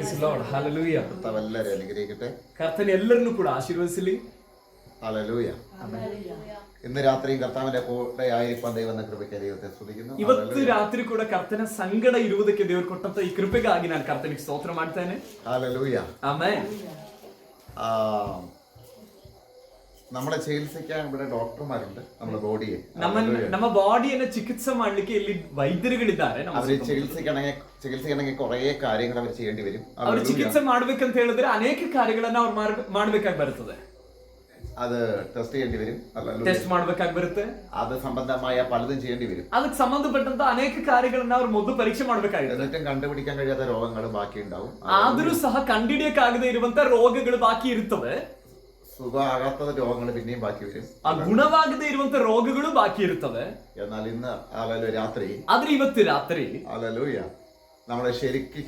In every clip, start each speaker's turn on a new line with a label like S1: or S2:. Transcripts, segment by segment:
S1: Praise the Lord. Hallelujah.
S2: കർത്താവെല്ലാവരെയും അനുഗ്രഹിക്കട്ടെ.
S1: കർത്തൻ എല്ലാവരും കൂടെ ആശീർവദിച്ചില്ലേ.
S2: ഹല്ലേലൂയ. ഇന്ന് രാത്രിയും കർത്താവിന്റെ കൂടെ ആയിരിക്കാൻ ദൈവം കൃപയ്ക്ക് ദൈവത്തെ സ്തുതിക്കുന്നു.
S1: ಇವತ್ತು ರಾತ್ರಿ ಕೂಡ ಕರ್ತನ ಸಂಗಡ ಇರುವುದಕ್ಕೆ ದೇವರು ಕೊಟ್ಟಂತ ಈ ಕೃಪೆಗಾಗಿ ನಾನು ಕರ್ತನಿಗೆ ಸ್ತೋತ್ರ ಮಾಡ್ತೇನೆ.
S2: ഹല്ലേലൂയ.
S1: ആമേൻ.
S2: നമ്മളെ ചികിത്സിക്കാൻ ഇവിടെ ഡോക്ടർമാരുണ്ട്. നമ്മുടെ ബോഡിയെ
S1: ನಮ್ಮ ಬಾಡಿಯನ್ನು ಚಿಕಿತ್ಸೆ ಮಾಡ್ಲಿಕ್ಕೆ ಇಲ್ಲಿ ವೈದ್ಯರುಗಳಿದ್ದಾರೆ.
S2: അവര് ചികിത്സിക്കണമെങ്കിൽ കുറെ കാര്യങ്ങൾ അവർ ചെയ്യേണ്ടി വരും.
S1: ಅವರು ಚಿಕಿತ್ಸೆ ಮಾಡ್ಬೇಕಂತ ಹೇಳಿದ್ರೆ ಅನೇಕ ಕಾರ್ಯಗಳನ್ನ ಅವ್ರು ಮಾಡ್ಬೇಕಾಗಿ ಬರ್ತದೆ.
S2: അത് ടെസ്റ്റ് ചെയ്യേണ്ടി വരും,
S1: ಟೆಸ್ಟ್ ಮಾಡ್ಬೇಕಾಗಿ ಬರುತ್ತೆ.
S2: അത് സംബന്ധമായ പലതും ചെയ്യേണ്ടി വരും.
S1: ಅದಕ್ಕೆ ಸಂಬಂಧಪಟ್ಟಂತ ಅನೇಕ ಕಾರ್ಯಗಳನ್ನ ಅವ್ರು ಮೊದಲು ಪರೀಕ್ಷೆ ಮಾಡ್ಬೇಕಾಗಿದೆ.
S2: എന്നിട്ടും കണ്ടുപിടിക്കാൻ കഴിയാത്ത രോഗങ്ങൾ ബാക്കി ഉണ്ടാവും.
S1: ಆದರೂ ಸಹ ಕಂಡಿಡಿಯಕ್ಕಾಗದೇ ಇರುವಂತ ರೋಗಗಳು ಬಾಕಿ ಇರ್ತವೆ.
S2: സുഖമാകാത്ത രോഗങ്ങൾ പിന്നെയും ബാക്കി വരും.
S1: ಗುಣವಾಗದೇ ಇರುವಂತ ರೋಗಗಳು ಬಾಕಿ ಇರ್ತವೆ.
S2: എന്നാൽ ഇന്ന് രാത്രി
S1: ಆದ್ರೆ ಇವತ್ತು ರಾತ್ರಿ
S2: ഹല്ലേലൂയ നമ്മളെ ശരിക്കും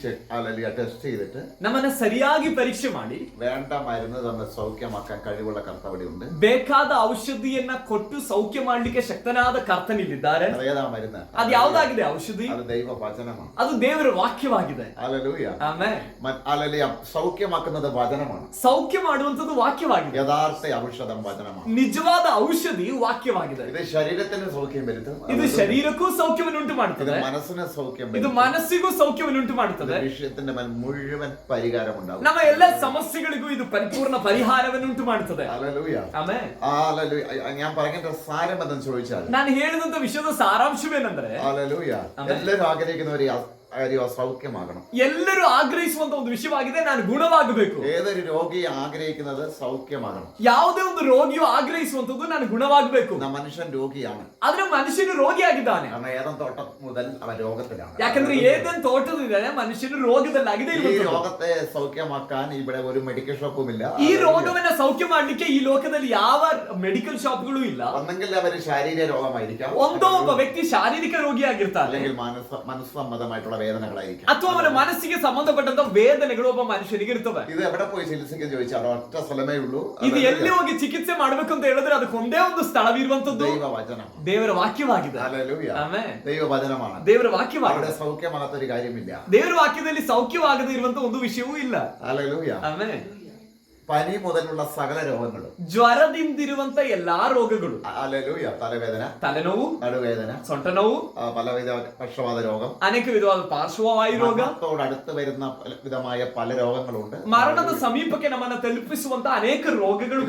S2: ടെസ്റ്റ് ചെയ്തിട്ട്
S1: ನಮ್ಮನ್ನ ಸರಿಯಾಗಿ ಪರೀಕ್ಷೆ ಮಾಡಿ
S2: വേണ്ട മരുന്ന് തന്നെ സൗഖ്യമാക്കാൻ കഴിവുള്ള കർത്താവ് ഉണ്ട്.
S1: ಬೇಕಾದ ಔಷಧಿಯನ್ನ ಕೊಟ್ಟು ಸೌಖ್ಯ ಮಾಡ್ಲಿಕ್ಕೆ ಶಕ್ತನಾದ ಕರ್ತನಿಲ್ಲಿದ್ದಾರೆ.
S2: അതേതാ മരുന്ന്?
S1: ಅದು ಯಾವುದಾಗಿದೆ ಔಷಧಿ?
S2: അത് ദൈവവചനമാണ്.
S1: ಅದು ದೇವರ ವಾಕ್ಯವಾಗಿದೆ.
S2: ഹല്ലേലൂയ.
S1: ಆಮೆನ್.
S2: ഹല്ലേലൂയ. സൗഖ്യമാക്കുന്നത് വചനമാണ്.
S1: ಸೌಖ್ಯ ಮಾಡುವಂತದ್ದು ವಾಕ್ಯವಾಗಿದೆ.
S2: യഥാർത്ഥ ഔഷധം വചനമാണ്.
S1: ನಿಜವಾದ ಔಷಧಿ ವಾಕ್ಯವಾಗಿದೆ.
S2: ഇത് ശരീരത്തിന് സൗഖ്യം വരുത്തും.
S1: ಇದು ಶರೀರಕ್ಕೂ ಸೌಖ್ಯವನ್ನುಂಟು ಮಾಡುತ್ತದೆ.
S2: ഇത് മനസ്സിന് സൗഖ്യം
S1: ಇದು
S2: വരുത്തും.
S1: ಮನಸ್ಸಿಗೂ ಸೌಖ್ಯವನ್ನುಂಟು ಮಾಡುತ್ತದೆ.
S2: വിഷയത്തിന്റെ മുഴുവൻ പരിഹാരം ഉണ്ടാവും.
S1: ನಮ್ಮ ಎಲ್ಲ ಸಮಸ್ಯೆಗಳಿಗೂ ಇದು ಪರಿಪೂರ್ಣ ಪರಿಹಾರವನ್ನುಂಟು ಮಾಡುತ್ತದೆ.
S2: ഹല്ലേലൂയ.
S1: ಆಮೆನ್.
S2: ഹല്ലേലൂയ. ഞാൻ പറഞ്ഞ സാരം എന്തെന്ന് ചോദിച്ചാൽ
S1: ನಾನು ಹೇಳಿದಂತ ವಿಷಯದ ಸಾರಾಂಶವೇನೆಂದರೆ
S2: ഹല്ലേലൂയ എല്ലാവരും ആഗ്രഹിക്കുന്നവര് സൗഖ്യമാകണം.
S1: ಎಲ್ಲರೂ ಆಗ್ರಹಿಸುವಂತ ಒಂದು ವಿಷಯವಾಗಿದೆ, ನಾನು ಗುಣವಾಗಬೇಕು.
S2: ഏതൊരു രോഗി ആഗ്രഹിക്കുന്നത് സൗഖ്യമാകണം.
S1: ಯಾವುದೇ ಒಂದು ರೋಗಿಯು ಆಗ್ರಹಿಸುವಂತದ್ದು ನಾನು ಗುಣವಾಗಬೇಕು.
S2: മനുഷ്യൻ രോഗിയാണ്.
S1: ಆದ್ರೆ ಮನುಷ್ಯನು ರೋಗಿಯಾಗಿದ್ದಾನೆ.
S2: കാരണം ഏതൻ തോട്ടം മുതൽ അവൻ രോഗത്തിലാണ്.
S1: ಯಾಕಂದ್ರೆ ಏದನ್ ತೋಟದಿಂದ ಮನುಷ್ಯನು ರೋಗದಲ್ಲಾಗಿದೆ.
S2: ഈ രോഗത്തെ സൗഖ്യമാക്കാൻ ഇവിടെ ഒരു മെഡിക്കൽ ഷോപ്പും ഇല്ല.
S1: ಈ ರೋಗವನ್ನ ಸೌಖ್ಯ ಮಾಡ್ಲಿಕ್ಕೆ ಈ ಲೋಕದಲ್ಲಿ ಯಾವ ಮೆಡಿಕಲ್ ಶಾಪ್ಗಳು ಇಲ್ಲ.
S2: ഒന്നെങ്കിൽ അവർ ശാരീരിക രോഗമായിരിക്കാം,
S1: ಒಂದೋ ಒಬ್ಬ ವ್ಯಕ್ತಿ ಶಾರೀರಿಕ ರೋಗಿಯಾಗಿರ್ತಾನೆ,
S2: അല്ലെങ്കിൽ മനസ്സംബന്ധമായിട്ടുള്ള വേദനകളായിരിക്കാം,
S1: ಅಥವಾ ಅವನ ಮನಸ್ಸಿಗೆ ಸಂಬಂಧಪಟ್ಟಂತ ವೇದನೆಗಳು ಒಬ್ಬ ಮನುಷ್ಯನಿಗೆ ಇರ್ತವೆ.
S2: ഇത് എവിടെ പോയി ചികിത്സിക്കാൻ ചോദിച്ചാൽ ഒറ്റ സ്ഥലമേ ഉള്ളൂ.
S1: ಇದು ಎಲ್ಲಿ ಹೋಗಿ ಚಿಕಿತ್ಸೆ ಮಾಡ್ಬೇಕು ಅಂತ ಹೇಳಿದ್ರೆ ಅದಕ್ಕೆ ಒಂದೇ ಒಂದು ಸ್ಥಳವಿರುವಂತದ್ದು
S2: ദൈവവചനം,
S1: ದೇವರ ವಾಕ್ಯವಾಗಿದೆ.
S2: ഹല്ലേലൂയ.
S1: ಆಮೆನ್.
S2: ദൈവവചനമാണ്.
S1: ದೇವರ ವಾಕ್ಯವಾಗಿದೆ.
S2: അവിടെ സൗഖ്യമാകാത്തൊരു കാര്യമില്ല.
S1: ದೇವರ ವಾಕ್ಯದಲ್ಲಿ ಸೌಖ್ಯವಾಗದೇ ಇರುವಂತ ಒಂದು ವಿಷಯವೂ ಇಲ್ಲ.
S2: ഹല്ലേലൂയ.
S1: ಆಮೆನ್.
S2: പനി മുതലുള്ള സകല രോഗങ്ങളും,
S1: ಜ್ವರದಿಂದಿರುವಂತ ಎಲ್ಲಾ രോഗಗಳು,
S2: ഹല്ലേലൂയ, തലവേദന,
S1: തലനോವು,
S2: നടുവേദന,
S1: ಸೊಂಟ ನೋವು,
S2: പലവിധ പക്ഷവാത രോഗം,
S1: ಅನೇಕ ವಿಧವಾದ ಪಾರ್ಶ್ವವಾಯು ರೋಗ,
S2: മരണത്തോടടുത്ത് വരുന്ന വിധമായ പല രോഗങ്ങളുണ്ട്.
S1: ಮರಣದ ಸಮೀಪಕ್ಕೆ ನಮ್ಮನ್ನ ತಲುಪಿಸುವಂತ ಅನೇಕ ರೋಗಗಳು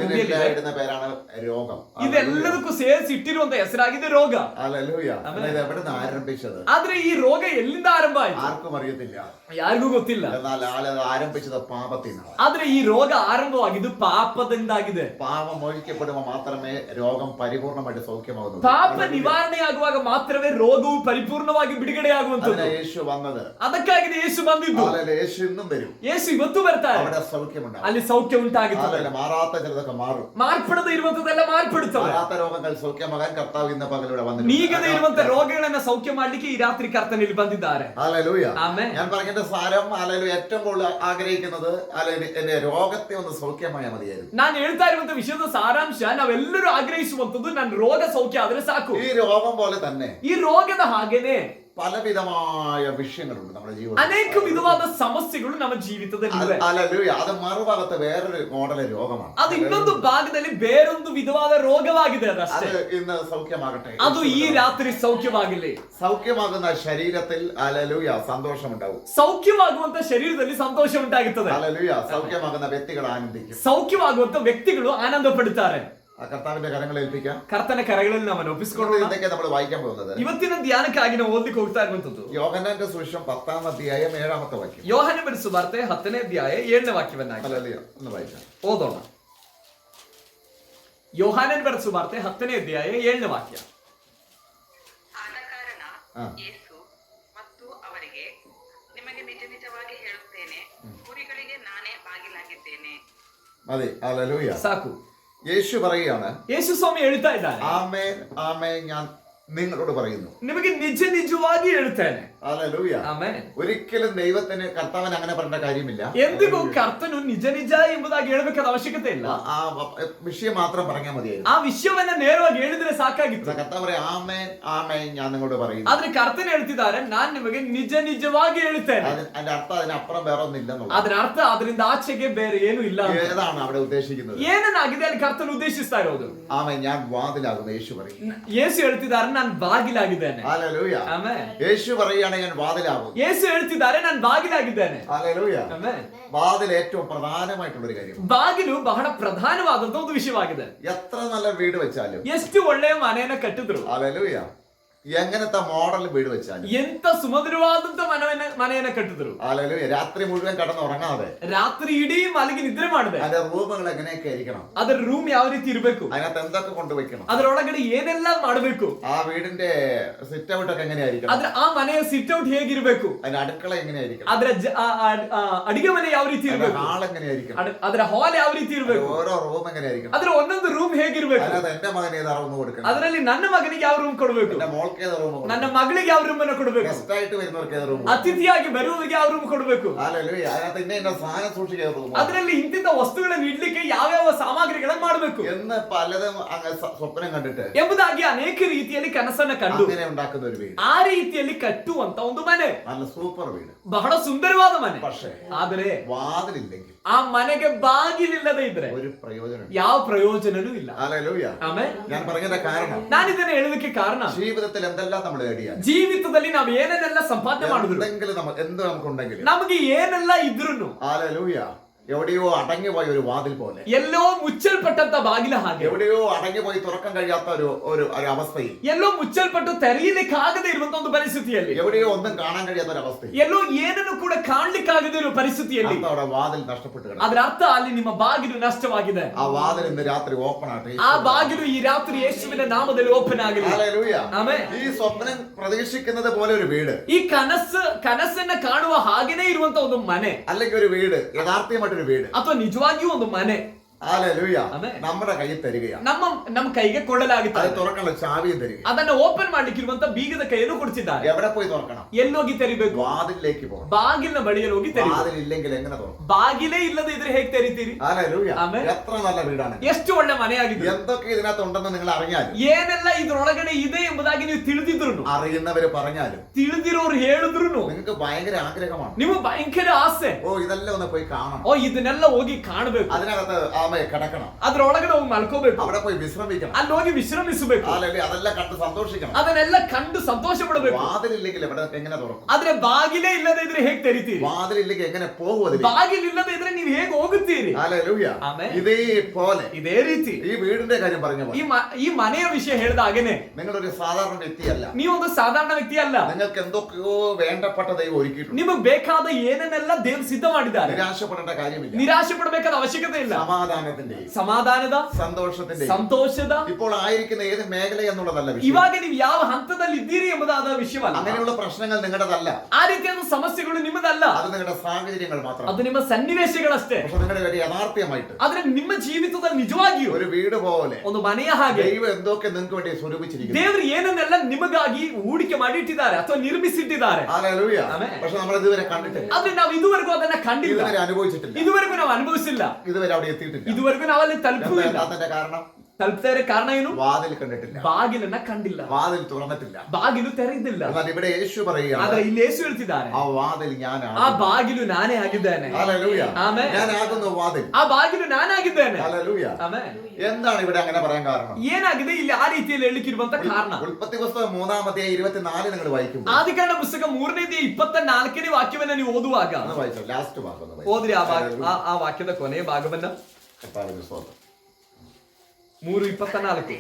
S2: ഇടുന്ന പേരാണ് രോഗം.
S1: ಇದೆಲ್ಲದಕ್ಕೂ ಸೇರಿಸಿ ಇಟ್ಟಿರುವಂತ ಹೆಸರಾಗಿದೆ ರೋಗ.
S2: ഹല്ലേലൂയ. ഇത് എവിടെ നിന്ന് ആരംഭിച്ചത്?
S1: ಆದ್ರೆ ಈ ರೋಗ ಎಲ್ಲಿಂದ ಆರಂಭ ಆಯ್ತು
S2: ആർക്കും അറിയത്തില്ല.
S1: ಯಾರಿಗೂ ಗೊತ್ತಿಲ್ಲ.
S2: എന്നാൽ ആരംഭിച്ചത് പാപത്തിനാണ്.
S1: ಆದ್ರೆ ಈ ರೋಗ ಆರಂಭವಾಗಿದ್ದು ಪಾಪದಿಂದಾಗಿದೆ.
S2: പാപം മോചിക്കപ്പെടുമ്പോൾ മാത്രമേ രോഗം പരിപൂർണമായിട്ട് സൗഖ്യമാകുന്നു.
S1: ಪಾಪ ನಿವಾರಣೆಯಾಗುವಾಗ ಮಾತ್ರವೇ ರೋಗವು ಪರಿಪೂರ್ಣವಾಗಿ ಬಿಡುಗಡೆಯಾಗುವಂತದ್ದು.
S2: യേശു വന്നത്
S1: ಅದಕ್ಕಾಗಿದೆ ಯೇಸು ಬಂದಿದ್ದು.
S2: യേശു ഇന്നും വരും.
S1: ಯೇಸು ಇವತ್ತು ಬರ್ತಾರೆ.
S2: അവിടെ സൗഖ്യമുണ്ടാകും.
S1: ಅಲ್ಲಿ ಸೌಖ್ಯ ಉಂಟಾಗುತ್ತದೆ.
S2: മാറാത്ത ചിലതൊക്കെ മാറും.
S1: ಮಾರ್ಪಡದೆ ಇರುವಂತದೆಲ್ಲ ಮಾರ್ಪಡುತ್ತವೆ.
S2: മാറാത്ത രോഗങ്ങൾ സൗഖ്യമാകാൻ കർത്താവ് ഇന്ന് പകലിവിടെ വന്നിട്ടുണ്ട്.
S1: ನೀಗದೇ ಇರುವಂತ ರೋಗಗಳನ್ನ ಸೌಖ್ಯ ಮಾಡ್ಲಿಕ್ಕೆ ಈ ರಾತ್ರಿ ಕರ್ತನಲ್ಲಿ ಬಂದಿದ್ದಾರೆ.
S2: ഹല്ലേലൂയ.
S1: ആമേൻ.
S2: ഞാൻ പറഞ്ഞ സാരം ഹല്ലേലൂയ ഏറ്റവും കൂടുതൽ ആഗ്രഹിക്കുന്നത് എന്റെ രോഗത്തെ ഒന്ന് സൗഖ്യമായ മതിയായിരുന്നു.
S1: ನಾನು ಹೇಳ್ತಾ ಇರುವಂತ ವಿಷಯದ ಸಾರಾಂಶ ನಾವೆಲ್ಲರೂ ಆಗ್ರಹಿಸುವಂತದ್ದು ನನ್ನ ರೋಗ ಸೌಖ್ಯ ಆದ್ರೆ ಸಾಕು.
S2: ഈ രോഗം പോലെ തന്നെ
S1: ಈ ರೋಗದ ಹಾಗೇನೆ
S2: പലവിധമായ വിഷയങ്ങളുണ്ട് നമ്മുടെ ജീവിതത്തിൽ.
S1: ಅನೇಕ ವಿಧವಾದ ಸಮಸ್ಯೆಗಳು ನಮ್ಮ ಜೀವಿತದಲ್ಲಿ ಇವೆ.
S2: ഹല്ലേലൂയ. അത് മറുഭാഗത്ത് വേറൊരു മോഡൽ രോഗമാണ്.
S1: ಅದು ಇನ್ನೊಂದು ಭಾಗದಲ್ಲಿ ಬೇರೊಂದು ವಿಧವಾದ ರೋಗವಾಗಿದೆ. ಅದಷ್ಟೇ.
S2: അത് ഇന്ന് സൗഖ്യമാകട്ടെ.
S1: ಅದು ಈ ರಾತ್ರಿ ಸೌಖ್ಯವಾಗಿರಲಿ.
S2: സൗഖ്യമാകുന്ന ശരീരത്തിൽ ഹല്ലേലൂയ സന്തോഷമുണ്ടാവും.
S1: ಸೌಖ್ಯವಾಗುವಂತ ಶರೀರದಲ್ಲಿ ಸಂತೋಷ ಉಂಟಾಗುತ್ತದೆ.
S2: ഹല്ലേലൂയ. സൗഖ്യമാകുന്ന വ്യക്തികൾ ആനന്ദിക്കും.
S1: ಸೌಖ್ಯವಾಗುವಂತ ವ್ಯಕ್ತಿಗಳು ಆನಂದ ಪಡುತ್ತಾರೆ.
S2: കർത്താവിന്റെ കരങ്ങൾ ഏൽപ്പിക്കാം.
S1: ಕರ್ತನ ಕರಗಳಲ್ಲಿ ನಾವು ಒಪ್ಪಿಸಿಕೊಳ್ಳೋಣ.
S2: ഇതൊക്കെ നമ്മൾ വായിക്കാൻ പോകുന്നത്
S1: ಇವತ್ತಿನ ಧ್ಯಾನಕ್ಕಾಗಿ ನಾವು ಓದಲಿಕ್ಕೆ ಹೋಗ್ತಾ ಇರುವಂತದ್ದು
S2: യോഹന്നാന്റെ സുവിശേഷം 10-ാം അധ്യായം 7-ാമത്തെ വാക്യം.
S1: ಯೋಹನ ಬರೆದ ಸುವಾರ್ತೆ 10ನೇ ಅಧ್ಯಾಯ 7ನೇ ವಾಕ್ಯವನ್ನಾಗಿ
S2: ഹല്ലേലൂയ ഒന്ന് വായിക്കാം.
S1: ಓದೋಣ. ಯೋಹಾನನ ಬರೆದ ಸುವಾರ್ತೆ 10ನೇ ಅಧ್ಯಾಯ 7ನೇ ವಾಕ್ಯ.
S3: ಆದ ಕಾರಣ ಯೇಸು ಮತ್ತು ಅವರಿಗೆ, ನಿಮಗೆ ನಿಜ ನಿಜವಾಗಿ ಹೇಳುತ್ತೇನೆ, ಕುರಿಗಳಿಗೆ ನಾನೇ ಬಾಗಿಲಾಗಿದ್ದೇನೆ.
S2: മതി. ഹല്ലേലൂയ.
S1: ಸಾಕು.
S2: യേശു പറയുകയാണ്,
S1: ಯೇಸು ಸ್ವಾಮಿ ಹೇಳ್ತಾ ಇದ್ದಾನೆ,
S2: ആമേൻ ആമേൻ, ഞാൻ നിങ്ങളോട് പറയുന്നു.
S1: ನಿಮಗೆ ನಿಜ ನಿಜವಾಗಿ ಹೇಳ್ತೇನೆ.
S2: ഹല്ലേലൂയ.
S1: ಆಮೆನ್.
S2: ഒരിക്കലും ദൈവത്തിന് കർത്താവിന് അങ്ങനെ പറയേണ്ട കാര്യമില്ല.
S1: ಎಂದಿಗೂ ಕರ್ತನು ನಿಜ ನಿಜ ಎಂಬುದಾಗಿ ಹೇಳಬೇಕಾದ ಅವಶ್ಯಕತೆ ಇಲ್ಲ.
S2: ആ വിഷയം മാത്രം പറഞ്ഞാൽ മതിയായിരുന്നു.
S1: ಆ ವಿಷಯವನ್ನ ನೇರವಾಗಿ ಹೇಳಿದ್ರೆ ಸಾಕಾಗಿತ್ತು.
S2: കർത്താവ് പറയാം ആമേൻ ആമേൻ ഞാൻ നിങ്ങളോട് പറയുന്നു.
S1: ಆದ್ರೆ ಕರ್ತನ ಹೇಳ್ತಿದ್ದಾರೆ ನಾನು ನಿಮಗೆ ನಿಜ ನಿಜವಾಗಿ ಹೇಳ್ತೇನೆ.
S2: അതിന്റെ അർത്ഥം അതിനപ്പുറം വേറെ ഒന്നില്ലെന്നുള്ളത്.
S1: ಅದರ ಅರ್ಥ ಅದರಿಂದ ಆಚೆಗೆ ಬೇರೆ ಏನು ಇಲ್ಲ.
S2: ഏതാണ് അവിടെ ഉദ്ദേശിക്കുന്നത്?
S1: ಏನನ್ನಾಗಿದೆ ಅಲ್ಲಿ ಕರ್ತನು ಉದ್ದೇಶಿಸ್ತಾ ಇರೋದು?
S2: ആമേൻ ഞാൻ വാതിലാകുന്നു യേശു പറയും.
S1: ಯೇಸು ಹೇಳ್ತಿದ್ದಾರೆ ನಾನು ಬಾಗಿಲಾಗಿದ್ದೇನೆ.
S2: ഹല്ലേലൂയ.
S1: ಆಮೆನ್.
S2: യേശു പറയുകയാണ് ഞാൻ വാതിലാകും.
S1: ಯೇಸು ಹೇಳ್ತಿದ್ದಾರೆ ನಾನು ಬಾಗಿಲಾಗಿದ್ದೇನೆ.
S2: ഹല്ലേലൂയ.
S1: ಆಮೆನ್.
S2: വാതിൽ ഏറ്റവും പ്രധാനമായിട്ടുള്ള ഒരു കാര്യം.
S1: ಬಾಗಿಲು ಬಹಳ ಪ್ರಧಾನವಾದಂತ ಒಂದು ವಿಷಯವಾಗಿದೆ.
S2: എത്ര നല്ല വീട് വെച്ചാലും
S1: ಎಷ್ಟು ಒಳ್ಳೆಯ ಮನೆಯನ್ನ ಕಟ್ಟಿದ್ರು,
S2: ഹല്ലേലൂയ, എങ്ങനത്തെ മോഡൽ വീട് വെച്ചാലും,
S1: ಎಂತ ಸುಮಧುರವಾದಂತ ಮನೆಯನ್ನ ಕಟ್ಟಿದ್ರು,
S2: ഹല്ലേലൂയ, രാത്രി മുഴുവൻ കിടന്നുറങ്ങാതെ
S1: ರಾತ್ರಿ ಇಡೀ ಮಲಗಿ ನಿದ್ರೆ ಮಾಡದೆ
S2: അതിന്റെ റൂമുകൾ എങ്ങനെയൊക്കെ ആയിരിക്കണം,
S1: ಅದರ ರೂಮ್ ಯಾವ ರೀತಿ ಇರಬೇಕು,
S2: അതിനകത്ത് എന്തൊക്കെ കൊണ്ടുവയ്ക്കണം,
S1: ಅದರೊಳಗಡೆ ಏನೆಲ್ಲ ಮಾಡಬೇಕು,
S2: ആ വീടിന്റെ സിറ്റ് ഔട്ട് ഒക്കെ എങ്ങനെയായിരിക്കണം,
S1: ಅದ್ರ ಆ ಮನೆಯ ಸಿಟ್ ಔಟ್ ಹೇಗಿರ್ಬೇಕು,
S2: അതിന്റെ അടുക്കള എങ്ങനെയായിരിക്കണം,
S1: ಅದರ ಅಡಿಗೆ ಮನೆ ಯಾವ ರೀತಿ ಇರಬೇಕು,
S2: ഹാൾ എങ്ങനെയായിരിക്കണം,
S1: ಅದರ ಹಾಲ್ ಯಾವ ರೀತಿ ಇರಬೇಕು,
S2: ഓരോ റൂം എങ്ങനെയായിരിക്കണം,
S1: ಅದರ ಒಂದೊಂದು ರೂಮ್ ಹೇಗಿರ್ಬೇಕು,
S2: അതിനകത്ത് എന്റെ മകന് ഏതാ റൂം കൊടുക്കണം,
S1: ಅದರಲ್ಲಿ ನನ್ನ ಮಗನಿಗೆ ಯಾವ ರೂಮ್ ಕೊಡಬೇಕು,
S2: എന്റെ മോൾക്ക് ഏതാ റൂം,
S1: ನನ್ನ ಮಗಳಿಗೆ ಯಾವ ರೂಮ್ ಅನ್ನು ಕೊಡಬೇಕು,
S2: ഗസ്റ്റ് ആയിട്ട് വരുന്നവർക്ക് ഏതാ റൂം,
S1: ಅತಿಥಿಯಾಗಿ ಬರುವವರಿಗೆ ಯಾವ ರೂಮ್ ಕೊಡಬೇಕು,
S2: ഹല്ലേലൂയ, അതിനകത്ത് ഇന്ന സാധനം സൂക്ഷിക്കാൻ റൂം,
S1: ಅದರಲ್ಲಿ ಇಂತಿಂತ ವಸ್ತುಗಳನ್ನು ಇಡ್ಲಿಕ್ಕೆ ಯಾವ್ಯಾವ ಸಾಮಗ್ರಿಗಳನ್ನು ಮಾಡಬೇಕು
S2: എന്ന് പലതും സ്വപ്നം കണ്ടിട്ട്
S1: ಎಂಬುದಾಗಿ ಅನೇಕ ರೀತಿಯಲ್ಲಿ ಕನಸನ್ನ ಕಂಡು
S2: അങ്ങനെ ഉണ്ടാക്കുന്ന ഒരു വീട്,
S1: ಆ ರೀತಿಯಲ್ಲಿ ಕಟ್ಟುವಂತ ಒಂದು ಮನೆ,
S2: നല്ല സൂപ്പർ വീട്,
S1: ಬಹಳ ಸುಂದರವಾದ ಮನೆ.
S2: പക്ഷേ
S1: ಆದರೆ
S2: വാതിലില്ലെങ്കിൽ
S1: ಆ ಮನೆಗೆ ಬಾಗಿಲಿಲ್ಲದೆ ಇದ್ರೆ
S2: ഒരു പ്രയോജനം
S1: ಯಾವ ಪ್ರಯೋಜನವೂ ಇಲ್ಲ.
S2: ഹല്ലേലൂയ.
S1: ಆಮೇಲೆ
S2: ഞാൻ പറഞ്ഞതിന്റെ കാരണം
S1: ನಾನು ಇದನ್ನ ಹೇಳೋದಕ್ಕೆ ಕಾರಣ,
S2: ജീവിതത്തിൽ എന്തെല്ലാം നമ്മൾ നേടിയാൽ,
S1: ಜೀವಿತದಲ್ಲಿ ನಾವು ಏನೇನೆಲ್ಲ ಸಂಪಾದನೆ ಮಾಡಿದ್ರು,
S2: എന്തെങ്കിലും എന്ത് നമുക്കുണ്ടെങ്കിലും,
S1: ನಮಗೆ ಏನೆಲ್ಲ ಇದ್ರುನು
S2: ഹല്ലേലൂയ, എവിടെയോ അടങ്ങിപ്പോയ ഒരു വാതിൽ പോലെ,
S1: ಎಲ್ಲೋ ಮುಚ್ಚಲ್ಪಟ್ಟಂತ ಬಾಗಿಲ ಹಾಗೆ,
S2: എവിടെയോ അടങ്ങിപ്പോയി തുറക്കാൻ കഴിയാത്ത ഒരു അവസ്ഥയിൽ,
S1: ಎಲ್ಲೋ ಮುಚ್ಚಲ್ಪಟ್ಟು ತೆರೆಯಲಿಕ್ಕಾಗದೇ ಇರುವಂತ ಒಂದು ಪರಿಸ್ಥಿತಿಯಲ್ಲಿ,
S2: എവിടെയോ ഒന്നും കാണാൻ കഴിയാത്ത ഒരു അവസ്ഥയിൽ,
S1: ಎಲ್ಲೋ ಏನನ್ನು ಕೂಡ ಕಾಣ್ಲಿಕ್ಕಾಗದೇ ಇರುವ ಪರಿಸ್ಥಿತಿಯಲ್ಲಿ,
S2: അവിടെ വാതിൽ നഷ്ടപ്പെട്ടു കിടക്കും.
S1: ಅದರ ಅರ್ಥ ಅಲ್ಲಿ ನಿಮ್ಮ ಬಾಗಿಲು ನಷ್ಟವಾಗಿದೆ.
S2: ആ വാതിൽ ഇന്ന് രാത്രി ഓപ്പൺ ആട്ടെ.
S1: ಆ ಬಾಗಿಲು ಈ ರಾತ್ರಿ ಯೇಸುವಿನ ನಾಮದಲ್ಲಿ ಓಪನ್ ಆಗಲಿ.
S2: ഹല്ലേലൂയ.
S1: ಆಮೆನ್.
S2: ഈ സ്വപ്നം പ്രതീക്ഷിക്കുന്നത് പോലെ ഒരു വീട്,
S1: ಈ ಕನಸನ್ನ ಕಾಣುವ ಹಾಗೇನೇ ಇರುವಂತ ಒಂದು ಮನೆ,
S2: അല്ലെങ്കിൽ ഒരു വീട് യഥാർത്ഥമായിട്ടൊരു വീട്,
S1: ಅಥವಾ ನಿಜವಾಗಿಯೂ ಒಂದು ಮನೆ
S2: ഹല്ലേലൂയ,
S1: ആമേൻ,
S2: നമ്മുടെ കയ്യിൽ തരികയാണ്.
S1: ನಮ್ಮ ಕೈಗೆ ಕೊಡಲಾಗುತ್ತದೆ.
S2: അത് തുറക്കാനുള്ള ചാവിയും തരിക.
S1: ಅದನ್ನ ಓಪನ್ ಮಾಡ್ಲಿಕ್ಕಿರುವಂತ ಬೀಗದ ಕೈಯನ್ನು ಕೊಡ್ತಿದ್ದಾರೆ.
S2: എവിടെ പോയി തുറക്കണം?
S1: ಎಲ್ಲೋಗಿ ತೆರಿಬೇಕು?
S2: വാതിലിലേക്ക് പോകണം.
S1: ಬಾಗಿಲಿನ ಬಳಿಯಲ್ಲಿ ಹೋಗಿ ತೆರಿ.
S2: വാതിലില്ലെങ്കിൽ എങ്ങനെ തുറക്കും?
S1: ಬಾಗಿಲೇ ಇಲ್ಲದೆ ಇದ್ರೆ ಹೇಗೆ ತೆರಿತೀರಿ?
S2: ഹല്ലേലൂയ.
S1: ആമേൻ.
S2: എത്ര നല്ല വീടാണ്,
S1: ಎಷ್ಟು ಒಳ್ಳೆ ಮನೆಯಾಗಿದೆ.
S2: എന്തൊക്കെ ഇതിനകത്ത് ഉണ്ടെന്ന് നിങ്ങൾ അറിഞ്ഞാലും,
S1: ಏನೆಲ್ಲ ಇದ್ರೊಳಗಡೆ ಇದೆ ಎಂಬುದಾಗಿ ನೀವು ತಿಳಿದಿದ್ರು,
S2: അറിയുന്നവര് പറഞ്ഞാലും,
S1: ತಿಳಿದಿರೋರು ಹೇಳಿದ್ರು,
S2: നിങ്ങൾക്ക് ഭയങ്കര ആഗ്രഹമാണ്,
S1: ನಿಮಗೆ ಭಯಂಕರ ಆಸೆ,
S2: ഓ ഇതെല്ലാം ഒന്ന് പോയി കാണണം,
S1: ಓ ಇದನ್ನೆಲ್ಲ ಹೋಗಿ ಕಾಣಬೇಕು,
S2: അതിനകത്ത് കിടക്കണം,
S1: ಅದ್ರೊಳಗಡೆ ಹೋಗಿ ಮಲ್ಕೋಬೇಕು,
S2: അവിടെ പോയി വിശ്രമിക്കണം,
S1: ಅಲ್ಲಿ ಹೋಗಿ ವಿಶ್ರಮಿಸಬೇಕು,
S2: അതെല്ലാം കണ്ട് സന്തോഷിക്കണം.
S1: ಅದನ್ನೆಲ್ಲ ಕಂಡು ಸಂತೋಷ ಪಡಬೇಕು.
S2: വാതിലില്ലെങ്കിൽ എവിടെ എങ്ങനെ തുറക്കും?
S1: ಆದ್ರೆ ಬಾಗಿಲೇ ಇಲ್ಲದೆ ಇದ್ರೆ ಹೇಗೆ ತೆರಿತೀರಿ?
S2: വാതിലില്ലെങ്കിൽ എങ്ങനെ പോകും?
S1: ಬಾಗಿಲಿಲ್ಲದೆ ಇದ್ರೆ ನೀವು ಹೇಗೆ ಹೋಗುತ್ತೀರಿ?
S2: ഹല്ലേലൂയ.
S1: ആമേൻ.
S2: ഇതേപോലെ
S1: ಇದೇ ರೀತಿ
S2: ഈ വീടിന്റെ കാര്യം പറഞ്ഞ പോലെ
S1: ಈ ಮನೆಯ ವಿಷಯ ಹೇಳಿದ ಹಾಗೇನೆ
S2: നിങ്ങളൊരു സാധാരണ വ്യക്തിയല്ല.
S1: ನೀವೊಂದು ಸಾಧಾರಣ ವ್ಯಕ್ತಿ ಅಲ್ಲ.
S2: നിങ്ങൾക്ക് എന്തൊക്കെയോ വേണ്ടപ്പെട്ട ദൈവം ഒരുക്കിയിട്ടുണ്ട്.
S1: ನಿಮಗೆ ಬೇಕಾದ ಏನೇನೆಲ್ಲ ದೇವರು ಸಿದ್ಧ ಮಾಡಿದ್ದಾರೆ.
S2: നിരാശപ്പെടേണ്ട കാര്യമില്ല.
S1: ನಿರಾಶೆ ಪಡಬೇಕಾದ ಅವಶ್ಯಕತೆ ಇಲ್ಲ.
S2: സമാധാനത്തിന്റെയും
S1: ಸಮಾಧಾನದ,
S2: സന്തോഷത്തിന്റെയും
S1: ಸಂತೋಷದ,
S2: ഇപ്പോൾ ആയിരിക്കുന്ന ഏത് മേഖല എന്നുള്ളതല്ല വിഷയം.
S1: ಇವಾಗ ನೀವು ಯಾವ ಹಂತದಲ್ಲಿ ಇದ್ದೀರಿ ಎಂಬುದಾದ ವಿಷಯವಲ್ಲ.
S2: അങ്ങനെയുള്ള പ്രശ്നങ്ങൾ നിങ്ങളുടേതല്ല.
S1: ಆ ರೀತಿಯಾದ ಸಮಸ್ಯೆಗಳು ನಿಮ್ಮದಲ್ಲ.
S2: അത് നിങ്ങളുടെ സാഹചര്യങ്ങൾ മാത്രം.
S1: ಅದು ನಿಮ್ಮ ಸನ್ನಿವೇಶಗಳಷ್ಟೇ.
S2: പക്ഷെ നിങ്ങളുടെ ഒരു യാഥാർത്ഥ്യമായിട്ട്
S1: ಆದ್ರೆ ನಿಮ್ಮ ಜೀವಿತದಲ್ಲಿ ನಿಜವಾಗಿಯೂ
S2: ഒരു വീട് പോലെ
S1: ಒಂದು ಮನೆಯ ಹಾಗೆ
S2: ദൈവം എന്തൊക്കെ നിങ്ങൾക്ക് വേണ്ടി സ്വരൂപിച്ചിരിക്കുന്നു.
S1: ದೇವರು ಏನನ್ನೆಲ್ಲ ನಿಮಗಾಗಿ ಹೂಡಿಕೆ ಮಾಡಿ ಇಟ್ಟಿದ್ದಾರೆ ಅಥವಾ ನಿರ್ಮಿಸಿಟ್ಟಿದ್ದಾರೆ.
S2: ഹല്ലേലൂയ.
S1: ಆಮೆನ್.
S2: പക്ഷെ നമ്മൾ ഇതുവരെ കണ്ടിട്ടില്ല.
S1: ಆದ್ರೆ ನಾವು ಇದುವರೆಗೂ ಅದನ್ನ ಕಂಡಿಲ್ಲ,
S2: ഇതുവരെ അനുഭവിച്ചിട്ടില്ല,
S1: ಇದುವರೆಗೂ ನಾವು ಅನುಭವಿಸಿಲ್ಲ,
S2: ഇതുവരെ അവിടെ എത്തിയിട്ടില്ല.
S1: ಇದುವರೆಗೂ ನಾವಲ್ಲಿ ತಲುಪಿಲ್ಲ.
S2: അതിന്റെ കാരണം
S1: ತಲುಪ್ತಾರೆ ಕಾರಣ ಏನು?
S2: വാതിൽ കണ്ടിട്ടില്ല,
S1: ಬಾಗಿಲನ್ನ ಕಂಡಿಲ್ಲ,
S2: വാതിൽ തുറന്നിട്ടില്ല.
S1: ಬಾಗಿಲು ತೆರೆದಿಲ್ಲ.
S2: എന്നാൽ ഇവിടെ യേശു പറയുകയാണ്,
S1: ಆದ್ರೆ ಇಲ್ಲಿ ಯೇಸು ಹೇಳ್ತಿದ್ದಾರೆ,
S2: ആ വാതിൽ ഞാനാണ്.
S1: ಆ ಬಾಗಿಲು ನಾನೇ ಆಗಿದ್ದೇನೆ.
S2: ഹല്ലേലൂയ.
S1: ആമേൻ.
S2: ഞാനാകുന്നു വാതിൽ.
S1: ಆ ಬಾಗಿಲು ನಾನಾಗಿದ್ದೇನೆ.
S2: ഹല്ലേലൂയ.
S1: ಆಮೆನ್.
S2: എന്താണ് ഇവിടെ അങ്ങനെ പറയാൻ കാരണം?
S1: ಏನಾಗಿದೆ ಇಲ್ಲಿ ಆ ರೀತಿಯಲ್ಲಿ ಹೇಳಿಕ್ಕಿರುವಂತ ಕಾರಣ?
S2: ഉൽപ്പത്തി പുസ്തകം 3-24 നിങ്ങൾ വായിക്കുമ്പോൾ,
S1: ಆದಿಕಾಂಡ ಪುಸ್ತಕ 3:24 ವಾಕ್ಯವನ್ನ ನೀವು ಓದುವಾಗ
S2: ഒന്ന് വായിച്ചോ, ലാസ്റ്റ് ഭാഗം ഒന്ന് വായിച്ചോ.
S1: ಓದ್ರಿ ಆ ವಾಕ್ಯದ ಕೊನೆಯ ಭಾಗವನ್ನ.
S2: കർത്താവിന്റെ സ്തോത്രം.
S1: 3:24.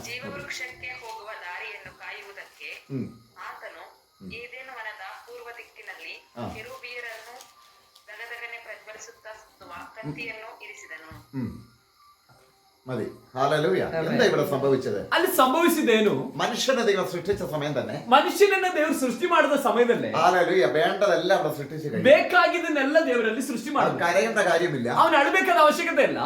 S3: ಜೀವವೃಕ್ಷಕ್ಕೆ ಹೋಗುವ ದಾರಿಯನ್ನು ಕಾಯುವುದಕ್ಕೆ ಆತನು ಏದೇನು ವನದ ಪೂರ್ವ ದಿಕ್ಕಿನಲ್ಲಿ ಕೆರೂಬಿಯರನ್ನು ದಗದಗನೆ ಪ್ರಜ್ವಲಿಸುತ್ತಾ ಸುತ್ತುವ ಕತ್ತಿಯನ್ನು ಇರಿಸಿದನು.
S2: മതി. ഹല്ലേലൂയ. എന്താ ഇവിടെ സംഭവിച്ചത്?
S1: ಅಲ್ಲಿ ಸಂಭವಿಸಿದೇನು?
S2: മനുഷ്യനെ ദൈവം സൃഷ്ടിച്ച സമയം തന്നെ
S1: ಮನುಷ್ಯನನ್ನ ದೇವರು ಸೃಷ್ಟಿ ಮಾಡಿದ ಸಮಯದಲ್ಲೇ
S2: ഹല്ലേലൂയ വേണ്ടതെല്ലാം അവിടെ സൃഷ്ടിച്ചു കഴിഞ്ഞു.
S1: ಬೇಕಾಗಿದ್ದನ್ನೆಲ್ಲ ದೇವರಲ್ಲಿ ಸೃಷ್ಟಿ ಮಾಡಿದ.
S2: കരയേണ്ട കാര്യമില്ല,
S1: ಅವನು ಅಳಬೇಕಾದ ಅವಶ್ಯಕತೆ ಇಲ್ಲ,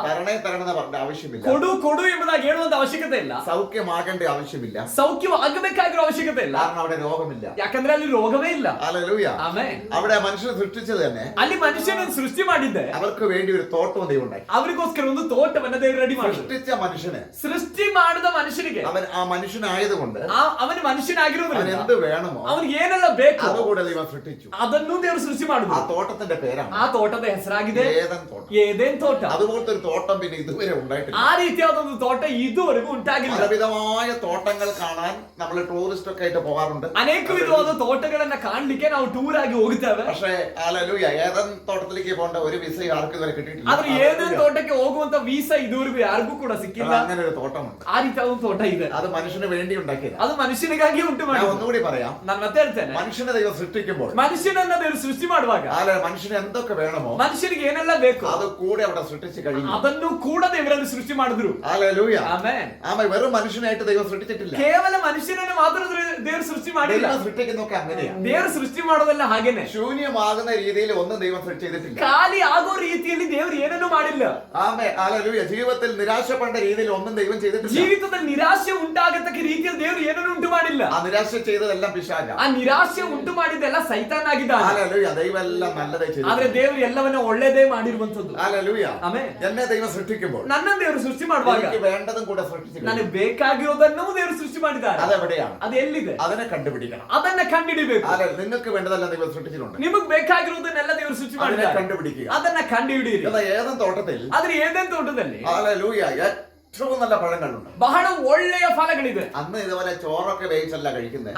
S2: തരണമെന്ന് പറഞ്ഞ ആവശ്യമില്ല,
S1: ಕೊಡು ಕೊಡು ಎಂಬುದಾಗಿ ಹೇಳುವಂತ ಅವಶ್ಯಕತೆ ಇಲ್ಲ,
S2: സൗഖ്യമാകേണ്ട ആവശ്യമില്ല,
S1: ಸೌಖ್ಯವಾಗಬೇಕಾಗಿರೋ ಅವಶ್ಯಕತೆ ಇಲ್ಲ,
S2: കാരണം അവിടെ രോഗമില്ല.
S1: ಯಾಕಂದ್ರೆ ಅಲ್ಲಿ ರೋಗವೇ ಇಲ್ಲ.
S2: ഹല്ലേലൂയ.
S1: ಆಮೆನ್.
S2: അവിടെ മനുഷ്യനെ സൃഷ്ടിച്ചത് തന്നെ
S1: ಅಲ್ಲಿ ಮನುಷ್ಯನನ್ನು ಸೃಷ್ಟಿ ಮಾಡಿದ್ದೆ
S2: അവർക്ക് വേണ്ടി ഒരു തോട്ടവും ദൈവം ഉണ്ടാക്കി.
S1: ಅವರಿಗೋಸ್ಕರ ಒಂದು ತೋಟವನ್ನ ದೇವರು ರೆಡಿ ಮಾಡಿದ್ರು.
S2: സൃഷ്ടിച്ച മനുഷ്യന്,
S1: ಸೃಷ್ಟಿ ಮಾಡಿದ ಮನುಷ್ಯನಿಗೆ,
S2: അവൻ ആ മനുഷ്യനായതുകൊണ്ട്
S1: ಅವನು ಮನುಷ್ಯನಾಗಿರೋದ್ರಿಂದ
S2: അവൻ എന്ത് വേണമോ
S1: ಅವನಿಗೆ ಏನೆಲ್ಲ ಬೇಕು
S2: അതുകൂടെ ദൈവം സൃഷ്ടിച്ചു.
S1: ಅದನ್ನು ದೇವರು ಸೃಷ್ಟಿ ಮಾಡಿದ್ರು.
S2: ആ തോട്ടത്തിന്റെ പേരാണ്,
S1: ಆ ತೋಟದ ಹೆಸರಾಗಿದೆ
S2: ഏദൻ തോട്ടം.
S1: ಏದೇನ್ ತೋಟ.
S2: അതുപോലത്തെ ഒരു തോട്ടം പിന്നെ ഇതുവരെ ഉണ്ടായിട്ടില്ല.
S1: ಆ ರೀತಿಯಾದ ಒಂದು ತೋಟ ಇದುವರೆಗೂ ಉಂಟಾಗಿಲ್ಲ.
S2: പലവിധമായ തോട്ടങ്ങൾ കാണാൻ നമ്മൾ ടൂറിസ്റ്റ് ഒക്കെ ആയിട്ട് പോകാറുണ്ട്.
S1: ಅನೇಕ ವಿಧವಾದ ತೋಟಗಳನ್ನ ಕಾಣ್ಲಿಕ್ಕೆ ನಾವು ಟೂರ್ ಆಗಿ ಹೋಗುತ್ತೇವೆ.
S2: പക്ഷേ ഹല്ലേലൂയ ഏദൻ തോട്ടത്തിലേക്ക് പോകേണ്ട ഒരു വിസ ആർക്കും ഇതുവരെ കിട്ടിയിട്ടില്ല.
S1: ಆದ್ರೆ ಏದೇನ್ ತೋಟಕ್ಕೆ ಹೋಗುವಂತ ವೀಸಾ ಇದುವರೆಗೂ ಯಾರಿಗೂ ಕೂಡ ಸಿಕ್ಕಿಲ್ಲ.
S2: അങ്ങനെ ഒരു തോട്ടമുണ്ട്.
S1: ಆ ರೀತಿಯಾದ ಒಂದು ತೋಟ ಇದೆ.
S2: അത് മനുഷ്യന് വേണ്ടി ഉണ്ടാക്കിയത്.
S1: ಅದು ಮನುಷ್ಯನಿಗಾಗಿ ಉಂಟು
S2: ഞാൻ
S1: ಮಾಡಿ.
S2: ഒന്നുകൂടി പറയാം,
S1: ನಾನು ಮತ್ತೆ ಹೇಳ್ತೇನೆ,
S2: മനുഷ്യനെ ദൈവം സൃഷ്ടിക്കുമ്പോൾ
S1: ಮನುಷ್ಯನನ್ನ ದೇವರು ಸೃಷ್ಟಿ ಮಾಡುವಾಗ
S2: മനുഷ്യന് എന്തൊക്കെ വേണമോ
S1: ಮನುಷ್ಯನಿಗೆ ಏನೆಲ್ಲ ಬೇಕು
S2: അത് കൂടെ അവിടെ സൃഷ്ടിച്ച് കഴിഞ്ഞു.
S1: ಅದನ್ನು ಕೂಡ ದೇವರಲ್ಲಿ ಸೃಷ್ಟಿ ಮಾಡಿದ್ರು.
S2: ഹല്ലേലൂയ.
S1: ಆಮೆನ್.
S2: ആമേൻ. വെറും മനുഷ്യനായിട്ട് ദൈവം സൃഷ്ടിച്ചിട്ടില്ല.
S1: ಕೇವಲ ಮನುಷ್ಯನನ್ನು ಮಾತ್ರ ದೇವರು ಸೃಷ್ಟಿ ಮಾಡಿಲ್ಲ.
S2: ദൈവം സൃഷ്ടിക്കുന്നൊക്കെ അങ്ങനെയാണ്.
S1: ದೇವರು ಸೃಷ್ಟಿ ಮಾಡೋದೆಲ್ಲ ಹಾಗೇನೆ.
S2: ശൂന്യമാകുന്ന രീതിയിൽ ഒന്നും ദൈവം സൃഷ്ടിച്ചിട്ടില്ല.
S1: ಖಾಲಿ ಆಗೋ ರೀತಿಯಲ್ಲಿ ದೇವರು ಏನನ್ನೂ ಮಾಡಿಲ್ಲ.
S2: ആമേൻ. ഹല്ലേലൂയ. ജീവിതത്തിൽ നിരാശപ്പെടേണ്ട രീതിയിൽ ഒന്നും ദൈവം ചെയ്തിട്ടില്ല.
S1: ಜೀವಿತದಲ್ಲಿ ನಿರಾಶೆ ಉಂಟಾಗತಕ್ಕ ರೀತಿಯಲ್ಲಿ ದೇವರು ಏನನ್ನೂ ಉಂಟು ಮಾಡಿಲ್ಲ.
S2: ആ നിരാശ ചെയ്തതെല്ലാം പിശാച.
S1: ಆ ನಿರಾಶೆ ಉಂಟು ಮಾಡಿದ್ದೆಲ್ಲ ಸೈತಾನಾಗಿದ್ದಾನೆ.
S2: ഹല്ലേലൂയ. ദൈവം എല്ലാം നല്ലതേ ചെയ്തു.
S1: ಆದ್ರೆ ದೇವರು ಎಲ್ಲವನ್ನ ಒಳ್ಳೆಯದೇ ಮಾಡಿರುವಂತದ್ದು.
S2: ഹല്ലേലൂയ.
S1: ಆಮೆನ್.
S2: എന്നെ ദൈവം സൃഷ്ടിക്കുമ്പോൾ
S1: ನನ್ನ ದೇವರು ಸೃಷ್ಟಿ ಮಾಡುವಾಗ
S2: എനിക്ക് വേണ്ടതും കൂടെ സൃഷ്ടിച്ചു.
S1: ನನಗೆ ಬೇಕಾಗಿರೋದನ್ನು ದೇವರು ಸೃಷ್ಟಿ ಮಾಡಿದ್ದಾರೆ.
S2: അതെവിടെയാണ്?
S1: ಅದು ಎಲ್ಲಿದೆ?
S2: അതിനെ കണ്ടുപിടിക്കണം.
S1: ಅದನ್ನ ಕಂಡುಹಿಡಿಬೇಕು.
S2: നിങ്ങൾക്ക് വേണ്ടതെല്ലാം ദൈവം സൃഷ്ടിച്ചിട്ടുണ്ട്.
S1: ನಿಮಗೆ ಬೇಕಾಗಿರೋದನ್ನೆಲ್ಲ ದೇವರು ಸೃಷ್ಟಿ
S2: അതിനെ
S1: ಮಾಡಿದ್ದಾರೆ.
S2: കണ്ടുപിടിക്കുക.
S1: ಅದನ್ನ ಕಂಡುಹಿಡಿಯಿರಿ.
S2: എന്നാൽ ഏദൻ തോട്ടത്തിൽ
S1: ಆದ್ರೆ ಏದೇನ್ ತೋಟದಲ್ಲಿ
S2: ഹല്ലേലൂയ ഏറ്റവും നല്ല പഴങ്ങളുണ്ട്.
S1: ಬಹಳ ಒಳ್ಳೆಯ ಫಲಗಳಿದೆ.
S2: അന്ന് ഇതുപോലെ ചോറൊക്കെ വേവിച്ചല്ല കഴിക്കുന്നത്.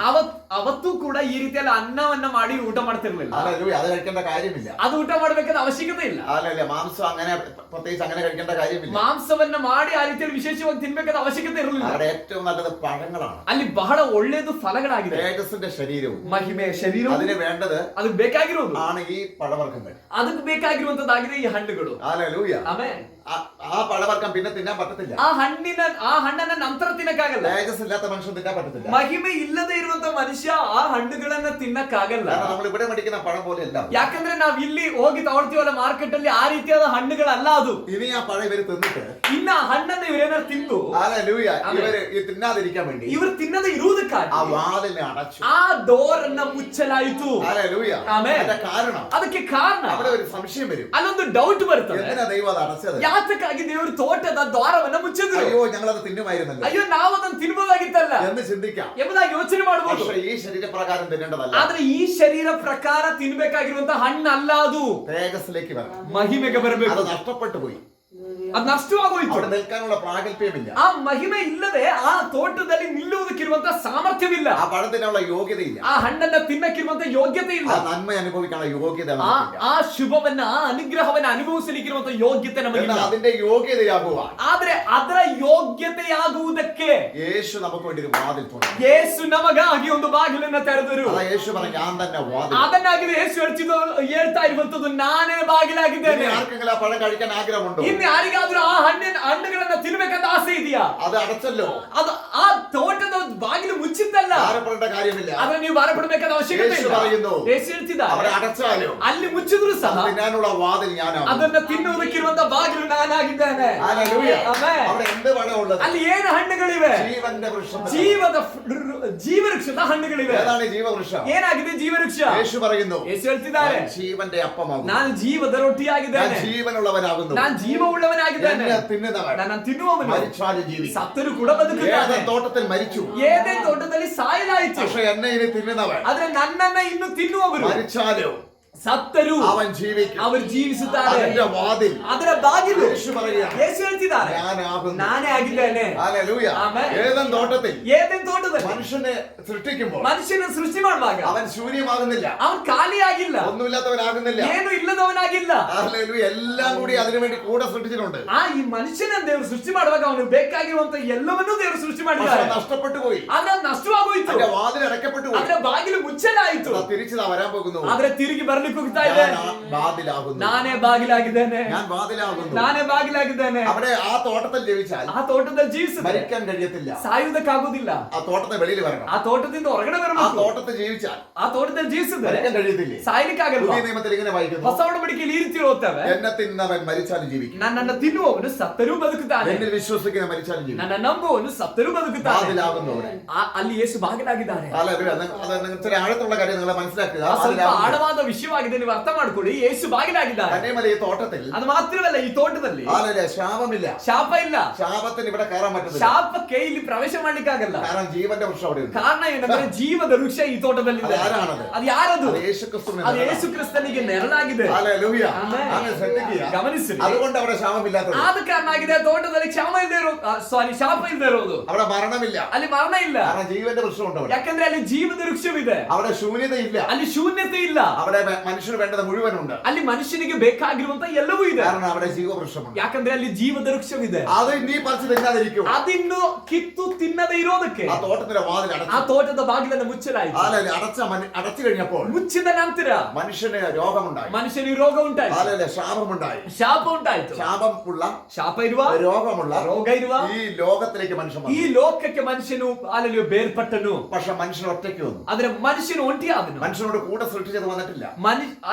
S1: ಅವತ್ತು ಕೂಡ ಈ ರೀತಿಯಲ್ಲಿ ಅನ್ನವನ್ನ ಮಾಡಿ ಊಟ ಮಾಡ್ತಿರ್ಲಿಲ್ಲ.
S2: ഹല്ലേലൂയ. അത് കഴിക്കേണ്ട കാര്യമില്ല.
S1: ಅದು ಊಟ ಮಾಡಬೇಕಾದ ಅವಶ್ಯಕತೆ ಇಲ್ಲ.
S2: ഹല്ലേലൂയ. മാംസം അങ്ങനെ പ്രത്യേകിച്ച് അങ്ങനെ കഴിക്കേണ്ട കാര്യമില്ല.
S1: ಮಾಂಸವನ್ನ ಮಾಡಿ ಆ ರೀತಿಯಲ್ಲಿ ವಿಶೇಷವಾಗಿ ತಿನ್ಬೇಕಾದ ಅವಶ್ಯಕತೆ ಇರಲಿಲ್ಲ.
S2: അവിടെ ഏറ്റവും നല്ലത് പഴങ്ങളാണ്.
S1: ಅಲ್ಲಿ ಬಹಳ ಒಳ್ಳೆಯದು ಫಲಗಳಾಗಿದೆ.
S2: തേജസ്സിന്റെ ശരീരവും
S1: ಮಹಿಮೆಯ ಶರೀರ
S2: അതിന് വേണ്ടത്
S1: ಅದಕ್ಕೆ ಬೇಕಾಗಿರೋದು
S2: ആണ് ഈ പഴവർഗ്ഗങ്ങൾ.
S1: ಅದಕ್ಕೆ ಬೇಕಾಗಿರುವಂತದ್ದಾಗಿದೆ ಈ ಹಣ್ಣುಗಳು.
S2: ഹല്ലേലൂയ.
S1: ಆಮೆನ್.
S2: ആ പഴവർഗ്ഗം പിന്നെ തിന്നാൻ പറ്റത്തില്ല.
S1: ಆ ಹಣ್ಣನ್ನ ನಂತರ ತಿನ್ನಕ್ಕಾಗಲ್ಲ.
S2: തേജസ് ഇല്ലാത്ത മനുഷ്യൻ തിന്നാൻ പറ്റത്തില്ല.
S1: ಮಹಿಮೆ ಇಲ್ಲದೆ ಇರುವಂತ ಮನುಷ್ಯ ಆ ಹಣ್ಣುಗಳನ್ನ ತಿನ್ನಕ್ಕಾಗಲ್ಲ.
S2: കാരണം നമ്മൾ ഇവിടെ മേടിക്കുന്ന പഴം പോലെ അല്ല.
S1: ಯಾಕಂದ್ರೆ ನಾವ್ ಇಲ್ಲಿ ಹೋಗಿ ತಗೊಳ್ತೀವಲ್ಲ ಮಾರ್ಕೆಟ್ ಅಲ್ಲಿ ಆ ರೀತಿಯಾದ ಹಣ್ಣುಗಳಲ್ಲ ಅದು.
S2: ഇനി ആ പഴം ഇവര് തിന്നിട്ട്
S1: ಇನ್ನ ಆ ಹಣ್ಣನ್ನ ಇವರೇನಾದ್ರು ತಿಂದು
S2: ഹല്ലേലൂയ ഇവര് തിന്നാതിരിക്കാൻ വേണ്ടി
S1: ಇವರು ತಿನ್ನದೆ ಇರುವುದಕ್ಕಾಗಿ
S2: ആ വാതിലിനെ അടച്ചു.
S1: ಆ ಡೋರನ್ನ ಮುಚ್ಚಲಾಯಿತು.
S2: ഹല്ലേലൂയ.
S1: ಆಮೆನ್.
S2: അതിന്റെ കാരണം
S1: ಅದಕ್ಕೆ ಕಾರಣ
S2: അവിടെ ഒരു സംശയം വരും.
S1: ಅಲ್ಲೊಂದು ಡೌಟ್ ಬರ್ತದೆ.
S2: എന്തിനാ ദൈവം അത് അടച്ചത്?
S1: ಯಾತಕ್ಕಾಗಿ ದೇವರು ತೋಟದ ದ್ವಾರವನ್ನ ಮುಚ್ಚಿದ್ರು?
S2: അയ്യോ ഞങ്ങളത് തിന്നുമായിരുന്നല്ലോ
S1: ಅಯ್ಯೋ ನಾವು ಅದನ್ನ ತಿನ್ಬೋದಾಗಿತ್ತಲ್ಲ
S2: എന്ന് ചിന്തിക്കാം.
S1: ಎಂಬುದಾಗಿ ಯೋಚನೆ ಮಾಡಬಹುದು.
S2: പക്ഷേ ಈ ശരീരപ്രകാരം തിന്നേണ്ടതല്ല.
S1: ಆದ್ರೆ ಈ ಶರೀರ ಪ್ರಕಾರ ತಿನ್ಬೇಕಾಗಿರುವಂತ ಹಣ್ಣಲ್ಲ ಅದು.
S2: തേജസ്സിലേക്ക് വരണം.
S1: ಮಹಿಮೆಗೆ ಬರಬೇಕು.
S2: അത് നഷ്ടപ്പെട്ടു പോയി.
S1: ಅದು ನಷ್ಟವಾಗೋಯ್ತು.
S2: അവിടെ നിൽക്കാനുള്ള പ്രാഗൽഭ്യമില്ല.
S1: ಆ ಮಹಿಮೆ ಇಲ್ಲದೆ ಆ ತೋಟದಲ್ಲಿ ನಿಲ್ಲುವುದಕ್ಕಿರುವಂತ ಸಾಮರ್ಥ್ಯವಿಲ್ಲ.
S2: ആ പഴത്തിനുള്ള യോഗ്യതയില്ല.
S1: ಆ ಹಣ್ಣನ್ನ ತಿನ್ನಕ್ಕಿರುವಂತ ಯೋಗ್ಯತೆ ಇಲ್ಲ.
S2: ആ നന്മ അനുഭവിക്കാനുള്ള യോഗ്യത
S1: ಆ ಶುಭವನ್ನ ಆ ಅನುಗ್ರಹವನ್ನ ಅನುಭವಿಸಲಿಕ್ಕಿರುವಂತ ಯೋಗ್ಯತೆ ನಮಗಿಲ್ಲ.
S2: അതിന്റെ യോഗ്യതയാകുവാൻ
S1: ಆದ್ರೆ ಅದರ ಯೋಗ್ಯತೆಯಾಗುವುದಕ್ಕೆ
S2: യേശു നമുക്ക് വേണ്ടി ഒരു വാതിൽ തുറന്നു.
S1: ಯೇಸು ನಮಗಾಗಿ ಒಂದು ಬಾಗಿಲನ್ನ ತೆರೆದರು.
S2: അതാ യേശു പറഞ്ഞു ഞാൻ തന്നെ വാതിൽ.
S1: ಅದನ್ನಾಗಿದೆ ಯೇಸು ಹೇಳ್ತಾ ಇರುವಂತದ್ದು ನಾನೇ ಬಾಗಿಲಾಗಿದ್ದೇನೆ.
S2: ആർക്കെങ്കിലും ആ പഴം കഴിക്കാൻ ആഗ്രഹമുണ്ടോ?
S1: ಇನ್ನು ಯಾರಿಗಾದ್ರೂ ಆ ಹಣ್ಣುಗಳನ್ನ ತಿನ್ಬೇಕಂತ ಆಸೆ ಇದೆಯಾ?
S2: അത് അടച്ചല്ലോ.
S1: ಅದು ಆ ತೋಟದ ಬಾಗಿಲು ಮುಚ್ಚಿದ್ದಲ್ಲ.
S2: ഭാരപ്പെടേണ്ട കാര്യമില്ല.
S1: ಆದ್ರೆ ನೀವು ಭಾರಪಡಬೇಕಾದ ಅವಶ್ಯಕತೆ
S2: യേശു
S1: ಇಲ್ಲ.
S2: പറയുന്നു
S1: ಯೇಸು ಹೇಳ್ತಿದ್ದಾರೆ
S2: അവിടെ അടച്ചാലും
S1: ಅಲ್ಲಿ ಮುಚ್ಚಿದ್ರು ಸಹ
S2: തിന്നാനുള്ള വാതിൽ ഞാനാണ്.
S1: ಅದನ್ನ ತಿನ್ನುವುದಕ್ಕಿರುವಂತ ಬಾಗಿಲು ನಾನಾಗಿದ್ದೇನೆ.
S2: ഹല്ലേലൂയ.
S1: ಆಮೆನ್.
S2: അവിടെ എന്ത് പഴമുള്ളത്?
S1: ಅಲ್ಲಿ ಏನು ಹಣ್ಣುಗಳಿವೆ?
S2: ജീവന്റെ വൃക്ഷം.
S1: ಜೀವವೃಕ್ಷದ ಹಣ್ಣುಗಳಿವೆ.
S2: ഏതാണ് ഈ ജീവവൃക്ഷം?
S1: ಏನಾಗಿದೆ ಜೀವವೃಕ್ಷ?
S2: യേശು പറയുന്നു
S1: ಯೇಸು ಹೇಳ್ತಿದ್ದಾರೆ
S2: ഞാൻ ജീവന്റെ അപ്പമാകുന്നു.
S1: ನಾನು ಜೀವದ ರೊಟ್ಟಿಯಾಗಿದ್ದೇನೆ.
S2: ഞാൻ ജീവനുള്ളവനാകുന്നു.
S1: ನಾನು ಜೀವವುಳ್ಳವನಾಗಿದ್ದೇನೆ.
S2: എന്നെ തിന്നുന്നവൻ
S1: ನಾನು ತಿನ್ನುವವನು
S2: മരിച്ചാലും ജീവിക്കും.
S1: ಸತ್ತರೂ ಕೂಡ ಬದುಕುತ್ತಾನೆ.
S2: ഏദൻ തോട്ടത്തിൽ മരിച്ചു.
S1: ಏದೇನ್ ತೋಟದಲ್ಲಿ ಸಾಯಲಾಯಿತು.
S2: പക്ഷെ എന്നെ ഇനി തിന്നുന്നവൻ
S1: ಆದ್ರೆ ನನ್ನನ್ನ ಇನ್ನು ತಿನ್ನುವವರು
S2: മരിച്ചാലും
S1: ಸತ್ತರೂ
S2: അവൻ ജീവിക്കും.
S1: ಅವರು ಜೀವಿಸುತ್ತಾರೆ.
S2: അതിന്റെ വാതിൽ
S1: ಅದರ ಬಾಗಿಲು
S2: യേശു പറയുകയാണ്
S1: ಯೇಸು ಹೇಳ್ತಿದ್ದಾರೆ
S2: ഞാനാകുന്നു.
S1: ನಾನೇ ಆಗಿದ್ದೇನೆ.
S2: ഹല്ലേലൂയ.
S1: ആമേൻ.
S2: ഏദൻ തോട്ടത്തിൽ
S1: ಏದೇನ್ ತೋಟದಲ್ಲಿ
S2: മനുഷ്യനെ സൃഷ്ടിക്കുമ്പോൾ
S1: ಮನುಷ್ಯನ ಸೃಷ್ಟಿ ಮಾಡುವಾಗ
S2: അവൻ ശൂന്യമാകുന്നില്ല.
S1: ಅವನು ಖಾಲಿಯಾಗಿಲ್ಲ.
S2: ഒന്നുമില്ലാത്തവനാകുന്നില്ല.
S1: ಏನು ಇಲ್ಲದವನಾಗಿಲ್ಲ.
S2: ഹല്ലേലൂയ. എല്ലാം കൂടി അതിനുവേണ്ടി കൂടെ സൃഷ്ടിച്ചിട്ടുണ്ട്.
S1: ಈ ಮನುಷ್ಯನ ದೇವರು ಸೃಷ್ಟಿ ಮಾಡುವಾಗ ಅವನು ಬೇಕಾಗಿರುವಂತ ಎಲ್ಲವನ್ನೂ ದೇವರು ಸೃಷ್ಟಿ
S2: പക്ഷെ
S1: ಮಾಡಿದ್ದಾರೆ.
S2: നഷ്ടപ്പെട്ടു പോയി.
S1: ಆದ್ರೆ ಅದು ನಷ್ಟವಾಗೋಯ್ತು.
S2: അതിന്റെ വാതിൽ അടയ്ക്കപ്പെട്ടു പോയി.
S1: ಅದರ ಬಾಗಿಲು ಮುಚ್ಚಲಾಯಿತು.
S2: തിരിച്ചു വരാൻ പോകുന്നു.
S1: ಆದ್ರೆ ತಿರುಗಿ ಬರ್ಲಿಕ್ಕೆ ಹೋಗ್ತಾ ಇದೆ.
S2: ಬಾಗಿಲಾಗುന്നു.
S1: ನಾನೇ ಬಾಗಿಲಾಗಿದ್ದೇನೆ.
S2: ഞാൻ വാതിലാകുന്നു.
S1: ನಾನೇ ಬಾಗಿಲಾಗಿದ್ದೇನೆ.
S2: അവിടെ ആ തോട്ടത്തിൽ ജീവിച്ചാൽ
S1: ಆ ತೋಟದಲ್ಲಿ ಜೀವಿಸಿದ್ರೆ
S2: മരിക്കാൻ കഴിയത്തില്ല.
S1: ಸಾಯುವುದಕ್ಕಾಗುವುದಿಲ್ಲ.
S2: ആ തോട്ടത്തിന് വെളിയിൽ വരണം.
S1: ಆ ತೋಟದಿಂದ ಹೊರಗಡೆ
S2: ആ
S1: ಬರಬೇಕು.
S2: തോട്ടത്തിൽ ജീവിച്ചാൽ
S1: ಆ ತೋಟದಲ್ಲಿ ಜೀವಿಸಿದ್ರೆ
S2: മരിക്കാൻ കഴിയത്തില്ലേ?
S1: ಸಾಯಲಿಕ್ಕಾಗಲ್ಲ.
S2: പുതിയ നിയമത്തിൽ ഇങ്ങനെ വായിക്കുന്നു,
S1: ಹೊಸ ಒಡಂಬಡಿಕೆಯಲ್ಲಿ ಈ ರೀತಿ ಓದ್ತೇವೆ,
S2: എന്നെ തിന്നവൻ മരിച്ചാലും ജീവിക്കും,
S1: ನನ್ನನ್ನು ತಿನ್ನುವವನು ಸತ್ತರೂ ಬದುಕುತ್ತಾನೆ,
S2: എന്നിൽ വിശ്വസിക്കുന്ന മരിച്ചാലും ജീവിക്കും.
S1: ನನ್ನ ನಂಬುವವನು ಸತ್ತರೂ ಬದುಕುತ್ತಾನೆ.
S2: വാതിലാകുന്നു അവിടെ.
S1: ಅಲ್ಲಿ ಯೇಸು ಬಾಗಿಲಾಗಿದ್ದಾರೆ.
S2: ചില ആഴത്തുള്ള കാര്യം നിങ്ങൾ മനസ്സിലാക്കുക.
S1: ಸ್ವಲ್ಪ ಆಳವಾದ ವಿಷಯವಾಗಿದೆ, ನೀವು ಅರ್ಥ ಮಾಡ್ಕೊಳ್ಳಿ. ಯೇಸು ಬಾಗಿಲಾಗಿದ್ದಾರೆ.
S2: തന്നെയുമല്ല ഈ തോട്ടത്തിൽ
S1: ಅದು ಮಾತ್ರವಲ್ಲ, ಈ ತೋಟದಲ್ಲಿ
S2: ശാപമില്ല,
S1: ಶಾಪ ಇಲ್ಲ.
S2: ശാപത്തിന് ഇവിടെ കയറാൻ പറ്റുന്നില്ല.
S1: ಶಾಪಕ್ಕೆ ಇಲ್ಲಿ ಪ್ರವೇಶ ಮಾಡ್ಲಿಕ್ಕಾಗಲ್ಲ.
S2: കാരണം ജീവന്റെ വൃക്ഷം അവിടെ ഉണ്ട്.
S1: ಕಾರಣ ಏನಂದ್ರೆ ಜೀವದ ವೃಕ್ಷ ಈ ತೋಟದಲ್ಲಿ ಇದೆ.
S2: ആരാണത്?
S1: ಅದು ಯಾರದು?
S2: അത് യേശുക്രിസ്തുവിന്റെ
S1: ಅದು ಯೇಸು ಕ್ರಿಸ್ತನಿಗೆ ನೆರಳಾಗಿದೆ.
S2: ഹല്ലേലൂയ.
S1: ಆಮೆನ್.
S2: അങ്ങനെ ശ്രദ്ധിക്കുക.
S1: ಗಮನಿಸಿರಿ.
S2: അതുകൊണ്ട് അവിടെ ശാപമില്ലാത്തത്.
S1: ಆದ ಕಾರಣ ಆಗಿದೆ ತೋಟದಲ್ಲಿ ಕ್ಷಾಮ ಇಲ್ಲದೆ ಶಾಪ ಇಲ್ಲದೆ ಇರೋದು.
S2: അവിടെ മരണമില്ല,
S1: ಅಲ್ಲಿ ಮರಣ ಇಲ್ಲ.
S2: കാരണം ജീവന്റെ വൃക്ഷം ഉണ്ട് അവിടെ.
S1: ಯಾಕಂದ್ರೆ ಅಲ್ಲಿ ಜೀವದ ವೃಕ್ಷವಿದೆ.
S2: അവിടെ ശൂന്യതയില്ല,
S1: ಅಲ್ಲಿ ಶೂನ್ಯತೆ ಇಲ್ಲ.
S2: അവിടെ മനുഷ്യന് വേണ്ടത് മുഴുവനുണ്ട്.
S1: ಅಲ್ಲಿ ಮನುಷ್ಯನಿಗೆ ಬೇಕಾಗಿರುವಂತ ಎಲ್ಲವೂ ಇದೆ.
S2: കാരണം അവിടെ ജീവവൃക്ഷമുണ്ട്.
S1: ಯಾಕಂದ್ರೆ ಅಲ್ಲಿ ಜೀವದ ವೃಕ್ಷವಿದೆ.
S2: അത് നീ പറിച്ചു തിന്നാതിരിക്കും.
S1: അതിನ್ನು ಕಿತ್ತು ತಿನ್ನದೆ ಇರೋದಕ್ಕೆ
S2: ആ തോട്ടത്തിന്റെ വാതിൽ അടച്ചു.
S1: ಆ ತೋಟದ ಬಾಗಿಲನ್ನು ಮುಚ್ಚಲಾಯಿತು.
S2: അടച്ചു കഴിഞ്ഞപ്പോൾ
S1: ಮುಚ್ಚಿದ ನಂತರ
S2: മനുഷ്യന് രോഗമുണ്ടായി,
S1: ಮನುಷ್ಯನಿಗೆ ರೋಗ ಉಂಟಾಯಿತು,
S2: ശാപമുണ്ടായി,
S1: ಶಾಪ ಉಂಟಾಯಿತು.
S2: ശാപമുള്ള
S1: ಶಾಪ ಇರುವ,
S2: രോഗമുള്ള
S1: ರೋಗ ಇರುವ
S2: ഈ ലോകത്തിലേക്ക് മനുഷ്യൻ
S1: ಈ
S2: വന്നു.
S1: ಲೋಕಕ್ಕೆ ಮನುಷ್ಯನು ಅಲ್ಲಲ್ಲಿ ಬೇರ್ಪಟ್ಟನು.
S2: പക്ഷെ മനുഷ്യൻ ഒറ്റയ്ക്ക് വന്നു.
S1: ಆದ್ರೆ ಮನುಷ್ಯನು ಒಂಟಿಯಾದನು.
S2: മനുഷ്യനോട് കൂടെ സൃഷ്ടിച്ചത് വന്നിട്ടില്ല.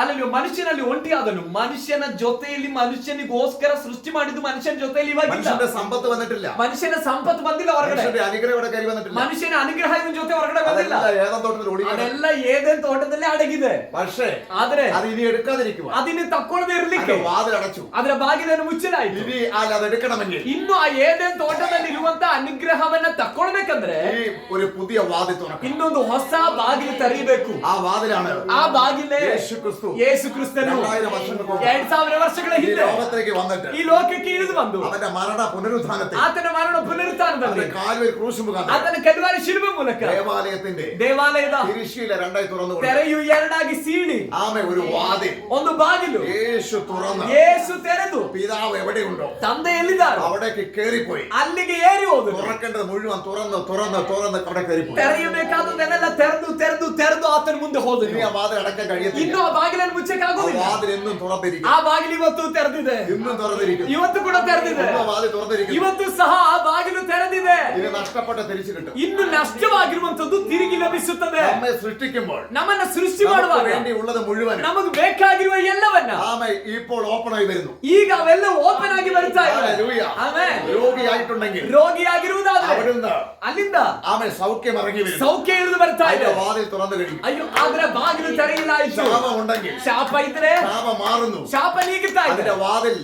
S1: ಅಲ್ಲಲ್ಲಿ ಮನುಷ್ಯನಲ್ಲಿ ಒಂಟಿಯಾದನು. ಮನುಷ್ಯನ ಜೊತೆಯಲ್ಲಿ ಮನುಷ್ಯನಿಗೋಸ್ಕರ ಸೃಷ್ಟಿ ಮಾಡಿದ್ದು ಮನುಷ್ಯನ ಜೊತೆಯಲ್ಲಿ ಇವಾಗಿಲ್ಲ.
S2: മനുഷ്യന്റെ സമ്പത്ത് വന്നിട്ടില്ല.
S1: ಮನುಷ್ಯನ ಸಂಪತ್ತು ಬಂದಿಲ್ಲ ಹೊರಗಡೆ.
S2: മനുഷ്യന്റെ അനുഗ്രഹം ഇവിടെ കയറി വന്നിട്ടില്ല.
S1: ಮನುಷ್ಯನ ಅನುಗ್ರಹ ಇವನ ಜೊತೆ ಹೊರಗಡೆ ಬಂದಿಲ್ಲ.
S2: അതെല്ലാം ഏദൻ തോട്ടത്തിൽ ഒളിഞ്ഞു.
S1: ಅದೆಲ್ಲ ಏದೇನ್ ತೋಟದಲ್ಲೇ ಅಡಗಿದೆ.
S2: പക്ഷേ
S1: ಆದ್ರೆ
S2: അത് ഇനി എടുക്കാതിരിക്കുക.
S1: അതിന് ತಕ್ಕೊಳ್ಳದೆ ಇರ್ಲಿಕ್ಕೆ
S2: അതിന്റെ വാതിൽ അടച്ചു.
S1: ಅದರ ಬಾಗಿಲನ್ನು ಮುಚ್ಚಲಾಯಿತು.
S2: ഇനി അത് എടുക്കണമെങ്കിൽ
S1: ಇನ್ನು ಆ ಏದೇನ್ ತೋಟದಲ್ಲಿ ಇರುವಂತ ಅನುಗ್ರಹವನ್ನ ತಕ್ಕೊಳ್ಬೇಕಂದ್ರೆ
S2: ഈ ഒരു പുതിയ വാതിൽ തുറക്കണം.
S1: ಇನ್ನೊಂದು ಹೊಸ ಬಾಗಿಲು ತೆರೆಯಬೇಕು.
S2: ആ വാതിലാണ്
S1: ಆ ಬಾಗಿಲೇ
S2: യേശുക്രിസ്തു.
S1: ಯೇಸು ಕ್ರಿಸ್ತನು
S2: 2000 വർഷങ്ങൾക്ക് മുമ്പ്
S1: 2000 ವರ್ಷಗಳ
S2: ഈ
S1: ಹಿಂದೆ
S2: ലോകത്തേക്ക് വന്നിട്ട്
S1: ಈ ಲೋಕಕ್ಕೆ ಇಳಿದು ಬಂದು
S2: അവന്റെ മരണ പുനരുത്ഥാനത്തിൽ
S1: ಆತನ ಮರಣ ಪುನರುತ್ಥಾನದಲ್ಲಿ
S2: അവന്റെ കാൽവരി ക്രൂശ് മുഖാന്തരം
S1: ಆತನ ಕಲ್ವಾರಿ ಶಿಲುಬೆ ಮೂಲಕ
S2: ദേവാലയത്തിന്റെ
S1: ದೇವಾಲಯದ
S2: തിരശ്ശീല രണ്ടായി തുറന്നു
S1: ತೆರೆಯು ಎರಡಾಗಿ ಸೀಳಿ
S2: ആമേ ഒരു വാതിൽ
S1: ಒಂದು ಬಾಗಿಲು
S2: യേശു തുറന്നു.
S1: ಯೇಸು ತೆರೆದು
S2: പിതാവ് എവിടെയുണ്ടോ
S1: ತಂದೆ ಎಲ್ಲಿದ್ದಾರೆ
S2: അവിടേക്ക് കേറിപ്പോയി.
S1: ಅಲ್ಲಿಗೆ ಏರಿ ಹೋದರು.
S2: തുറക്കേണ്ടത് മുഴുവൻ തുറന്ന് തുറന്ന് തുറന്ന് അവിടെ കയറിപ്പോയി.
S1: ತೆರೆಯಬೇಕಾದದನ್ನೆಲ್ಲ ತೆರೆದು ತೆರೆದು ತೆರೆದು ಆತನ ಮುಂದೆ ಹೋದನು.
S2: ഇനി ആ വാതിൽ അടക്കാൻ കഴിയത്തില്ല.
S1: ಇನ್ನು ಆ ಬಾಗಿಲನ್ನು ಮುಚ್ಚಕ್ಕಾಗುವುದಿಲ್ಲ.
S2: ആ വാതിൽ എന്നും തുറന്നിരിക്കും.
S1: ಆ ಬಾಗಿಲು ಇವತ್ತು ತೆರೆದಿದೆ.
S2: ഇന്നും തുറന്നിരിക്കും.
S1: ಇವತ್ತು ಕೂಡ ತೆರೆದಿದೆ.
S2: ഇന്നും ആ വാതിൽ തുറന്നിരിക്കും.
S1: ಇವತ್ತು ಸಹ ಆ ಬಾಗಿಲು ತೆರೆದಿದೆ.
S2: ഇനി നഷ്ടപ്പെട്ട തിരിച്ചു കിട്ടും.
S1: ಇನ್ನು ನಷ್ಟವಾಗಿರುವಂತದ್ದು ತಿರುಗಿ ಲಭಿಸುತ್ತದೆ.
S2: നമ്മെ സൃഷ്ടിക്കുമ്പോൾ
S1: ನಮ್ಮನ್ನ ಸೃಷ್ಟಿ ಮಾಡುವಾಗ
S2: വേണ്ടിയുള്ളത് മുഴുവൻ
S1: ನಮಗೆ ಬೇಕಾಗಿರುವ ಎಲ್ಲವನ್ನ
S2: ആമേ ഇപ്പോൾ ഓപ്പൺ ആയി വരുന്നു.
S1: ಈಗ ಅವೆಲ್ಲ ಓಪನ್ ಆಗಿ ಬರ್ತಾ ಇದೆ.
S2: ഹല്ലേലൂയ.
S1: ಆಮೆನ್.
S2: രോഗിയായിട്ടുണ്ടെങ്കിൽ
S1: ರೋಗಿಯಾಗಿರುವುದಾದ್ರೆ
S2: അവിടുന്ന്
S1: ಅಲ್ಲಿಂದ
S2: ആമേ സൗഖ്യം ഇറങ്ങി വരും.
S1: ಸೌಖ್ಯ ಇಳಿದು ಬರ್ತಾ ಇದೆ.
S2: അതിന്റെ വാതിൽ തുറന്നു കഴിയും.
S1: ಅಯ್ಯೋ ಆದ್ರೆ ಬಾಗಿಲು ತೆರೆಯಲಾಯಿತು.
S2: ശാപം ഉണ്ടെങ്കിൽ
S1: ಶಾಪ ಇದ್ರೆ
S2: ശാപം മാറുന്നു.
S1: ಶಾಪ ನೀಗುತ್ತಾ ಇದೆ.
S2: അതിന്റെ വാതിൽ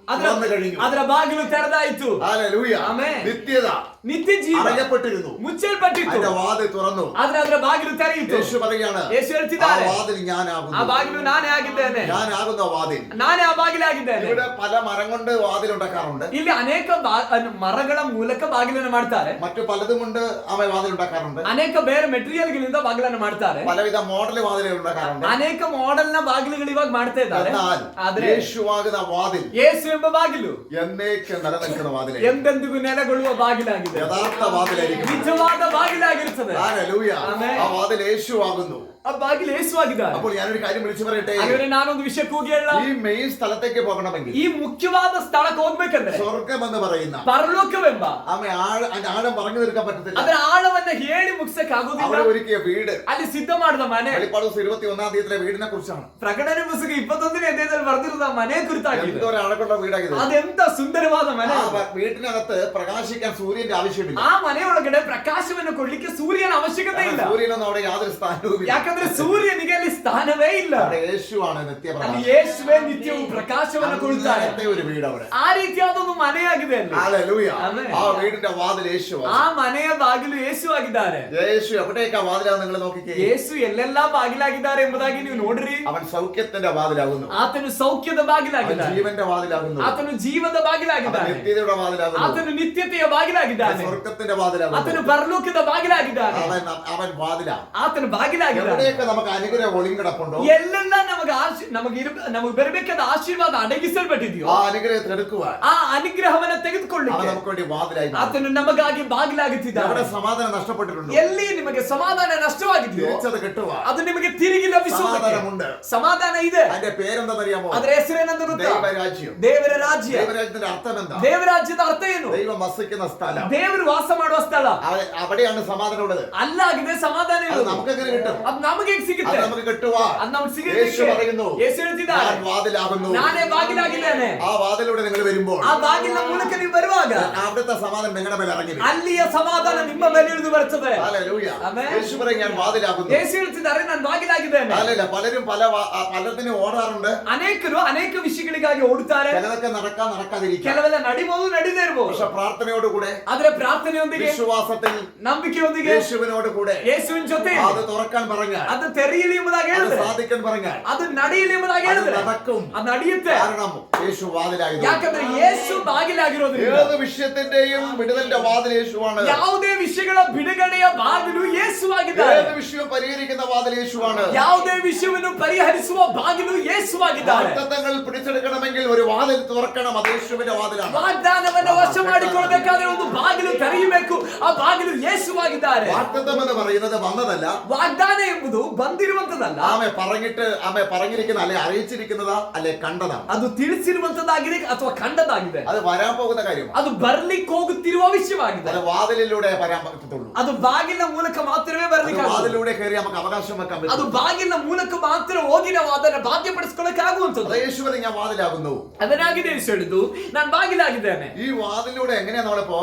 S2: തുറന്നു കഴിഞ്ഞു.
S1: ಅದರ ಬಾಗಿಲು ತೆರೆದಾಯಿತು.
S2: ഹല്ലേലൂയ.
S1: ಆಮೆನ್.
S2: നിത്യത
S1: ನಿತ್ಯ ಜೀವ
S2: അറിയപ്പെട്ടിരുന്നു.
S1: ಮುಚ್ಚಲ್ಪಟ್ಟಿತ್ತು.
S2: അതിന്റെ വാതിൽ തുറന്നു.
S1: ಆದ್ರೆ ಅದರ ಬಾಗಿಲು ತೆರೆಯಿತು.
S2: യേശു പറയുകയാണ്,
S1: ಯೇಸು
S2: ആ
S1: ಹೇಳ್ತಿದ್ದಾರೆ,
S2: വാതിൽ
S1: ಆ
S2: ഞാനാകുന്നു.
S1: ಬಾಗಿಲು ನಾನೇ ಆಗಿದ್ದೇನೆ.
S2: ഞാനാകുന്ന വാതിൽ.
S1: ನಾನೇ ಆ ಬಾಗಿಲಾಗಿದ್ದೇನೆ.
S2: ഇവിടെ പല മരം കൊണ്ട് വാതിൽ ഉണ്ടാക്കാറുണ്ട്.
S1: ಇಲ್ಲಿ ಅನೇಕ ಮರಗಳ ಮೂಲಕ ಬಾಗಿಲನ್ನು ಮಾಡ್ತಾರೆ.
S2: മറ്റു പലതും കൊണ്ട് ആമേ വാതിൽ ഉണ്ടാക്കാറുണ്ട്.
S1: ಅನೇಕ ಬೇರೆ ಮೆಟೀರಿಯಲ್ ಗಳಿಂದ ಬಾಗಿಲನ್ನು ಮಾಡ್ತಾರೆ.
S2: പലവിധ മോഡൽ വാതിലുകൾ ഉണ്ടാക്കാറുണ്ട്.
S1: ಅನೇಕ ಮಾಡೆಲ್ ನ ಬಾಗಿಲುಗಳು ಇವಾಗ ಮಾಡ್ತಾ ಇದ್ದಾರೆ.
S2: എന്നാൽ
S1: ಆದ್ರೆ
S2: യേശുവാകുന്ന വാതിൽ
S1: ಯೇಸು ಎಂಬ ಬಾಗಿಲು
S2: എന്നേക്കും നിലനിൽക്കുന്ന വാതിൽ,
S1: ಎಂದೆಂದಿಗೂ ನೆಲೆಗೊಳ್ಳುವ ಬಾಗಿಲಾಗಿದೆ.
S2: യഥാർത്ഥ വാതിലായിരിക്കും.
S1: ನಿಜವಾದ ಬಾಗಿಲಾಗಿರುತ್ತದೆ.
S2: ഹല്ലേലൂയ.
S1: ആമേൻ.
S2: ആ വാതിൽ യേശുവാകുന്നു.
S1: ಆ ಬಾಗಿಲು ಯೇಸು ಆಗಿದ್ದಾರೆ.
S2: അപ്പോൾ ഞാനൊരു കാര്യം വിളിച്ചു പറയട്ടെ.
S1: ಹಾಗಾದ್ರೆ ನಾನೊಂದು ವಿಷಯ ಕೂಗಿ ಹೇಳ.
S2: ഈ മെയിൻ സ്ഥലത്തേക്ക് പോകണമെങ്കിൽ,
S1: ಈ ಮುಖ್ಯವಾದ ಸ್ಥಳಕ್ಕೆ ಹೋಗ್ಬೇಕಂದ್ರೆ
S2: സ്വർഗ്ഗം എന്ന് പറയുന്ന
S1: ಪರಲೋಕವೆಂಬ
S2: ആമേ ആഴം പറഞ്ഞു തീർക്കാൻ പറ്റത്തില്ല.
S1: ಅದರ ಆಳವನ್ನ ಹೇಳಿ ಮುಗಿಸಕ್
S2: അവിടെ
S1: ಆಗುದಿಲ್ಲ.
S2: ഒരുക്കിയ വീട്,
S1: ಅಲ್ಲಿ ಸಿದ್ಧ ಮಾಡಿದ ಮನೆ.
S2: വെളിപ്പാട് 21-ാം തീയതിയിലെ വീടിനെ കുറിച്ചാണ്.
S1: ಪ್ರಕಟಣೆ ಪುಸ್ತಕ 21ನೇ ಅಧ್ಯಾಯದಲ್ಲಿ ಬರೆದಿರೋದು ಆ ಮನೆ ಕುರಿತಾಗಿದೆ.
S2: എന്തോ അഴകുള്ള വീടാಗಿದೆ.
S1: ಅದೆಂತ ಸುಂದರವಾದ ಮನೆ.
S2: ആ വീട്ടിനകത്ത് പ്രകാശിക്കാൻ സൂര്യന്റെ ആവശ്യമില്ല.
S1: ಆ ಮನೆಯೊಳಗಡೆ ಪ್ರಕಾಶವನ್ನು ಕೊಡ್ಲಿಕ್ಕೆ ಸೂರ್ಯನ ಅವಶ್ಯಕತೆ ಇಲ್ಲ.
S2: സൂര്യനൊന്നും അവിടെ യാതൊരു സ്ഥാനവുമില്ല.
S1: ಯಾಕಂದ್ರೆ ಸೂರ್ಯನಿಗೆ ಅಲ್ಲಿ ಸ್ಥಾನವೇ ಇಲ್ಲ.
S2: അവിടെ യേശുവാണ്
S1: ಅಲ್ಲಿ
S2: നിത്യപ്രകാശം.
S1: ಯೇಸುವೇ ನಿತ್ಯವೂ ಪ್ರಕಾಶವನ್ನು ಕೊಡುತ್ತಾರೆ.
S2: അങ്ങനത്തെ ഒരു വീട് അവിടെ.
S1: ಆ ರೀತಿಯಾದೊಂದು ಮನೆಯಾಗಿದೆ ಅಲ್ಲಿ.
S2: ഹല്ലേലൂയ.
S1: ആമേൻ.
S2: ആ വീടിന്റെ വാതിൽ യേശുവാണ്.
S1: ಆ ಮನೆಯ ಬಾಗಿಲು ಯೇಸು ಆಗಿದ್ದಾರೆ.
S2: യേശു എവിടേക്കാ വാതിലാന്ന് നിങ്ങൾ നോക്കിക്കേ.
S1: ಯೇಸು ಎಲ್ಲೆಲ್ಲಾ ಬಾಗಿಲಾಗಿದ್ದಾರೆ ಎಂಬುದಾಗಿ ನೀವು ನೋಡ್ರಿ.
S2: അവൻ സൗഖ്യത്തിന്റെ വാതിലാകുന്നു.
S1: ಆತನು ಸೌಖ್ಯದ
S2: അവൻ
S1: ಬಾಗಿಲಾಗಿದ್ದಾನೆ.
S2: ജീവന്റെ വാതിലാകുന്നു.
S1: ಆತನು ಜೀವದ
S2: അവൻ
S1: ಬಾಗಿಲಾಗಿದ್ದಾನೆ.
S2: നിത്യതയുടെ വാതിലാകുന്നു.
S1: ಆತನು ನಿತ್ಯತೆಯ ಬಾಗಿಲಾಗಿದ್ದಾನೆ. ಬಾಗಿಲಾಗಿದ್ದಾನೆ.
S2: സ്വർഗത്തിന്റെ വാതിലാകുന്നു.
S1: ಆತನು ಪರಲೋಕದ ಬಾಗಿಲಾಗಿದ್ದಾನೆ.
S2: അവൻ വാതിലാണ്.
S1: ಆತನು ಬಾಗಿಲಾಗಿದ್ದಾನೆ.
S2: എവിടെയൊക്കെ നമുക്ക് അനുഗ്രഹം ഒളിങ്ങിടപ്പുണ്ടോ,
S1: ಎಲ್ಲೆಲ್ಲ ನಮಗೆ ಬರಬೇಕಾದ ಆಶೀರ್ವಾದ ಅಡಗಿಸಲ್ಪಟ್ಟಿದೆಯೋ
S2: ആ അനുഗ്രഹത്തെ എടുക്കുവാൻ
S1: ಆ ಅನುಗ್ರಹವನ್ನ
S2: അവൻ
S1: ತೆಗೆದುಕೊಳ್ಳಿಕ್ಕೆ
S2: നമുക്ക് വേണ്ടി വാതിലായി.
S1: ಆತನು ನಮಗಾಗಿ ಬಾಗಿಲಾಗುತ್ತಿದ್ದಾನೆ.
S2: എവിടെ സമാധാനം നഷ്ടപ്പെട്ടിട്ടുണ്ടോ,
S1: ಎಲ್ಲಿ ನಿಮಗೆ ಸಮಾಧಾನ ನಷ್ಟವಾಗಿದೆಯೋ
S2: തിരിച്ചത് കിട്ടുവാൻ
S1: ಅದು ನಿಮಗೆ ತಿರುಗಿ ಲಭಿಸುವುದಕ್ಕೆ
S2: സമാധാനമുണ്ട്.
S1: ಸಮಾಧಾನ ಇದೆ.
S2: അതിന്റെ പേരെന്തെന്നറിയാമോ?
S1: ಅದರ ಹೆಸರೇನೆಂದು ಗೊತ್ತಾ?
S2: ദൈവരാജ്യം.
S1: ದೇವರ ರಾಜ್ಯ.
S2: ദൈവരാജ്യത്തിന്റെ അർത്ഥം എന്താ?
S1: ದೇವರಾಜ್ಯದ ಅರ್ಥ ಏನು?
S2: ദൈവം വസിക്കുന്ന സ്ഥലം.
S1: ದೇವರು ವಾಸ ಮಾಡುವ ಸ್ಥಳ.
S2: അവിടെയാണ് സമാധാനം ഉള്ളത്.
S1: ಅಲ್ಲಾಗಿದೆ ಸಮಾಧಾನ
S2: അത്
S1: ಇರುವುದು.
S2: നമുക്ക് എങ്ങനെ കിട്ടും?
S1: ಅದು ನಮಗೆ ಹೇಗೆ
S2: അത്
S1: ಸಿಗುತ್ತೆ?
S2: നമുക്ക് കിട്ടുവാൻ
S1: ಅದು ನಮಗೆ
S2: യേശു
S1: ಸಿಗುತ್ತೆ.
S2: പറയുന്നു,
S1: ಯೇಸು ಹೇಳ್ತಿದ್ದಾರೆ,
S2: ഞാൻ വാതിലാകുന്നു.
S1: ನಾನೇ ಬಾಗಿಲಾಗಿದ್ದೇನೆ.
S2: ആ വാതിലൂടെ നിങ്ങൾ വരുമ്പോൾ
S1: ಆ ಬಾಗಿಲಿನ ಮೂಲಕ ನೀವು ಬರುವಾಗ
S2: അവിടുത്തെ സമാധാനം നിങ്ങളുടെ മേലെ ഇറങ്ങി വരും.
S1: ಅಲ್ಲಿಯ ಸಮಾಧಾನ ನಿಮ್ಮ ಮೇಲೆ ಇಳಿದು ಬರುತ್ತದೆ.
S2: ഹല്ലേലൂയ.
S1: ആമേൻ.
S2: യേശു പറയും, ഞാൻ വാതിലാകുന്നു.
S1: ಯೇಸು ಹೇಳ್ತಿದ್ದಾರೆ, ನಾನು ಬಾಗಿಲಾಗಿದ್ದೇನೆ.
S2: അല്ലല്ല, പലരും പലതിനും ഓടാറുണ്ട്.
S1: ಅನೇಕರು ಅನೇಕ ವಿಷಯಗಳಿಗಾಗಿ ಓಡುತ್ತಾರೆ.
S2: ചിലതൊക്കെ നടക്കാതിരിക്കാം.
S1: ಕೆಲವೆಲ್ಲ ನಡಿಬಹುದು, ನಡೀದೇ ಇರಬಹುದು.
S2: പക്ഷെ പ്രാർത്ഥനയോടുകൂടെ,
S1: ಆದ್ರೆ ಪ್ರಾರ್ಥನೆಯೊಂದಿಗೆ,
S2: വിശ്വാസത്തിൽ,
S1: ನಂಬಿಕೆಯೊಂದಿಗೆ,
S2: യേശുവിനോട് കൂടെ
S1: ಯೇಸುವಿನ ಜೊತೆ
S2: അത് തുറക്കാൻ പറഞ്ഞാൽ,
S1: ಅದು ತೆರೆಯಲಿ ಎಂಬುದಾಗಿ
S2: അത്
S1: ಹೇಳಿದ್ರೆ,
S2: സാധിക്കാൻ പറഞ്ഞാൽ
S1: ಅದು ನಡೆಯಲಿ ಎಂಬುದಾಗಿ
S2: അത്
S1: ಹೇಳಿದ್ರೆ
S2: നടക്കും.
S1: ಅದು ನಡೆಯುತ್ತೆ.
S2: കാരണം യേശു വാതിലായിരുന്നു.
S1: ಯಾಕಂದ್ರೆ ಯೇಸು ಬಾಗಿಲಾಗಿರೋದ್ರಿಂದ
S2: ഏത് വിഷയത്തിന്റെയും വിടുതലിന്റെ വാതിൽ യേശുവാണ്.
S1: ಯಾವುದೇ ವಿಷಯಗಳ ಬಿಡುಗಡೆಯ ಬಾಗಿಲು ಯೇಸುವಾಗಿದ್ದಾರೆ.
S2: ഏത് വിഷയവും പരിഹരിക്കുന്ന വാതിൽ യേശുവാണ്.
S1: ಯಾವುದೇ ವಿಷಯವನ್ನು ಪರಿಹರಿಸುವ ಬಾಗಿಲು ಯೇಸುವಾಗಿದ್ದಾರೆ.
S2: വാഗ്ദത്തങ്ങൾ പിടിച്ചെടുക്കണമെങ്കിൽ ഒരു വാതിൽ തുറക്കണം. അത് യേശുവിന്റെ വാതിലാണ്.
S1: ವಾಗ್ದಾನವನ್ನು ವಶ ಮಾಡಿಕೊಳ್ಳಬೇಕಾದ್ರೆ ಒಂದು ಬಾಗಿಲು ತೆರೆಯಬೇಕು. ಆ ಬಾಗಿಲು ಯೇಸುವಾಗಿದ್ದಾರೆ.
S2: വാഗ്ദത്തം എന്ന് പറയുന്നത് വന്നതല്ല.
S1: ವಾಗ್ದಾನ ಎಂಬುದು ಬಂದಿರುವಂತದಲ್ಲ.
S2: ആമെ പറഞ്ഞിരിക്കുന്ന അല്ലെ അറിയിച്ചിരിക്കുന്നതാ അല്ലെ കണ്ടതാ.
S1: ಅದು ತಿಳಿಸಿರುವಂತದ್ದಾಗಿದೆ ಅಥವಾ ಕಂಡದಾಗಿದೆ.
S2: അത് വരാൻ പോകുന്ന കാര്യമാണ്.
S1: ಅದು ಬರ್ಲಿಕ್ಕೆ ಹೋಗುತ್ತಿರುವ ವಿಷಯವಾಗಿದೆ.
S2: അത് വാതിലിലൂടെ വരാൻ പറ്റത്തുള്ളൂ.
S1: ಅದು ಬಾಗಿಲಿನ ಮೂಲಕ ಮಾತ್ರವೇ ಬರ್ಲಿಕ್ಕೆ ಆಗುವುದು.
S2: വാതിലൂടെ കയറി നമുക്ക് അവകാശം വെക്കാൻ
S1: ಅದು
S2: പറ്റും.
S1: ಬಾಗಿಲಿನ ಮೂಲಕ ಮಾತ್ರ ಹೋಗಿ ನಾವು ಅದನ್ನು ಬಾಧ್ಯಪಡಿಸಿಕೊಳ್ಳಕ್ಕೆ ಆಗುವಂತದ್ದು.
S2: യേശു പറയും, ഞാൻ വാതിലാകുന്നു.
S1: ಅದನ್ನಾಗಿದೆ ಯೇಸು ಹೇಳಿದ್ದು, ನಾನು ಬಾಗಿಲಾಗಿದ್ದೇನೆ.
S2: ഈ വാതിലൂടെ എങ്ങനെയാ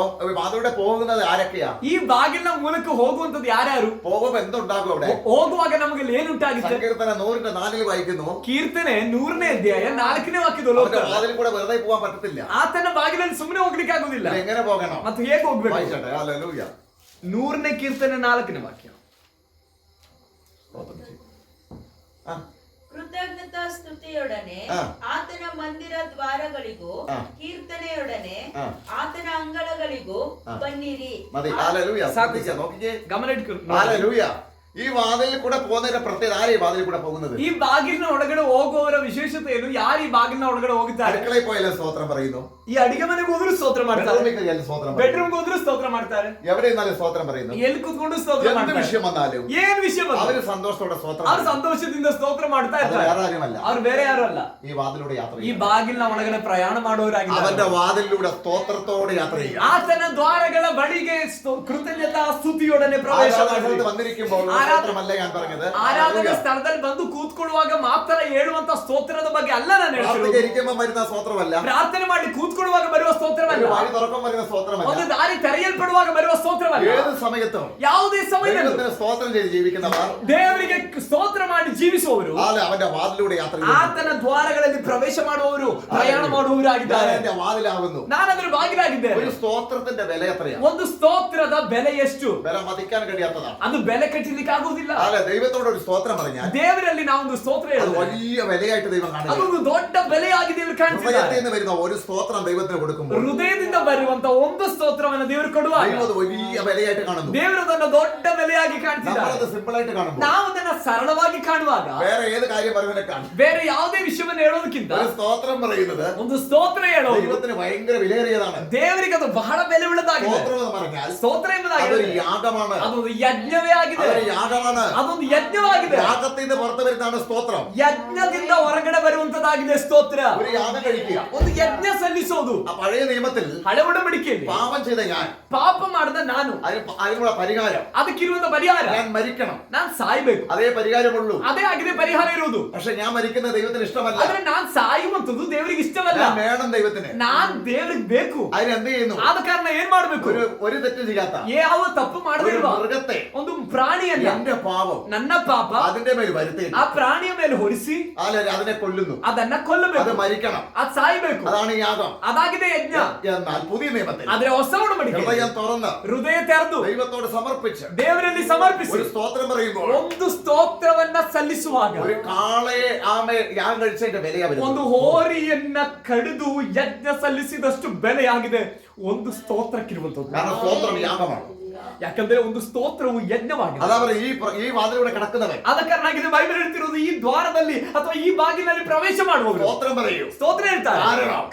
S2: വാതിലൂടെ പോകുന്നത്? ആരൊക്കെയാ?
S1: ಈ ಬಾಗಿಲಿನ ಮೂಲಕ ಹೋಗುವಂತದ್ದು ಯಾರ್ಯಾರು?
S2: പോകുമ്പോ എന്തുണ്ടാകും അവിടെ?
S1: ಹೋಗುವಾಗ ನಮಗೆ ಏನುಂಟಾಗಿತ್ತು?
S2: സങ്കീർത്തന 104 വായിക്കുന്നു.
S1: ಕೀರ್ತನೆ 100ನೇ ಅಧ್ಯಾಯ 4ನೇ ವಾಕ್ಯದಲ್ಲಿ
S2: അവന്റെ
S1: ಓದ್ತಾರೆ.
S2: വാതിൽ കൂടെ വെറുതെ പോകാൻ പറ്റത്തില്ല.
S1: ಆತನ ಬಾಗಿಲಲ್ಲಿ ಸುಮ್ಮನೆ ಹೋಗ್ಲಿಕ್ಕೆ ಆಗುದಿಲ್ಲ.
S2: എങ്ങനെ പോകണം?
S1: ಮತ್ತೆ ಹೇಗೆ ಹೋಗ್ಬೇಕು?
S2: വായിച്ചോട്ടെ. ഹല്ലേലൂയ.
S1: 100ನೇ ಕೀರ್ತನೆ 4ನೇ ವಾಕ್ಯ.
S4: ಕೃತಜ್ಞತಾ ಸ್ತುತಿಯೊಡನೆ
S2: ಆ.
S4: ಆತನ ಮಂದಿರ ದ್ವಾರಗಳಿಗೂ
S2: ಆ.
S4: ಕೀರ್ತನೆಯೊಡನೆ
S2: ಆ.
S4: ಆತನ ಅಂಗಳಗಳಿಗೂ
S2: ಆ.
S4: ಬನ್ನಿರಿ.
S2: മതി. ഹല്ലേലൂയ.
S1: സാಕು.
S2: ശ്രദ്ധിക്കുക, നോക്കിക്കേ.
S1: ಗಮನ ಇಟ್ಕೊಂಡು
S2: ഹല്ലേലൂയ. ഈ വാതിലിൽ കൂടെ പോകുന്നതിന്റെ പ്രത്യേകത, ആരെ ഈ വാതിലിൽ കൂടെ പോകുന്നത്?
S1: ಈ ಬಾಗಿಲಿನ ಒಳಗಡೆ ಹೋಗುವವರ ವಿಶೇಷತೆ ಏನು? ಯಾರು ಈ ಬಾಗಿಲಿನ ಒಳಗಡೆ ಹೋಗುತ್ತಾರೆ?
S2: അടുക്കളയിൽ പോയാലും സ്തോത്രം പറയുന്നു.
S1: ಈ ಅಡಿಗೆ ಮನೆಗೆ ಹೋದ್ರು ಸ್ತೋತ್ರ ಮಾಡ್ತಾರೆ.
S2: ബെഡ്റൂമിൽ കയറിയാലും സ്തോത്രം പറയുന്നു.
S1: ಬೆಡ್ರೂಮ್ ಹೋದ್ರು ಸ್ತೋತ್ರ ಮಾಡ್ತಾರೆ.
S2: എവിടെ ഇരുന്നാലും സ്തോത്രം പറയുന്നു.
S1: ಎಲ್ಲಿ ಕೂತ್ಕೊಂಡು ಸ್ತೋತ್ರ
S2: എന്ത്
S1: ಮಾಡ್ತಾರೆ.
S2: വിഷയം വന്നാലും
S1: ಏನ್ ವಿಷಯ ಬಂದ್ರು
S2: അവര് സന്തോഷത്തോടെ സ്തോത്രം
S1: ಅವ್ರು
S2: പറയുന്നു.
S1: ಸಂತೋಷದಿಂದ ಸ್ತೋತ್ರ ಮಾಡ್ತಾ
S2: അത്
S1: ಇರ್ತಾರೆ.
S2: വേറെ ആരുമല്ല,
S1: ಅವ್ರು ಬೇರೆ ಯಾರು ಅಲ್ಲ,
S2: ഈ വാതിലൂടെ യാത്ര
S1: ಈ
S2: ചെയ്യുക.
S1: ಬಾಗಿಲಿನ ಒಳಗಡೆ ಪ್ರಯಾಣ ಮಾಡುವವರಾಗಿದ್ದಾರೆ.
S2: അവന്റെ വാതിലിലൂടെ സ്തോത്രത്തോടെ യാത്ര ചെയ്യുക.
S1: ಆತನ ದ್ವಾರಗಳ ಬಳಿಗೆ ಕೃತಜ್ಞತಾ ಸ್ತುತಿಯೊಡನೆ ಪ್ರವೇಶ
S2: ആരാധന
S1: ಮಾಡಿ.
S2: സ്ഥലത്ത് വന്നിരിക്കുമ്പോൾ
S1: ആരാധന-
S2: സ്തോത്രമല്ല ഞാൻ പറഞ്ഞത്.
S1: ಆರಾಧನಾ ಸ್ಥಳದಲ್ಲಿ ಬಂದು ಕೂತ್ಕೊಳ್ಳುವಾಗ ಮಾತ್ರ ಹೇಳುವಂತ ಸ್ತೋತ್ರದ ಬಗ್ಗೆ ಅಲ್ಲ ನಾನು ಹೇಳ್ತಿರೋದು.
S2: പ്രാർത്ഥിച്ചിരിക്കുമ്പോൾ വരുന്ന സ്തോത്രമല്ല.
S1: ಪ್ರಾರ್ಥನೆ ಮಾಡಿ ಕೂತ್ಕೊಳ್ಳುವಾಗ ಬರುವ
S2: ഒരു
S1: ಸ್ತೋತ್ರವಲ್ಲ.
S2: വഴി തുറക്കം വരുന്ന സ്തോത്രമല്ല.
S1: ಒಂದು ದಾರಿ ತೆರೆಯಲ್ಪಡುವಾಗ ಬರುವ ಸ್ತೋತ್ರವಲ್ಲ.
S2: ഏത് സമയത്തും
S1: ಯಾವುದೇ ಸಮಯದಲ್ಲೂ
S2: ദൈവത്തിന് സ്തോത്രം ചെയ്ത് ജീവിക്കുന്നവർ
S1: ದೇವರಿಗೆ ಸ್ತೋತ್ರ ಮಾಡಿ ಜೀವಿಸುವವರು
S2: അവന്റെ വാതിലൂടെ യാത്ര ചെയ്യുന്നു.
S1: ಆತನ ದ್ವಾರಗಳಲ್ಲಿ ಪ್ರವೇಶ ಮಾಡುವವರು, ಪ್ರಯಾಣ ಮಾಡುವವರಾಗಿದ್ದಾರೆ.
S2: ഞാൻ എന്റെ വാതിലാകുന്നു.
S1: ನಾನು ಅದರ ಬಾಗಿಲಾಗಿದ್ದೇನೆ.
S2: ഒരു സ്തോത്രത്തിന്റെ വില എത്രയാണ്?
S1: ಒಂದು ಸ್ತೋತ್ರದ ಬೆಲೆ ಎಷ್ಟು?
S2: വില മതിക്കാൻ കഴിയാത്തതാണ്.
S1: ಅದು ಬೆಲೆ ಕಟ್ಟಲಿಕ್ಕೆ ಆಗುವುದಿಲ್ಲ.
S2: ദൈവത്തോട് ഒരു സ്തോത്രം പറഞ്ഞാൽ
S1: ದೇವರಲ್ಲಿ ನಾವೊಂದು ಸ್ತೋತ್ರ
S2: അത്
S1: ಹೇಳಿದ್ರೆ
S2: വലിയ വിലയായിട്ട് ദൈവം കാണുന്നു.
S1: ಅದೊಂದು ದೊಡ್ಡ ಬೆಲೆಯಾಗಿ ದೇವರು ಕಾಣಿಸಿದ್ದಾರೆ.
S2: ഹൃദയത്തിൽ നിന്ന് വരുന്ന ഒരു സ്തോത്രം ദൈവത്തിന് കൊടുക്കുമ്പോൾ
S1: ಹೃದಯದಿಂದ ಬರುವಂತ ಒಂದು ಸ್ತೋತ್ರವನ್ನು ದೇವರು ಕೊಡುವಾಗ
S2: ദൈവം അത് വലിയ വിലയായിട്ട് കാണുന്നു.
S1: ದೇವರು ಅದನ್ನು ದೊಡ್ಡ ಬೆಲೆಯಾಗಿ ಕಾಣಿಸಿದ್ದಾರೆ.
S2: നമ്മളത് സിമ്പിൾ ആയിട്ട് കാണുമ്പോൾ
S1: ನಾವು ಅದನ್ನ ಸರಳವಾಗಿ ಕಾಣುವಾಗ
S2: വേറെ ഏത് കാര്യം പറയുന്നതിനേക്കാൾ
S1: ಬೇರೆ ಯಾವುದೇ ವಿಷಯವನ್ನು ಹೇಳೋದಕ್ಕಿಂತ
S2: ഒരു സ്തോത്രം പറയുന്നത്
S1: ಒಂದು ಸ್ತೋತ್ರ ಹೇಳೋದು
S2: ദൈവത്തിന് ഭയങ്കര വിലയേറിയതാണ്.
S1: ದೇವರಿಗೆ ಅದು ಬಹಳ ಬೆಲೆ ಉಳ್ಳದಾಗಿದೆ.
S2: സ്തോത്രം എന്ന് പറഞ്ഞാൽ
S1: ಸ್ತೋತ್ರ
S2: അതൊരു
S1: ಎಂಬುದಾಗಿದೆ
S2: യാഗമാണ്.
S1: ಅದೊಂದು ಯಜ್ಞವೇ ಆಗಿದೆ.
S2: അതൊരു യാഗമാണ്.
S1: ಅದೊಂದು ಯಜ್ಞವಾಗಿದೆ.
S2: യാഗത്തിൽ നിന്ന് പുറത്തു വരുന്നതാണ് സ്തോത്രം.
S1: ಯಜ್ಞದಿಂದ ಹೊರಗಡೆ ಬರುವಂತದ್ದಾಗಿದೆ ಸ್ತೋತ್ರ.
S2: ഒരു യാഗം കഴിക്കുക.
S1: ಒಂದು ಯಜ್ಞ ಸಲ್ಲಿಸೋದು.
S2: ആ പഴയ നിയമത്തിൽ
S1: ಹಳೆ ಒಡಂಬಡಿಕೆಯಲ್ಲಿ
S2: പാപം ചെയ്ത ഞാൻ,
S1: ಪಾಪ ಮಾಡಿದ ನಾನು,
S2: അതിനുള്ള പരിഹാരം,
S1: ಅದಕ್ಕಿರುವಂತ ಪರಿಹಾರ
S2: ഞാൻ മരിക്കണം.
S1: ನಾನ್ ಸಾಯ್ಬೇಕು.
S2: അതേ പരിഹാരമുള്ളൂ.
S1: ಅದೇ ಆಗಿದೆ ಪರಿಹಾರ ಇರುವುದು.
S2: പക്ഷെ ഞാൻ മരിക്കുന്ന ദൈവത്തിന് ഇഷ്ടമല്ല.
S1: ಆದ್ರೆ ನಾನ್ ಸಾಯುವಂತದ್ದು ದೇವರಿಗೆ ಇಷ್ಟವಲ್ಲ.
S2: ഞാൻ വേണം ദൈവത്തിന്.
S1: ನಾನ್ ದೇವರಿಗೆ ಬೇಕು.
S2: അതിന് എന്ത് ചെയ്യുന്നു?
S1: ಆದ ಕಾರಣ ಏನ್ ಮಾಡ್ಬೇಕು?
S2: ഒരു തെറ്റ് ചെയ്യാത്ത
S1: ಯಾವ ತಪ್ಪು ಮಾಡದಿರುವ
S2: ഒരു മൃഗത്തെ
S1: ಒಂದು ಪ್ರಾಣಿಯನ್ನ
S2: എന്റെ പാപം
S1: ನನ್ನ പാಪ
S2: അതിന്റെ മേൽ വരുത്തി
S1: ಆ ಪ್ರಾಣಿಯ ಮೇಲೆ ಹೊರಿಸಿ
S2: അതിനെ കൊല്ലുന്നു.
S1: ಅದನ್ನ
S2: അത്
S1: ಕೊಲ್ಲಬೇಕು,
S2: മരിക്കണം.
S1: ಅದು ಸಾಯಬೇಕು.
S2: അതാണ് യാഗം.
S1: ಅದಾಗಿದೆ ಯಜ್ಞ.
S2: എന്നാൽ പുതിയ നിയമത്തിൽ
S1: ಆದ್ರೆ ಹೊಸ ಉಡಂಬಡಿಕೆ
S2: ഹൃദയം തുറന്ന്
S1: ಹೃದಯ ತೆರೆದು
S2: ദൈവത്തോട് സമർപ്പിച്ച്
S1: ದೇವರಲ್ಲಿ ಸಮರ್ಪಿಸಿ
S2: ഒരു സ്തോത്രം പറയുമ്പോൾ
S1: ಒಂದು ಸ್ತೋತ್ರವನ್ನ ಸಲ್ಲಿಸುವಾಗ
S2: ഒരു കാളയെ യാഗം കഴിച്ചതിന്റെ വിലയാ വരുന്നത്.
S1: ಒಂದು ಹೋರಿಯನ್ನ ಕಡಿದು ಯಜ್ಞ ಸಲ್ಲಿಸಿದಷ್ಟು ಬೆಲೆಯಾಗಿದೆ ಒಂದು ಸ್ತೋತ್ರಕ್ಕಿರುವಂತದ್ದು.
S2: കാരണം സ്തോത്രം യാഗമാണ്.
S1: ಯಾಕಂದ್ರೆ ಒಂದು ಸ್ತೋತ್ರವು ಯಜ್ಞವಾಗಿದೆ.
S2: അതാ പറയുക ഈ വാതിലൂടെ കിടക്കുന്നവൻ.
S1: ಆದ ಕಾರಣಕ್ಕಾಗಿ ಬೈಬಲ್ ಹೇಳ್ತಿರೋದು ಈ ದ್ವಾರದಲ್ಲಿ ಅಥವಾ ಈ ಬಾಗಿಲಲ್ಲಿ ಪ್ರವೇಶ ಮಾಡುವವರು
S2: സ്തോത്രം പറയൂ.
S1: ಸ್ತೋತ್ರ ಹೇಳ್ತಾರೆ.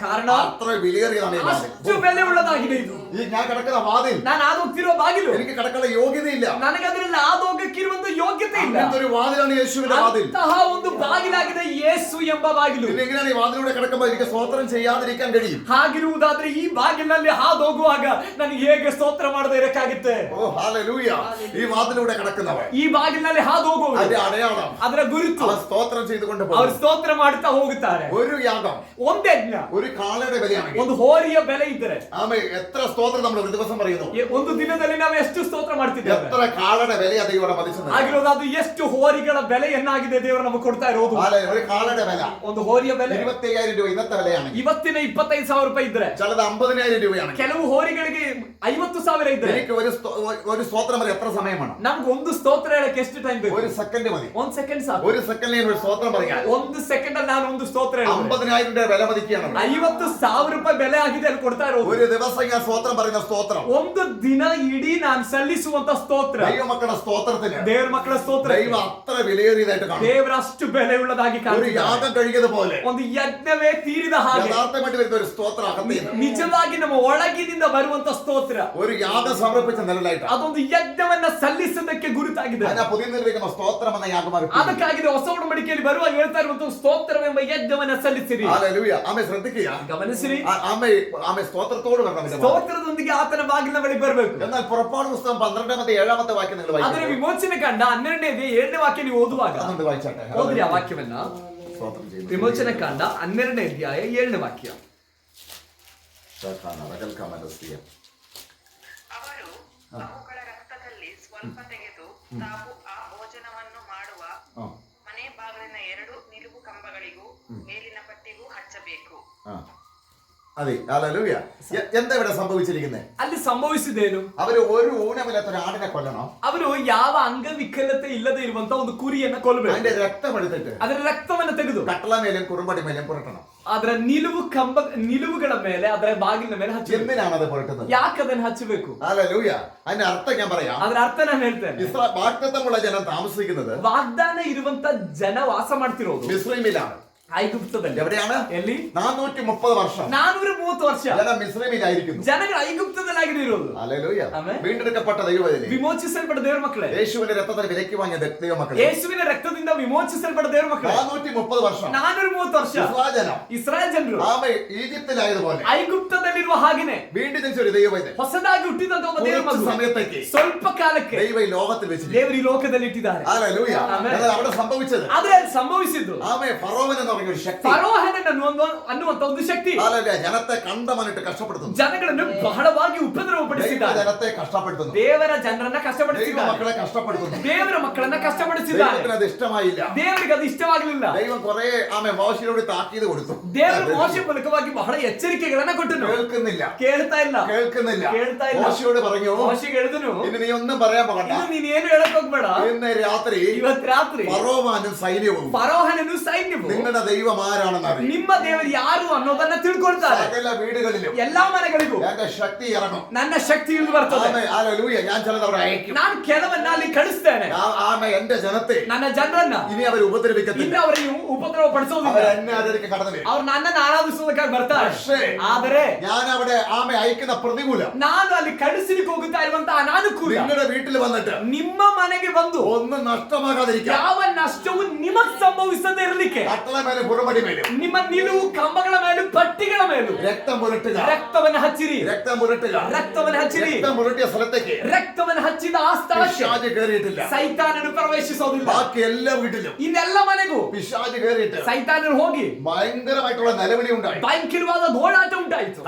S1: ಕಾರಣ
S2: അത്ര വിലയേറിയതാണ് ഈ വാതിൽ.
S1: ಅಷ್ಟು ಬೆಲೆ ಉಳ್ಳದಾಗಿದೆ ಇದು.
S2: ഈ ഞാൻ കിടക്കുന്ന വാതിൽ
S1: ನಾನು ಆದೋಗ್ತಿರೋ ಬಾಗಿಲು
S2: എനിക്ക് കിടക്കാനുള്ള യോഗ്യതയില്ല.
S1: ನನಗೆ ಅದರಲ್ಲಿ ಆದೋಗಕ್ಕಿರುವಂತ ಯೋಗ್ಯತೆ ಇಲ್ಲ.
S2: അങ്ങനത്തെ ഒരു വാതിലാണ് യേശുവിന്റെ വാതിൽ.
S1: ಅಂತಹ ಒಂದು ಬಾಗಿಲಾಗಿದೆ ಯೇಸು ಎಂಬ ಬಾಗಿಲು.
S2: പിന്നെ എങ്ങനെയാണ് ഈ വാതിലൂടെ കിടക്കുമ്പോൾ എനിക്ക് സ്തോത്രം ചെയ്യാതിരിക്കാൻ കഴിയും?
S1: ಹಾಗಿರುವುದಾದ್ರೆ ಈ ಬಾಗಿಲಿನಲ್ಲಿ ಹಾದೋಗುವಾಗ ನನಗೆ ಹೇಗೆ ಸ್ತೋತ್ರ ಮಾಡದೇ ಇರಕ್ಕಾಗುತ್ತೆ?
S2: ഓ ഹല്ലേലൂയ. ഈ വാതിലൂടെ കിടക്കുന്നവൻ,
S1: ಈ ಬಾಗಿಲಿನಲ್ಲಿ ಹಾದೋಗುವವರು
S2: അതിന്റെ അടയാളം,
S1: ಅದರ ಗುರುತು,
S2: അവൻ സ്തോത്രം ചെയ്തുകൊണ്ട്
S1: ಅವರು
S2: പോകും.
S1: ಸ್ತೋತ್ರ ಮಾಡುತ್ತಾ ಹೋಗುತ್ತಾರೆ.
S2: ഒരു യാഗം,
S1: ಒಂದು ಯಜ್ಞ,
S2: ഒരു കാളയുടെ വിലയാണെങ്കിൽ
S1: ಒಂದು ಹೋರಿಯ ಬೆಲೆ ಇದ್ದರೆ
S2: ആമേ എത്ര സ്തോത്രം നമ്മൾ ഒരു ദിവസം പറയുന്നു?
S1: ಒಂದು ದಿನದಲ್ಲಿ ನಾವು ಎಷ್ಟು ಸ್ತೋತ್ರ ಮಾಡ್ತಿದ್ದೇವೆ?
S2: എത്ര കാളയുടെ വിലയാ ദൈവം മതിച്ചത്?
S1: ಆಗಿರೋದು ಅದು ಎಷ್ಟು ಹೋರಿಗಳ ಬೆಲೆ ಏನಾಗಿದೆ ದೇವರು ನಮಗೆ ಕೊಡ್ತಾ ಇರೋದು.
S2: ഒരു കാളയുടെ വില,
S1: ಒಂದು ಹೋರಿಯ ಬೆಲೆ
S2: 25,000 രൂപ ഇന്നത്തെ വിലയാണ്.
S1: ಇವತ್ತಿನ 25,000 ರೂಪಾಯಿ ಇದ್ರೆ,
S2: ചിലത് 50,000 രൂപയാണ്.
S1: ಕೆಲವು ಹೋರಿಗಳಿಗೆ 50,000 ಇದ್ರೆ,
S2: എനിക്ക് ഒരു സ്തോത്രം വരെ എത്ര സമയം വേണം?
S1: ನಮ್ಗೆ ಒಂದು ಸ್ತೋತ್ರ ಹೇಳಕ್ಕೆ ಎಷ್ಟು ಟೈಮ್ ಬೇಕು?
S2: ഒരു സെക്കൻഡ് മതി.
S1: ಒಂದು ಸೆಕೆಂಡ್ ಸಾಕು.
S2: ഒരു സെക്കൻഡിൽ ഒരു സ്തോത്രം പറയാൻ
S1: ಒಂದು ಸೆಕೆಂಡ್ ಅಲ್ಲಿ ನಾನು ಒಂದು ಸ್ತೋತ್ರ
S2: 50,000 രൂപ വില മതിക്കുകയാണ്.
S1: 50,000 ರೂಪಾಯಿ ಬೆಲೆ ಆಗಿದೆ ಅಲ್ಲಿ ಕೊಡ್ತಾ ಇರೋದು.
S2: ഒരു ദിവസം ഞാൻ സ്തോത്രം പറയുന്ന സ്തോത്രം,
S1: ಒಂದು ದಿನ ಇಡೀ ನಾನು ಸಲ್ಲಿಸುವಂತ ಸ್ತೋತ್ರ,
S2: ദൈവമക്കളുടെ സ്തോത്രത്തിന്
S1: ದೇವರ ಮಕ್ಕಳ ಸ್ತೋತ್ರ,
S2: ദൈവം അത്ര വിലയേറിയതായിട്ട് കാണും.
S1: ದೇವರ ಅಷ್ಟು ಬೆಲೆ ಉಳ್ಳದಾಗಿ
S2: ഒരു
S1: ಕಾಣುತ್ತದೆ.
S2: യാഗം കഴിയുന്നതുപോലെ
S1: ಒಂದು ಯಜ್ಞವೇ ತೀರಿದ ಹಾಗೆ
S2: യഥാർത്ഥമായിട്ട് വരുന്ന ഒരു സ്തോത്രം അകത്തേന്ന്
S1: ನಿಜವಾಗಿ ನಮ್ಮ ಒಳಗಿನಿಂದ ಬರುವಂತ ಸ್ತೋತ್ರ,
S2: ഒരു യാഗം സമർപ്പിച്ച നിലയിലായിട്ട്
S1: ಅದೊಂದು ಯಜ್ಞವನ್ನ ಸಲ್ಲಿಸೋದಕ್ಕೆ ಗುರುತಾಗಿದೆ.
S2: അതിനാ പുതിയ നിർവഹിക്കുന്ന സ്തോത്രം എന്ന യാഗമാക്കി.
S1: ಅದಕ್ಕಾಗಿದೆ ಹೊಸ ಒಡಂಬಡಿಕೆಯಲ್ಲಿ ಬರುವಾಗ ಹೇಳ್ತಾ ಇರುವಂತ ಸ್ತೋತ್ರವೆಂಬ ಯಜ್ಞವನ್ನ ಸಲ್ಲಿಸಿರಿ.
S2: ഹല്ലേലൂയ. ആമേ ശ്രദ്ധിക്കുക.
S1: ಗಮನಿಸಿರಿ,
S2: ആമേ സ്തോത്രത്തോട് വരണം.
S1: ಸ್ತೋತ್ರದೊಂದಿಗೆ ಆತನ ಬಾಗಿಲಿನ ಬಳಿ ಬರಬೇಕು.
S2: എന്നാൽ പുറപ്പാട് പുസ്തകം 12-ാമത്തെ 7-ാമത്തെ വാക്യം നിങ്ങൾ
S1: ಅದರ
S2: വായിക്കണം.
S1: ವಿಮೋಚನೆ ಕಂಡ 12ನೇ 7ನೇ ವಾಕ್ಯ ನೀವು ಓದುವಾಗ
S2: അതുകൊണ്ട് വായിച്ചാട്ടെ.
S1: ಓದ್ರಿ ಆ ವಾಕ್ಯವನ್ನ.
S2: സ്തോത്രം ചെയ്യുന്നു.
S1: ವಿಮೋಚನೆ ಕಂಡ 12ನೇ ಅಧ್ಯಾಯ 7ನೇ ವಾಕ್ಯ.
S3: ಅವರು ಅವುಗಳ ರಕ್ತದಲ್ಲಿ ಸ್ವಲ್ಪ ತೆಗೆದು ತಾವು ಆ ಭೋಜನವನ್ನು ಮಾಡುವ ಮನೆ ಬಾಗಿಲಿನ 2 ನಿಲುವು ಕಂಬಗಳಿಗೂ ಮೇಲಿನ ಪಟ್ಟಿಗೂ ಹಚ್ಚಬೇಕು.
S2: അതെ. ഹല്ലേലൂയ. എന്താ ഇവിടെ സംഭവിച്ചിരിക്കുന്നത്?
S1: ಅಲ್ಲಿ ಸಂಭವಿಸಿದೇನು?
S2: അവര് ഒരു ഊനമില്ലാത്ത ഒരു ആടിനെ കൊല്ലണം.
S1: ಅವರು ಯಾವ ಅಂಗವಿಕಲತೆ ಇಲ್ಲದೆ ಇರುವಂತ ಒಂದು ಕುರಿಯನ್ನ ಕೊಲ್ಲಬೇಕು.
S2: അതിന്റെ രക്തം എടുത്തിട്ട്
S1: ಅದರ ರಕ್ತವನ್ನು ತೆಗೆದು
S2: കട്ടള മേലും കുറുമ്പടി മേലും പുരട്ടണം.
S1: ಅದರ ನಿಲುವುಗಳ ಮೇಲೆ, ಅದರ ಬಾಗಿಲಿನ ಮೇಲೆ ಹಚ್ಚಬೇಕು.
S2: എന്തിനാണ് അത് പുരട്ടുന്നത്?
S1: ಯಾಕೆ ಅದನ್ನು ಹಚ್ಚಬೇಕು?
S2: ഹല്ലേലൂയ. അതിന്റെ അർത്ഥം ഞാൻ പറയാം.
S1: ಅದರ ಅರ್ಥ ನಾನು ಹೇಳ್ತೇನೆ.
S2: വാഗ്ദത്തമുള്ള ജനം താമസിക്കുന്നത്
S1: ವಾಗ್ದಾನ ಇರುವಂತ ಜನ ವಾಸ ಮಾಡ್ತಿರೋದು
S2: മിസ്രൈമിലാണ്.
S1: ಐಗುಪ್ತದಲ್ಲಿ.
S2: എവിടെയാണ്?
S1: ಎಲ್ಲಿ?
S2: 430 വർഷം
S1: 430 ವರ್ಷ
S2: ജനം മിസ്രൈമിലായിരിക്കുന്നു.
S1: ಜನಗಳು ಐಗುಪ್ತದಲ್ಲಾಗಿದೆ ಇರೋದು.
S2: ഹല്ലേലൂയ.
S1: ಆಮೆನ್.
S2: വീണ്ടെടുക്കപ്പെട്ട ദൈവമക്കളെ,
S1: ವಿಮೋಚಿಸಲ್ಪಟ್ಟ ದೇವರ ಮಕ್ಕಳೇ,
S2: യേശുവിന്റെ രക്തത്തിൽ വിലയ്ക്ക് വാങ്ങിയ ദൈവമക്കളെ,
S1: ಯೇಸುವಿನ ರಕ್ತದಿಂದ ವಿಮೋಚಿಸಲ್ಪಟ್ಟ ದೇವರ ಮಕ್ಕಳೇ,
S2: 430 വർഷം
S1: 430 ವರ್ಷ
S2: ഇസ്രായേൽ
S1: ಇಸ್ರಾಯೇಲ್ ಜನರು
S2: ആമേ ഈജിപ്തിലായതുപോലെ
S1: ಐಗುಪ್ತದಲ್ಲಿರುವ ಹಾಗೇನೆ
S2: വീണ്ടും ജനിച്ച ഒരു ദൈവമൈതൽ
S1: ಹೊಸದಾಗಿ ಹುಟ್ಟಿದಂತ ಒಬ್ಬ ದೇವರ
S2: കുറച്ച്
S1: ಮಗು
S2: സമയത്തേക്ക്
S1: ಸ್ವಲ್ಪ ಕಾಲಕ್ಕೆ
S2: ദൈവം ഈ ലോകത്തിൽ വെച്ചിരിക്കുന്നു.
S1: ದೇವರು ಈ ಲೋಕದಲ್ಲಿ ಇಟ್ಟಿದ್ದಾರೆ.
S2: ഹല്ലേലൂയ.
S1: ಆಮೆನ್.
S2: എന്നാൽ അവിടെ സംഭവിച്ചത്,
S1: ಆದ್ರೆ ಅಲ್ಲಿ ಸಂಭವಿಸಿದ್ದು
S2: ആമേ ഫറോവൻ എന്ന് പറഞ്ഞ ഒരു ശക്തി
S1: ಅನ್ನುವಂತ ಒಂದು ಶಕ್ತಿ
S2: ഹല്ലേലൂയ ജനത്തെ കണ്ടമനിട്ട് കഷ്ടപ്പെടുത്തുന്നു.
S1: ಜನಗಳನ್ನು ಬಹಳವಾಗಿ
S2: ദൈവ
S1: ಉಪದ್ರವಪಡಿಸಿದ್ದಾರೆ.
S2: ജനത്തെ കഷ്ടപ്പെടുത്തുന്നു.
S1: ದೇವರ ಜನರನ್ನ
S2: ദൈവ
S1: ಕಷ್ಟಪಡಿಸಿದ್ದಾರೆ.
S2: മക്കളെ കഷ്ടപ്പെടുത്തുന്നു.
S1: ದೇವರ ಮಕ್ಕಳನ್ನ ಕಷ್ಟಪಡಿಸಿದ್ದಾರೆ.
S2: ദൈവത്തിന് അത് ഇഷ്ടമായില്ല.
S1: ದೇವರಿಗೆ ಅದು ಇಷ್ಟವಾಗಲಿಲ್ಲ.
S2: ദൈവം കുറെ ആമേ മോശയോട് താക്കീത് കൊടുത്തു.
S1: ದೇವರು ಮೋಶೆ ಮೂಲಕವಾಗಿ ಬಹಳ ಎಚ್ಚರಿಕೆಗಳನ್ನ ಕೊಟ್ಟನು.
S2: കേൾക്കുന്നില്ല,
S1: ಕೇಳ್ತಾ ಇಲ್ಲ,
S2: കേൾക്കുന്നില്ല.
S1: ಕೇಳ್ತಾ ಇಲ್ಲ.
S2: മോശയോട് പറഞ്ഞു,
S1: ಮೋಶೆಗೆ ಹೇಳಿದನು,
S2: ഇനി നീ ഒന്നും പറയാൻ പോകണ്ട.
S1: ಇನ್ನು ನೀನೇನು ಹೇಳಕ್ ಹೋಗ್ಬೇಡ.
S2: ഇന്ന് രാത്രി
S1: ಇವತ್ತು ರಾತ್ರಿ
S2: ഫറോവാനും സൈന്യവും
S1: ಫರೋಹನನು ಸೈನ್ಯವು
S2: നിങ്ങളുടെ ദൈവം ആരാണെന്ന് അറിയും.
S1: ನಿಮ್ಮ ದೇವರು ಯಾರು ಅನ್ನೋದನ್ನ ತಿಳ್ಕೊಳ್ತಾರೆ.
S2: സകല വീടുകളിലും
S1: ಎಲ್ಲಾ ಮನೆಗಳಿಗೂ
S2: എന്റെ ശക്തി ഇറങ്ങും.
S1: ನನ್ನ ಶಕ್ತಿ ಇಳಿದು ಬರ್ತದೆ.
S2: ആമേ. ഹല്ലേലൂയ. ഞാൻ ചിലത് അവിടെ അയക്കും.
S1: ನಾನು ಕೆಲವನ್ನ ಅಲ್ಲಿ ಕಳಿಸ್ತೇನೆ.
S2: ആമേ. എന്റെ ജനത്തെ
S1: ನನ್ನ ಜನರನ್ನ
S2: ഇനി അവർ ഉപദ്രവിക്കത്തില്ല.
S1: ಇನ್ನು ಅವರಿಗೆ ಉಪದ್ರವ ಪಡಿಸೋದಿಲ್ಲ.
S2: അവർ എന്നെ അതിലേക്ക് കടന്നു വരും.
S1: ಅವ್ರು ನನ್ನನ್ನು ಆರಾಧಿಸೋದಕ್ಕಾಗಿ ಬರ್ತಾರೆ.
S2: പക്ഷേ
S1: ಆದರೆ
S2: ഞാൻ അവിടെ ആമേ അയക്കുന്ന പ്രതികൂലം
S1: ನಾನು ಅಲ್ಲಿ ಕಳಿಸಲಿಕ್ಕೆ ಹೋಗುತ್ತಾ ಇರುವಂತಹ ಅನಾನುಕೂಲ
S2: നിങ്ങളുടെ വീട്ടിൽ വന്നിട്ട്
S1: ನಿಮ್ಮ ಮನೆಗೆ ಬಂದು
S2: ഒന്നും നഷ്ടമാകാതിരിക്കാൻ
S1: ಯಾವ ನಷ್ಟವು ನಿಮಗ್ ಸಂಭವಿಸದೇ ಇರಲಿಕ್ಕೆ
S2: കട്ടള മേലും പുറമടി മേലും
S1: ನಿಮ್ಮ ನಿಲುವು ಕಂಬಗಳ ಮೇಲೂ ಪಟ್ಟಿಗಳ ಮೇಲೂ
S2: രക്തം പുരട്ടുക.
S1: ರಕ್ತವನ್ನು ಹಚ್ಚಿರಿ.
S2: രക്തം പുരട്ടുക.
S1: ರಕ್ತವನ್ನು ಹಚ್ಚಿರಿ.
S2: രക്തം പുരട്ടിയ സ്ഥലത്തേക്ക്
S1: ರಕ್ತವನ್ನು ಹಚ್ಚಿದ ಆ ಸ್ಥಳಕ್ಕೆ
S2: പിശാച് കയറിയിട്ടില്ല.
S1: ಸೈತಾನನು ಪ್ರವೇಶಿಸೋದಿಲ್ಲ.
S2: ബാക്കി എല്ലാ വീട്ടിലും
S1: ಇನ್ನೆಲ್ಲ ಮನೆಗೂ
S2: പിശാച് കയറിയിട്ട്
S1: ಸೈತಾನನು ಹೋಗಿ
S2: ഭയങ്കരമായിട്ടുള്ള നിലവിളി ഉണ്ടായി.
S1: ಭಯಂಕರವಾದ ಗೋಳಾಟ ಉಂಟಾಯಿತು.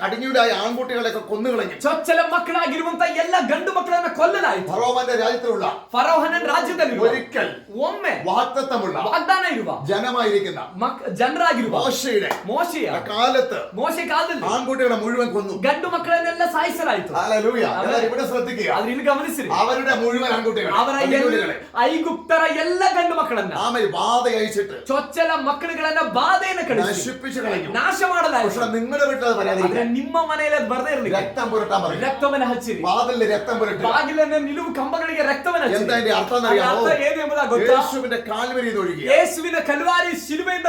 S2: കടിഞ്ഞൂലായ ആൺകുട്ടികളെയൊക്കെ കൊന്നുകളഞ്ഞു.
S1: ಚೊಚ್ಚಲ ಮಕ್ಕಳಾಗಿರುವಂತ ಎಲ್ಲ ಗಂಡು ಮಕ್ಕಳನ್ನ ಕೊಲ್ಲಲಾಯಿತು.
S2: ഫറോവന്റെ രാജ്യത്തിലുള്ള
S1: ಫರೋಹನ ರಾಜ್ಯದಲ್ಲಿ
S2: ഒരിക്കൽ
S1: ಒಮ್ಮೆ
S2: വാഗ്ദത്തമുള്ള
S1: ವಾಗ್ದಾನ ಇರುವ
S2: ജനമായിരിക്കുന്ന
S1: ಜನರಾಗಿರುವ
S2: മോശയുടെ കാലത്ത്
S1: ಮೋಶೆ ಕಾಲದಲ್ಲಿ
S2: ആൺകുട്ടികളെ മുഴുവൻ കൊന്നു.
S1: ಗಂಡು ಮಕ್ಕಳನ್ನೆಲ್ಲ ಸಾಯಿಸಲಾಯಿತು.
S2: ഹല്ലേലൂയ. എന്നാൽ ഇവിടെ ശ്രദ്ധിക്കുക,
S1: ಆದ್ರೆ ಇಲ್ಲಿ ಗಮನಿಸಿರಿ,
S2: അവരുടെ മുഴുവൻ ആൺകുട്ടികളെ,
S1: ಅವರ ಐಗುಪ್ತರ ಎಲ್ಲ ಗಂಡು ಮಕ್ಕಳನ್ನ
S2: ബാധ അയച്ചിട്ട്
S1: ಚೊಚ್ಚಲ ಮಕ್ಕಳುಗಳನ್ನ ಬಾಧೆಯನ್ನು ಕಳಿಸಿ
S2: നശിപ്പിച്ചു കളഞ്ഞു.
S1: ನಾಶ ಮಾಡಲಾಯಿತು.
S2: പക്ഷെ നിങ്ങളുടെ വീട്ടിൽ അത്
S1: ಆದ್ರೆ ನಿಮ್ಮ ಮನೆಯಲ್ಲಿ ಅದು ಬರದೇ ಇರಲಿಲ್ಲ.
S2: രക്തം പുരട്ടാൻ പറയും.
S1: ರಕ್ತವನ್ನ ಹಚ್ಚಿರಿ.
S2: വാതിലിൽ രക്തം പുരട്ടുക.
S1: ಬಾಗಿಲನ್ನ ನಿಲುವು ಕಂಬಗಳಿಗೆ ರಕ್ತವನ್ನ ಹಚ್ಚಿರಿ.
S2: എന്താ അതിന്റെ അർത്ഥം എന്നറിയാമോ?
S1: ಅರ್ಥ ಏನು ಎಂಬುದಾ ಗೊತ್ತಾ?
S2: യേശുവിന്റെ കാൽവരിയിൽ ഒഴുകി
S1: ಯೇಸುವಿನ ಕಲ್ವಾರಿ ಶಿಲುಬೆಯಿಂದ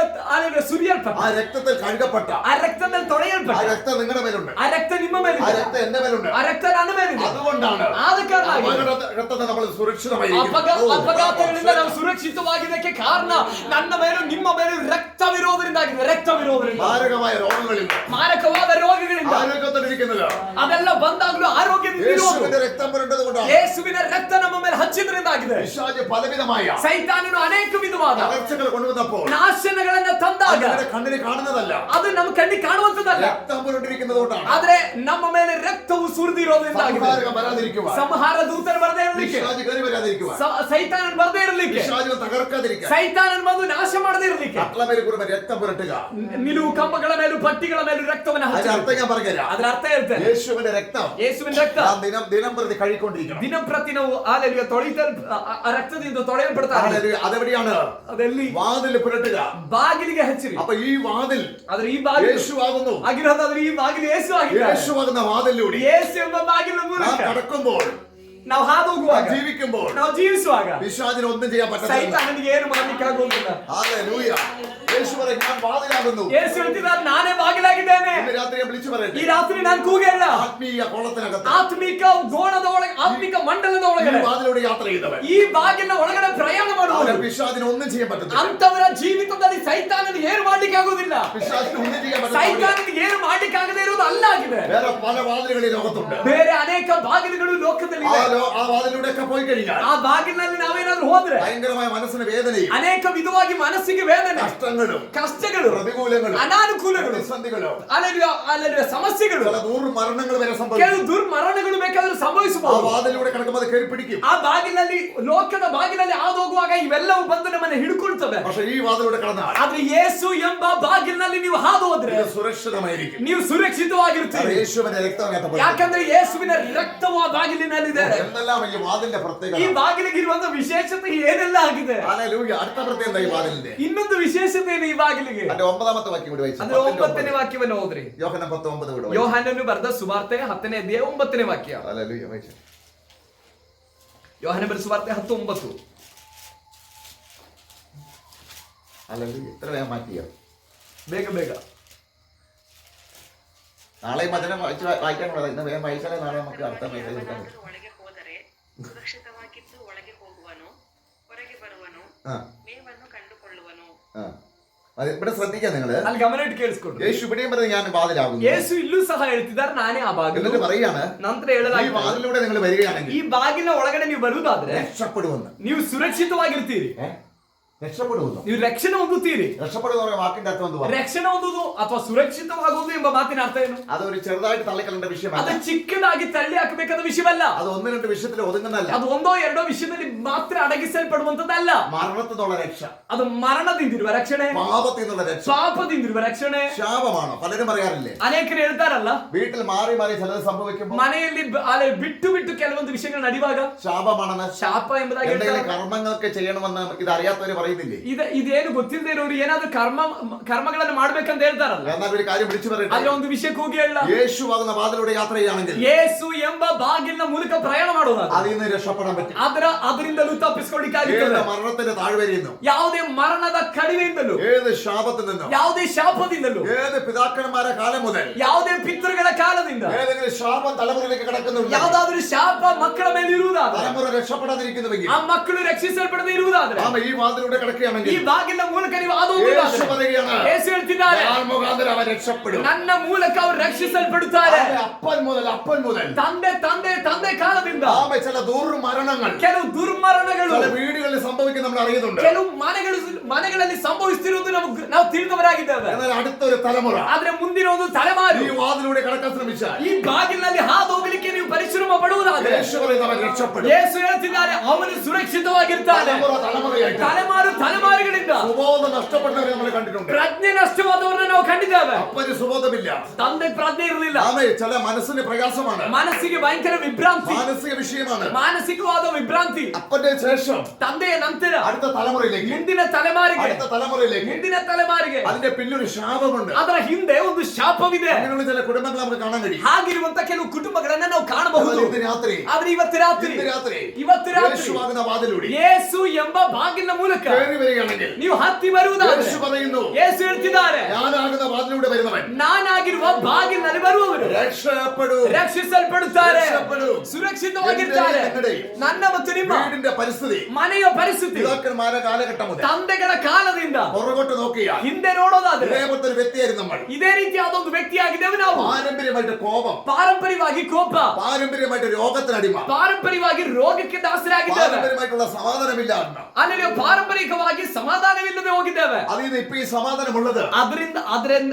S1: ಸುರಿಯಲ್ಪಟ್ಟ
S2: ആ രക്തത്തിൽ കഴുകപ്പെട്ട
S1: ಆ ರಕ್ತದಲ್ಲಿ
S2: ആ
S1: ತೊಳೆಯಲ್ಪಟ್ಟ
S2: രക്തം നിങ്ങളുടെ മേലുണ്ട്.
S1: ಆ ರಕ್ತ ನಿಮ್ಮ
S2: ആ
S1: ಮೇಲಿದೆ.
S2: രക്തം എന്റെ മേലുണ്ട്.
S1: ಆ ರಕ್ತ ನನ್ನ ಮೇಲಿದೆ.
S2: അതുകൊണ്ടാണ്
S1: ಆದ ಕಾರಣ
S2: രക്തത്തെ നമ്മൾ
S1: ಅಪಘಾತಗಳಿಂದ ನಾವು ಸುರಕ್ಷಿತವಾಗಿದ್ದಕ್ಕೆ ಕಾರಣ ನನ್ನ ಮೇಲೂ ನಿಮ್ಮ ಮೇಲೂ ರಕ್ತ ವಿರೋಧದಿಂದಾಗಿದೆ. ರಕ್ತ ವಿರೋಧದಿಂದ
S2: മാരകമായ രോഗങ്ങളില്ല,
S1: ಮಾರಕವಾದ ರೋಗಗಳಿಂದ
S2: ആരോഗ്യത്തോടിരിക്കുന്നില്ല.
S1: ಅದೆಲ್ಲ ಬಂದಾಗಲೂ ಆರೋಗ್ಯದಿಂದ
S2: യേശുവിന്റെ രക്തം പുരണ്ടത് കൊണ്ടാണ്.
S1: ಯೇಸುವಿನ ರಕ್ತ ನಮ್ಮ ಮೇಲೆ ಹಚ್ಚಿದ್ರಿಂದಾಗಿದೆ.
S2: പിശാച് പലവിധമായ
S1: ಸೈತಾನನು ಅನೇಕ ವಿಧವಾದ
S2: തകർച്ചകൾ കൊണ്ടുവന്നപ്പോൾ
S1: ನಾಶನಗಳನ್ನ ತಂದಾಗ
S2: നിങ്ങളുടെ കണ്ണിന് കാണുന്നതല്ല,
S1: ಅದು ನಮ್ಮ ಕಣ್ಣಿಗೆ ಕಾಣುವಂತದಲ್ಲ.
S2: രക്തം പുരണ്ടിരിക്കുന്നത് കൊണ്ടാണ്.
S1: ಆದ್ರೆ ನಮ್ಮ ಮೇಲೆ ರಕ್ತವು ಸುರಿದಿರೋದ್ರಿಂದಾಗಿದೆ.
S2: സംഹാരം വരാതിരിക്കുവാൻ,
S1: ಸಂಹಾರ ದೂತರು ಬರದೇ ಇರಲಿಕ್ಕೆ,
S2: പിശാച് കയറി വരാതിരിക്കുവാൻ,
S1: ಸೈತಾನನ್ ಬರದೇ ಇರಲಿಕ್ಕೆ,
S2: പിശാചിനെ തകർക്കാതിരിക്കാൻ,
S1: ಸೈತಾನನ್ ಬಂದು ನಾಶ ಮಾಡದೇ ಇರಲಿಕ್ಕೆ
S2: കട്ടളമേൽ കൂടെ രക്തം പുരട്ടുക.
S1: ನಿಲುವು ಕಂಬಗಳ ಮೇಲೂ ಪಟ್ಟಿಗಳ ಮೇಲೂ ರಕ್ತವನ್ನ
S2: അതിന്റെ
S1: ಹಚ್ಚಿ.
S2: അർത്ഥം ഞാൻ പറഞ്ഞുതരാം.
S1: ಅದರ ಅರ್ಥ ಹೇಳ್ತೇನೆ.
S2: യേശുവിന്റെ രക്തം
S1: ಯೇಸುವಿನ ರಕ್ತ
S2: നാം ദിനം പ്രതി കഴിക്കൊണ്ടിരിക്കണം.
S1: ದಿನಪ್ರತಿ ನಾವು ಹಾಲೆಲೂಯ ಆ ರಕ್ತದಿಂದ ತೊಳೆಯಲ್ಪಡ್ತಾರೆ.
S2: ഹല്ലേലൂയ. അതെവിടെയാണ്?
S1: ಅದೆಲ್ಲಿ
S2: വാതിൽ പുരട്ടുക.
S1: ಬಾಗಿಲಿಗೆ ಹಚ್ಚಿರಿ.
S2: അപ്പൊ ഈ വാതിൽ
S1: ಆದ್ರೆ ಈ ಬಾಗಿಲು
S2: യേശുവാകുന്നു.
S1: ಆಗಿರೋದಾದ್ರೆ ಈ ಬಾಗಿಲು ಯೇಸು ಆಗಿದೆ.
S2: യേശുവാകുന്ന വാതിലൂടെ
S1: ಯೇಸು ಎಂಬ ಬಾಗಿಲ
S2: നാം
S1: ಮೂಲಕ
S2: കടക്കുമ്പോൾ,
S1: ನಾವು ಹಾದು ಹೋಗುವಾಗ,
S2: ജീവിക്കുമ്പോൾ
S1: ನಾವು ಜೀವಿಸುವಾಗ
S2: പിശാചിന് ഒന്നും ചെയ്യാൻ പറ്റില്ല.
S1: ಸೈತಾನನಿಗೆ ಏನು ಮಾಡಲಿಕ್ಕಾಗುವುದಿಲ್ಲ.
S2: ഹല്ലേലൂയ. യേശു പറയും, ഞാൻ വാതിലാകുന്നു.
S1: ಯೇಸು ಹೇಳ್ತಿದ್ದಾರೆ, ನಾನೇ ಬಾಗಿಲಾಗಿದ್ದೇನೆ.
S2: ഇന്ന് രാത്രി ഞാൻ വിളിച്ചു
S1: ಈ
S2: പറയട്ടെ,
S1: ರಾತ್ರಿ ನಾನು ಕೂಗಲ್ಲ.
S2: ആത്മീയ കോളത്തിനകത്ത്
S1: ಆತ್ಮಿಕ ಗೋಣದ ಒಳಗೆ, ಆತ್ಮಿಕ ಮಂಡಲದ
S2: ഈ
S1: ಒಳಗಡೆ,
S2: വാതിലൂടെ യാത്ര ചെയ്തവൻ
S1: ಈ ಬಾಗಿಲಿನ ಒಳಗಡೆ ಪ್ರಯಾಣ ಮಾಡುವವರು,
S2: അവന് പിശാചിന് ഒന്നും ചെയ്യാൻ പറ്റത്തില്ല.
S1: ಅಂತವರ ಜೀವಿತದಲ್ಲಿ ಸೈತಾನನಿಗೆ ಏನು ಮಾಡ್ಲಿಕ್ಕೆ ಆಗುದಿಲ್ಲ.
S2: പിശാചിന് ഒന്നും ചെയ്യാൻ പറ്റത്തില്ല.
S1: ಸೈತಾನನಿಗೆ ಏನು ಮಾಡ್ಲಿಕ್ಕೆ ಆಗದೇ ಇರುವುದು ಅಲ್ಲ ಆಗಿದೆ.
S2: വേറെ പല വാതിലുകൾ ഈ ലോകത്തുണ്ട്.
S1: ಬೇರೆ ಅನೇಕ ಬಾಗಿಲುಗಳು ಲೋಕದಲ್ಲಿ ಇದೆ.
S2: ആ വാതിലൂടെയൊക്കെ പോയി കഴിഞ്ഞാൽ
S1: ಆ ಬಾಗಿಲಿನಲ್ಲಿ ನಾವೇನಾದ್ರೂ ಹೋದ್ರೆ
S2: ഭയങ്കരമായ മനസ്സിന് വേദനയും
S1: ಅನೇಕ ವಿಧವಾಗಿ ಮನಸ್ಸಿಗೆ ವೇದನೆ,
S2: കഷ്ടങ്ങളും
S1: ಕಷ್ಟಗಳು,
S2: പ്രതികൂലങ്ങളും
S1: ಅನಾನುಕೂಲಗಳು,
S2: പ്രതിസന്ധികളും
S1: ಅಲ್ಲಲ್ಲಿ ಸಮಸ್ಯೆಗಳು,
S2: ചില ദുർമരണങ്ങൾ വരെ
S1: ಕೆಲವು
S2: സംഭവിക്കും.
S1: ದುರ್ಮರಣಗಳು ಬೇಕಾದ್ರೆ
S2: ആ
S1: ಸಂಭವಿಸಬಹುದು.
S2: വാതിലൂടെ കിടക്കുമ്പോൾ അത് കയറി പിടിക്കും.
S1: ಆ ಬಾಗಿಲಲ್ಲಿ, ಲೋಕದ ಬಾಗಿಲಲ್ಲಿ ಹಾದೋಗುವಾಗ ಇವೆಲ್ಲವೂ ಬಂದು ನಮ್ಮನ್ನ ಹಿಡ್ಕೊಳ್ತವೆ.
S2: പക്ഷെ ಈ ವಾതിലൂടെ കടന്നാൽ
S1: ಆದ್ರೆ ಯೇಸು ಎಂಬ ಬಾಗಿಲಿನಲ್ಲಿ ನೀವು ಹಾದು ಹೋದ್ರೆ
S2: ഇത് സുരക്ഷിതമായിരിക്കും.
S1: ನೀವು ಸುರಕ್ಷಿತವಾಗಿರ್ತೀರಿ.
S2: യേശുവിന്റെ രക്തം
S1: ಯಾಕಂದ್ರೆ ಯೇಸುವಿನ ರಕ್ತವು ಆ ಬಾಗಿಲಿನಲ್ಲಿದೆ.
S2: എന്തെല്ലാം ഈ വാതിലിന്റെ പ്രത്യേകത.
S1: ಈ ಬಾಗಿಲಿಗೆ ಇರುವಂತ ವಿಶೇಷತೆ ಏನೆಲ್ಲ ಆಗಿದೆ.
S2: ഹല്ലേലൂയ. അടുത്ത പ്രത്യേകത ഈ വാതിലിന്റെ
S1: ಇನ್ನೊಂದು ವಿಶೇಷತೆ ಏನು ಈ ಬಾಗಿಲಿಗೆ?
S2: അതിന്റെ 9ാമത്തെ വാക്യം കൂടി വായിച്ചു.
S1: ಅಂದ್ರೆ 9ನೇ ವಾಕ್ಯವನ್ನು ಓದ್ರಿ.
S2: യോഹന്നാൻ 10:9 കൂടി വായിച്ചു.
S1: ಯೋಹಾನನು ಬರೆದ ಸುವಾರ್ತೆ 10ನೇ ಅಧ್ಯಾಯ 9ನೇ ವಾಕ್ಯ.
S2: ഹല്ലേലൂയ. വായിച്ചു.
S1: ಯೋಹಾನ ಬರೆದ ಸುವಾರ್ತೆ 10:9.
S2: ഹല്ലേലൂയ. ഇത്ര വേഗം മാറ്റിയോ?
S1: ಬೇಗ ಬೇಗ.
S2: നാളെയും വചനം വായിക്കാൻ കൂടാതെ ഇന്ന് വേഗം വായിച്ചാലേ നാളെ നമുക്ക് അടുത്ത മെസ്സേജ് എടുക്കാൻ പറ്റും.
S3: ಯಾವನಾದರೂ ಒಳಗೆ ಹೋದರೆ ಸುರಕ್ಷಿತವಾಗಿದ್ದು ಒಳಗೆ ಹೋಗುವನು, ಹೊರಗೆ ಬರುವನು, ಮೇವನ್ನು ಕಂಡುಕೊಳ್ಳುವನು.
S2: അത് ഇവിടെ ശ്രദ്ധിക്കാം നിങ്ങള്.
S1: ಅಲ್ಲಿ ಗಮನ ಇಟ್ಟು ಕೇಳಿಸ್ಕೊಂಡ್ರು.
S2: യേശു ഇവിടെയും പറഞ്ഞത് ഞാൻ വാതിലാകുന്നു.
S1: ಯೇಸು ಇಲ್ಲೂ ಸಹ ಹೇಳ್ತಿದ್ದಾರೆ, ನಾನೇ ಆ ಬಾಗಿಲು.
S2: എന്നിട്ട് പറയാണ്,
S1: ನಂತರ
S2: ഈ
S1: ಹೇಳಲಾಗಿದೆ,
S2: വാതിലൂടെ നിങ്ങൾ വരികയാണെങ്കിൽ
S1: ಈ ಬಾಗಿಲಿನ ಒಳಗಡೆ ನೀವು ಬರುವುದಾದ್ರೆ
S2: രക്ഷപ്പെടുമെന്ന്.
S1: ನೀವು ಸುರಕ್ಷಿತವಾಗಿರ್ತೀರಿ,
S2: രക്ഷപ്പെടുമെന്നു.
S1: ನೀವು ರಕ್ಷಣೆ ಹೊಂದುತ್ತೀರಿ.
S2: രക്ഷപ്പെടുന്ന വാക്കിന്റെ അർത്ഥം എന്തുവാ?
S1: ರಕ್ಷಣೆ ಹೊಂದುವುದು ಅಥವಾ ಸುರಕ್ಷಿತವಾಗುವುದು ಎಂಬ ಮಾತಿನ ಅರ್ಥ ಏನು?
S2: അതൊരു ചെറുതായിട്ട് തള്ളിക്കളേണ്ട
S1: ಅದು
S2: വിഷയമല്ല.
S1: ಚಿಕ್ಕದಾಗಿ ತಳ್ಳಿ ಹಾಕಬೇಕಾದ ವಿಷಯವಲ್ಲ.
S2: അത് ഒന്ന് രണ്ട് വിഷയത്തിൽ ഒതുങ്ങുന്നതല്ല.
S1: ಅದು ಒಂದೋ ಎರಡೋ ವಿಷಯದಲ್ಲಿ ಮಾತ್ರ ಅಡಗಿಸಲ್ಪಡುವಂತದ್ದಲ್ಲ.
S2: മരണത്തിൽ നിന്നുള്ള രക്ഷ,
S1: ಅದು ಮರಣದಿಂದಿರುವ ರಕ್ಷಣೆ,
S2: പാപത്തിൽ നിന്നുള്ള രക്ഷ,
S1: ಪಾಪದಿಂದಿರುವ ರಕ್ಷಣೆ.
S2: ശാപമാണ്. പലരും പറയാറില്ലേ,
S1: ಅನೇಕರು ಹೇಳ್ತಾರಲ್ಲ,
S2: വീട്ടിൽ മാറി മാറി ചിലത് സംഭവിക്കുമ്പോൾ
S1: ಮನೆಯಲ್ಲಿ ಬಿಟ್ಟು ಬಿಟ್ಟು ಕೆಲವೊಂದು ವಿಷಯಗಳು ನಡೆಯುವಾಗ
S2: ശാപമാണെന്ന്,
S1: ಶಾಪ ಎಂಬುದಾಗಿ
S2: എന്തെങ്കിലും
S1: ಹೇಳ್ತಾರೆ.
S2: കർമ്മങ്ങൾക്ക് ചെയ്യണമെന്ന് ഇത് അറിയാത്തവര് പറയുന്നില്ലേ?
S1: ಇದೇನು ಗೊತ್ತಿಲ್ಲದೆ ಇರೋರು ಏನಾದ್ರೂ ಕರ್ಮಗಳನ್ನು ಮಾಡ್ಬೇಕಂತ ಹೇಳ್ತಾರಲ್ಲ.
S2: എന്നാൽ ഒരു കാര്യം വിളിച്ചു
S1: ಆದ್ರೆ
S2: പറയട്ടെ,
S1: ಒಂದು ವಿಷಯಕ್ಕೆ ಹೋಗಿ ಹೇಳ,
S2: യേശുവാകുന്ന വാതിലൂടെ യാത്ര ചെയ്യുകയാണെങ്കിൽ
S1: ಯೇಸು ಎಂಬ ಬಾಗಿಲಿನ ಮೂಲಕ ಪ್ರಯಾಣ ಮಾಡೋದಾದ್ರೆ
S2: അതിൽ നിന്ന് രക്ഷപ്പെടാൻ പറ്റും.
S1: ಅದರಿಂದಲೂ ತಪ್ಪಿಸ್ಕೊಳ್ಳಿಕ್ಕಾಗುತ್ತೆ.
S2: ഏത് മരണത്തിന്റെ താഴ്വരയിൽ നിന്നും,
S1: ಯಾವುದೇ ಮರಣದ ಕಡಿಮೆಯಿಂದಲೂ,
S2: ഏത് ശാപത്തിൽ നിന്നും,
S1: ಯಾವುದೇ ಶಾಪದಿಂದಲೂ,
S2: ഏത് പിതാക്കന്മാരുടെ കാലം മുതൽ
S1: ಯಾವುದೇ ಪಿತೃಗಳ ಕಾಲದಿಂದ
S2: ഏതെങ്കിലും ശാപം തലമുറയിലേക്ക് കിടക്കുന്നുണ്ട്,
S1: ಯಾವ್ದಾದ್ರೂ ಶಾಪ ಮಕ್ಕಳ ಮೇಲೆ ಇರುವುದಾದ್ರೆ,
S2: തലമുറ രക്ഷപ്പെടാതിരിക്കുന്നുവെങ്കിൽ,
S1: ಆ ಮಕ್ಕಳು ರಕ್ಷಿಸಲ್ಪಡದೆ ಇರುವುದಾದ್ರೆ,
S2: ഈ വാതിലൂടെ
S1: ಈ
S2: കിടക്കുകയാണെങ്കിൽ
S1: ಬಾಗಿಲ ಮೂಲಕ ನೀವು ಹಾದು ಹೋಗುವುದಾದ್ರೆ,
S2: യേശു പറയുകയാണ്,
S1: ಯೇಸು ಹೇಳ್ತಿದ್ದಾರೆ,
S2: ഞാൻ മുഖാന്തരം അവൻ രക്ഷപ്പെടും.
S1: ನನ್ನ ಮೂಲಕ ಅವರು ರಕ್ಷಿಸಲ್ಪಡುತ್ತಾರೆ.
S2: അപ്പൻ മുതൽ
S1: ತಂದೆ ತಂದೆ ತಂದೆ ಕಾಲದಿಂದ
S2: ചില ദുർമരണങ്ങൾ
S1: ಕೆಲವು ದುರ್ಮರಣಗಳು
S2: ചില വീടുകളിൽ സംഭവിക്കും നമ്മൾ അറിയുന്നുണ്ട്.
S1: ಕೆಲವು ಮನೆಗಳಲ್ಲಿ ಸಂಭವಿಸುತ್ತಿರುವುದು ನಾವು ತಿಳಿದವರಾಗಿದ್ದೇವೆ.
S2: എന്നാൽ അടുത്തൊരു തലമുറ
S1: ಆದ್ರೆ ಮುಂದಿನ ಒಂದು ತಲೆಮಾರು
S2: ഈ വാതിലൂടെ കടക്കാൻ ശ്രമിച്ചാൽ,
S1: ಈ ಬಾಗಿಲಿನಲ್ಲಿ ಹಾದು ಹೋಗಲಿಕ್ಕೆ ನೀವು ಪರಿಶ್ರಮ ಪಡುವುದಾದ್ರೆ,
S2: യേശു പറയുന്നത് അവൻ രക്ഷപ്പെടും.
S1: ಯೇಸು ಹೇಳ್ತಿದ್ದಾರೆ, ಅವನು ಸುರಕ್ಷಿತವಾಗಿರ್ತಾನೆ.
S2: തലമുറയായിട്ട്
S1: ತಲೆಮಾರುಗಳಿಂದ
S2: സുബോധം നഷ്ടപ്പെട്ടവരെ നമ്മൾ കണ്ടിട്ടുണ്ട്.
S1: ಪ್ರಜ್ಞೆ ನಷ್ಟವಾದವರನ್ನ ನಾವು ಕಂಡಿದ್ದೇವೆ.
S2: അപ്പന് സുബോധമില്ല,
S1: ತಂದೆ ಪ್ರಜ್ಞೆ ಇರಲಿಲ್ಲ.
S2: ചില മനസ്സിന് പ്രയാസമാണ്,
S1: ಮನಸ್ಸಿಗೆ ಭಯಂಕರ ವಿಭ್ರಾಂತಿ,
S2: മാനസിക വിഷയമാണ്.
S1: ಮಾನಸಿಕವಾದ ವಿಭ್ರಾಂತಿ.
S2: അപ്പന്റെ ശേഷം
S1: ತಂದೆಯ ನಂತರ
S2: അടുത്ത തലമുറയിലേക്ക്,
S1: ಮುಂದಿನ ತಲೆಮಾರಿಗೆ,
S2: അടുത്ത തലമുറയിലേക്ക്
S1: ಮುಂದಿನ ತಲೆಮಾರಿಗೆ
S2: അതിന്റെ പിന്നിലൊരു ശാപമുണ്ട്.
S1: ಅದರ ಹಿಂದೆ ಒಂದು ಶಾಪವಿದೆ.
S2: അങ്ങനെയുള്ള ചില കുടുംബങ്ങൾ നമുക്ക് കാണാൻ കഴിയും.
S1: ಹಾಗಿರುವಂತ ಕೆಲವು ಕುಟುಂಬಗಳನ್ನ ನಾವು ಕಾಣಬಹುದು.
S2: ഇന്ന് രാത്രി
S1: ಆದ್ರೆ ಇವತ್ತು ರಾತ್ರಿ
S2: യേശുവാകുന്ന വാതിലൂടെ
S1: ಯೇಸು ಎಂಬ ಬಾಗಿಲಿನ ಮೂಲಕ
S2: കയറി വരികയാണെങ്കിൽ,
S1: ನೀವು ಹತ್ತಿ ಬರುವುದಾದ್ರೆ,
S2: യേശു പറയുന്നു,
S1: ಯೇಸು ಹೇಳ್ತಿದ್ದಾರೆ,
S2: ഞാനാകുന്ന വാതിലൂടെ വരുന്നവൻ
S1: ನಾನಾಗಿರುವ ಬಾಗಿಲಿನಲ್ಲಿ ಬರುವವರು ರಕ್ಷಿಸಲ್ಪಡುತ್ತಾರೆ, ಸುರಕ್ಷಿತವಾಗಿರ್ತಾರೆ. ನನ್ನ ಮತ್ತು ನಿಮ್ಮ
S2: വീടിന്റെ പരിസ്ഥിതി,
S1: ಮನೆಯ ಪರಿಸ್ಥಿತಿ
S2: പിതാക്കന്മാരുടെ കാലഘട്ടം മുതൽ
S1: ತಂದೆಗಳ ಕಾಲದಿಂದ
S2: പുറകോട്ട് നോക്കിയാൽ
S1: ಹಿಂದೆ ನೋಡೋದಾದ್ರೆ
S2: ഇതേപോലത്തെ ഒരു വ്യക്തിയായിരുന്നു നമ്മൾ.
S1: ಇದೇ ರೀತಿಯಾದ ಒಂದು ವ್ಯಕ್ತಿಯಾಗಿದ್ದೇವೆ ನಾವು.
S2: പാരമ്പര്യമായിട്ട് കോപം,
S1: ಪಾರಂಪರಿಕವಾಗಿ ಕೋಪ,
S2: പാരമ്പര്യമായിട്ട് രോഗത്തിനടിമ,
S1: ಪಾರಂಪರಿಕವಾಗಿ ರೋಗಕ್ಕೆ ದಾಸರಾಗಿದ್ದೇವೆ,
S2: പാരമ്പര്യമായിട്ടുള്ള സമാധാനമില്ല.
S1: ಅಲ್ಲಿ ಪಾರಂಪರಿಕವಾಗಿ ಸಮಾಧಾನವಿಲ್ಲದೆ ಹೋಗಿದ್ದೇವೆ.
S2: അതിൽ നിന്ന് ഇപ്പൊ ഈ സമാധാനമുള്ളത്,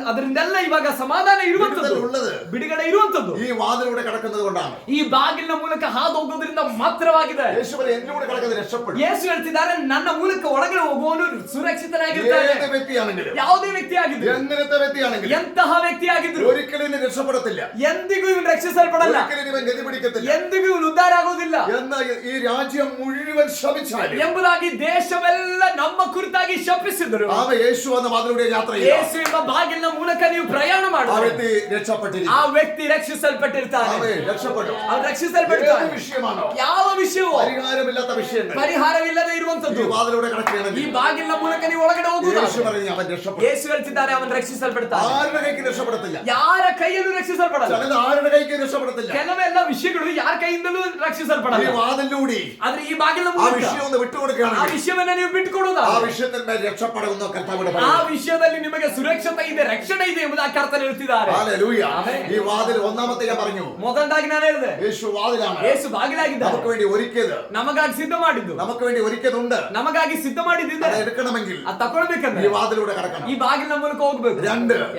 S1: ಅದರಿಂದೆಲ್ಲ ಇವಾಗ ಸಮಾಧಾನ ಇರುವಂತದ್ದು,
S2: ഉള്ളത്
S1: ಬಿಡುಗಡೆ ಇರುವಂತದ್ದು
S2: ഈ വാതിലൂടെ കിടക്കുന്നത് കൊണ്ടാണ്.
S1: ಈ ಬಾಗಿಲಿನ ಮೂಲಕ ಹಾದು ಹೋಗೋದ್ರಿಂದ ಮಾತ್ರವಾಗಿದೆ.
S2: യേശു എന്നിലൂടെ കിടക്കുന്നത് രക്ഷപ്പെടും.
S1: ಯೇಸು ಹೇಳ್ತಿದ್ದಾರೆ, ನನ್ನ ಮೂಲಕ ಒಳಗಡೆ ಹೋಗುವವನು ಸುರಕ್ಷಿತನಾಗಿರ್ತಾನೆ.
S2: ഏത് വ്യക്തിയാണെങ്കിലും,
S1: ಯಾವುದೇ ವ್ಯಕ್ತಿಯಾಗಿದ್ರು,
S2: എങ്ങനത്തെ വ്യക്തിയാണെങ്കിലും
S1: ಎಂತಹ ವ್ಯಕ್ತಿಯಾಗಿದ್ರು
S2: ഒരിക്കലും ഇവൻ രക്ഷപ്പെടത്തില്ല,
S1: ಎಂದಿಗೂ ಇವನು ರಕ್ಷಿಸಲ್ಪಡಲ್ಲ,
S2: ഒരിക്കലും ഇവൻ ഗതി പിടിക്കത്തില്ല.
S1: ಎಂದಿಗೂ ಇವನು ಉದ್ಧಾರ ಆಗೋದಿಲ್ಲ
S2: എന്നാൽ ഈ രാജ്യം മുഴുവൻ ശപിച്ചാലും
S1: ಎಂಬುದಾಗಿ ದೇಶವೆಲ್ಲ ನಮ್ಮ ಕುರಿತಾಗಿ ಶಪಿಸಿದರು.
S2: യേശു എന്ന വാതിലൂടെ യാത്ര ചെയ്ത
S1: ಯೇಸು ಎಂಬ ಬಾಗಿಲಿನ ಮೂಲಕ ನೀವು ಪ್ರಯಾಣ
S2: ആ
S1: ಮಾಡುವ
S2: വ്യക്തി രക്ഷപ്പെട്ടിരിക്കും.
S1: ಆ ವ್ಯಕ್ತಿ ರಕ್ಷಿಸಲ್ಪಟ್ಟಿರ್ತಾನೆ.
S2: രക്ഷപ്പെടും.
S1: ಅವ್ರು ರಕ್ಷಿಸಲ್ಪಟ್ಟಿರ್ತಾನೆ.
S2: ഏത് വിഷയമാണോ,
S1: ಯಾವ ವಿಷಯವೋ
S2: പരിഹാരമില്ലാത്ത വിഷയങ്ങൾ
S1: ಪರಿಹಾರವಿಲ್ಲದೆ
S2: ഈ
S1: ಇರುವಂತದ್ದು
S2: വാതിലൂടെ
S1: ಈ
S2: കിടക്കുകയാണെങ്കിൽ
S1: ಬಾಗಿಲಿನ ಮೂಲಕ ನೀವು ಒಳಗಡೆ ಹೋಗುವುದು.
S2: യേശു പറഞ്ഞു അവൻ രക്ഷപ്പെടും.
S1: ಯೇಸು ಹೇಳ್ತಿದ್ದಾರೆ, ಅವನು ರಕ್ಷಿಸಲ್ಪಡ್ತಾನೆ.
S2: ആരുടെ കൈക്ക് രക്ഷപ്പെടത്തില്ല,
S1: ಯಾರ ಕೈಯಲ್ಲೂ ರಕ್ಷಿಸಲ್ಪಡಲ್ಲ.
S2: ചിലത് ആരുടെ കൈക്ക് രക്ഷപ്പെടത്തില്ല.
S1: ಕೆಲವೆಲ್ಲ ವಿಷಯಗಳು ಯಾರ ಕೈಯಿಂದಲೂ
S2: ഈ
S1: ರಕ್ಷಿಸಲ್ಪಡಲ್ಲ.
S2: വാതിലൂടെ
S1: ಆದ್ರೆ ಈ ಬಾಗಿಲಿನ
S2: ആ
S1: ಮೂಲಕ
S2: വിഷയം ഒന്ന്
S1: ಆ
S2: വിട്ടുകൊടുക്കുകയാണെങ്കിൽ
S1: ವಿಷಯವನ್ನ ನೀವು ಬಿಟ್ಟುಕೊಡುವುದಾ,
S2: ആ വിഷയത്തിന്മേൽ രക്ഷപ്പെടുന്ന കർത്താവിന്റെ
S1: ಆ ವಿಷಯದಲ್ಲಿ ನಿಮಗೆ ಸುರಕ್ಷತೆ ಇದೆ, ರಕ್ಷಣೆ ಇದೆ ಎಂಬುದಾಗಿ ಕರ್ತನು ಹೇಳ್ತಿದ್ದಾರೆ.
S2: ഹല്ലേലൂയ.
S1: ആമേൻ.
S2: ഈ വാതിൽ ഒന്നാമത്തെ ഞാൻ പറഞ്ഞു,
S1: ಮೊದಲದಾಗಿ ನಾನು ಹೇಳಿದೆ,
S2: യേശു വാതിലാണ്.
S1: ಯೇಸು ಬಾಗಿಲಾಗಿದ್ದಾರೆ.
S2: നമുക്ക് വേണ്ടി ഒരുക്കിയത്,
S1: ನಮಗಾಗಿ ಸಿದ್ಧ ಮಾಡಿದ್ದು,
S2: നമുക്ക് വേണ്ടി ഒരുക്കിയതുണ്ട്.
S1: ನಮಗಾಗಿ ಸಿದ್ಧ ಮಾಡಿದ್ದಿದೆ.
S2: അത് എടുക്കണമെങ്കിൽ
S1: ಅದು ತಗೊಳ್ಬೇಕಂದ್ರೆ
S2: ഈ വാതിലൂടെ കടക്കണം.
S1: ಈ ಬಾಗಿಲಿನ ಮೂಲಕ ಹೋಗ್ಬೇಕು.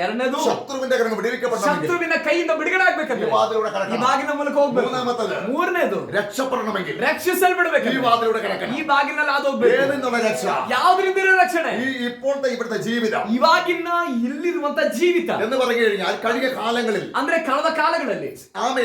S1: ಎರಡನೇದು,
S2: ശത്രുവിന്റെ കരങ്ങൾ വിടുവിക്കപ്പെടണമെങ്കിൽ
S1: ಶತ್ರುವಿನ ಕೈಯಿಂದ ಬಿಡುಗಡೆ
S2: ഈ
S1: ಆಗ್ಬೇಕಂದ್ರೆ
S2: വാതിലൂടെ
S1: ಈ
S2: കടക്കണം.
S1: ಬಾಗಿಲಿನ ಮೂಲಕ ಹೋಗ್ಬೇಕು.
S2: മൂന്നാമത്തത്
S1: ಮೂರನೇದು,
S2: രക്ഷപ്പെടണമെങ്കിൽ ഈ
S1: ರಕ್ಷಿಸಲ್ಪಡ್ಬೇಕಂದ್ರೆ
S2: വാതിലൂടെ കടക്കണം.
S1: ಈ ಬಾಗಿಲಿನಲ್ಲಿ ಅದು ಹೋಗ್ಬೇಕು.
S2: ഏതെന്നുള്ള രക്ഷ,
S1: ಯಾವ್ದ್ರಿಂದ ಇರೋ ರಕ್ಷಣೆ,
S2: ഈ ഇപ്പോഴത്തെ ഇവിടുത്തെ ജീവിതം
S1: ಇವಾಗಿನ ಇಲ್ಲಿರುವಂತ ಜೀವಿತ
S2: എന്ന് പറഞ്ഞു കഴിഞ്ഞാൽ കഴിഞ്ഞ കാലങ്ങളിൽ
S1: ಅಂದ್ರೆ ಕಳೆದ ಕಾಲಗಳಲ್ಲಿ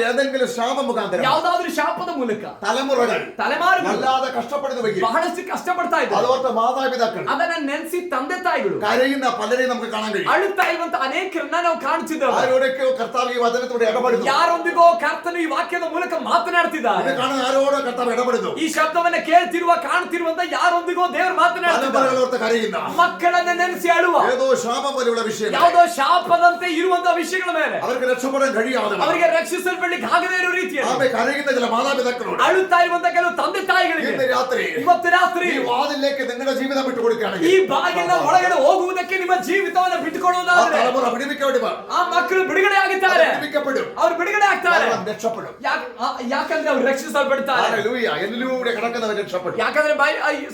S2: ഏതെങ്കിലും ശാപം മുഖാന്തരം
S1: ಯಾವ್ದಾದ್ರು ಶಾಪದ ಮೂಲಕ
S2: തലമുറകൾ
S1: ತಲೆಮಾರುಗಳು
S2: വല്ലാതെ കഷ്ടപ്പെടുന്നുവെങ്കിൽ
S1: ಬಹಳಷ್ಟು ಕಷ್ಟಪಡ್ತಾ ಇದ್ದಾರೆ.
S2: അതോർത്ത് മാതാപിതാക്കൾ
S1: ಅದನ್ನ ನೆನೆಸಿ ತಂದೆ ತಾಯಿಗಳು
S2: കരയുന്ന പലരെയും നമുക്ക് കാണാൻ കഴിയും.
S1: ಅಳುತ್ತಾ ಇರುವಂತ ಅನೇಕರನ್ನ ನಾವು ಕಾಣುತ್ತಿದ್ದೇವೆ.
S2: ആരോടൊക്കെയോ കർത്താവ് ഈ വചനത്തോടെ ഇടപെടുന്നു.
S1: ಯಾರೊಂದಿಗೋ ಕರ್ತನು ಈ ವಾಕ್ಯದ ಮೂಲಕ ಮಾತನಾಡ್ತಿದ್ದಾರೆ.
S2: ഇത് കാണുന്ന ആരോടോ കർത്താവ് ഇടപെടുന്നു.
S1: ಈ ಶಬ್ದವನ್ನ ಕೇಳ್ತಿರುವ ಕಾಣ್ತಿರುವಂತ ಯಾರೊಂದಿಗೋ ದೇವರು ಮಾತನಾಡ್ತಿದ್ದಾರೆ.
S2: തലമുറകളോർത്ത് കരയുന്ന,
S1: ಮಕ್ಕಳನ್ನ ನೆನೆಸಿ ಅಳುವ,
S2: ഏതോ ശാപം പോലെയുള്ള വിഷയം
S1: ಯಾವುದೋ ಶಾಪದಂತೆ ಇರುವಂತ ವಿಷಯಗಳ ಮೇಲೆ
S2: അവർക്ക് രക്ഷപ്പെടാൻ കഴിയാതെ
S1: ಅವರಿಗೆ ರಕ್ಷಿಸಲ್ಪಡ್ಲಿಕ್ಕೆ ಆಗದೇ ಇರೋ ರೀತಿಯಲ್ಲಿ
S2: ആമേ കരയുന്ന ചില മാതാപിതാക്കളോട്
S1: ಅಳುತ್ತಾ ಇರುವಂತ ಕೆಲವು ತಂದೆ ತಾಯಿಗಳಿಗೆ
S2: ഇന്ന് രാത്രി
S1: ಇವತ್ತು ರಾತ್ರಿ
S2: ഈ വാതിലേക്ക് നിങ്ങളുടെ ജീവിതം വിട്ടുകൊടുക്കുകയാണെങ്കിൽ
S1: ಈ ಬಾಗಿಲಿನ ಒಳಗಡೆ ಹೋಗುವುದಕ್ಕೆ ನಿಮ್ಮ ಜೀವಿತವನ್ನು
S2: ആ
S1: ಬಿಟ್ಟುಕೊಡುವುದಾದ್ರೆ
S2: തലമുറ വിടുവിക്കപ്പെടും.
S1: ಆ ಮಕ್ಕಳು ಬಿಡುಗಡೆ ಆಗಿದ್ದಾರೆ,
S2: വിടുവിക്കപ്പെടും.
S1: ಅವ್ರು ಬಿಡುಗಡೆ ಆಗ್ತಾರೆ.
S2: കാരണം രക്ഷപ്പെടും.
S1: ಯಾಕಂದ್ರೆ ಅವ್ರು ರಕ್ಷಿಸಲ್ಪಡ್ತಾರೆ.
S2: ഹല്ലേലൂയ. എന്നിലൂടെ കടക്കുന്നവർ രക്ഷപ്പെടും.
S1: ಯಾಕಂದ್ರೆ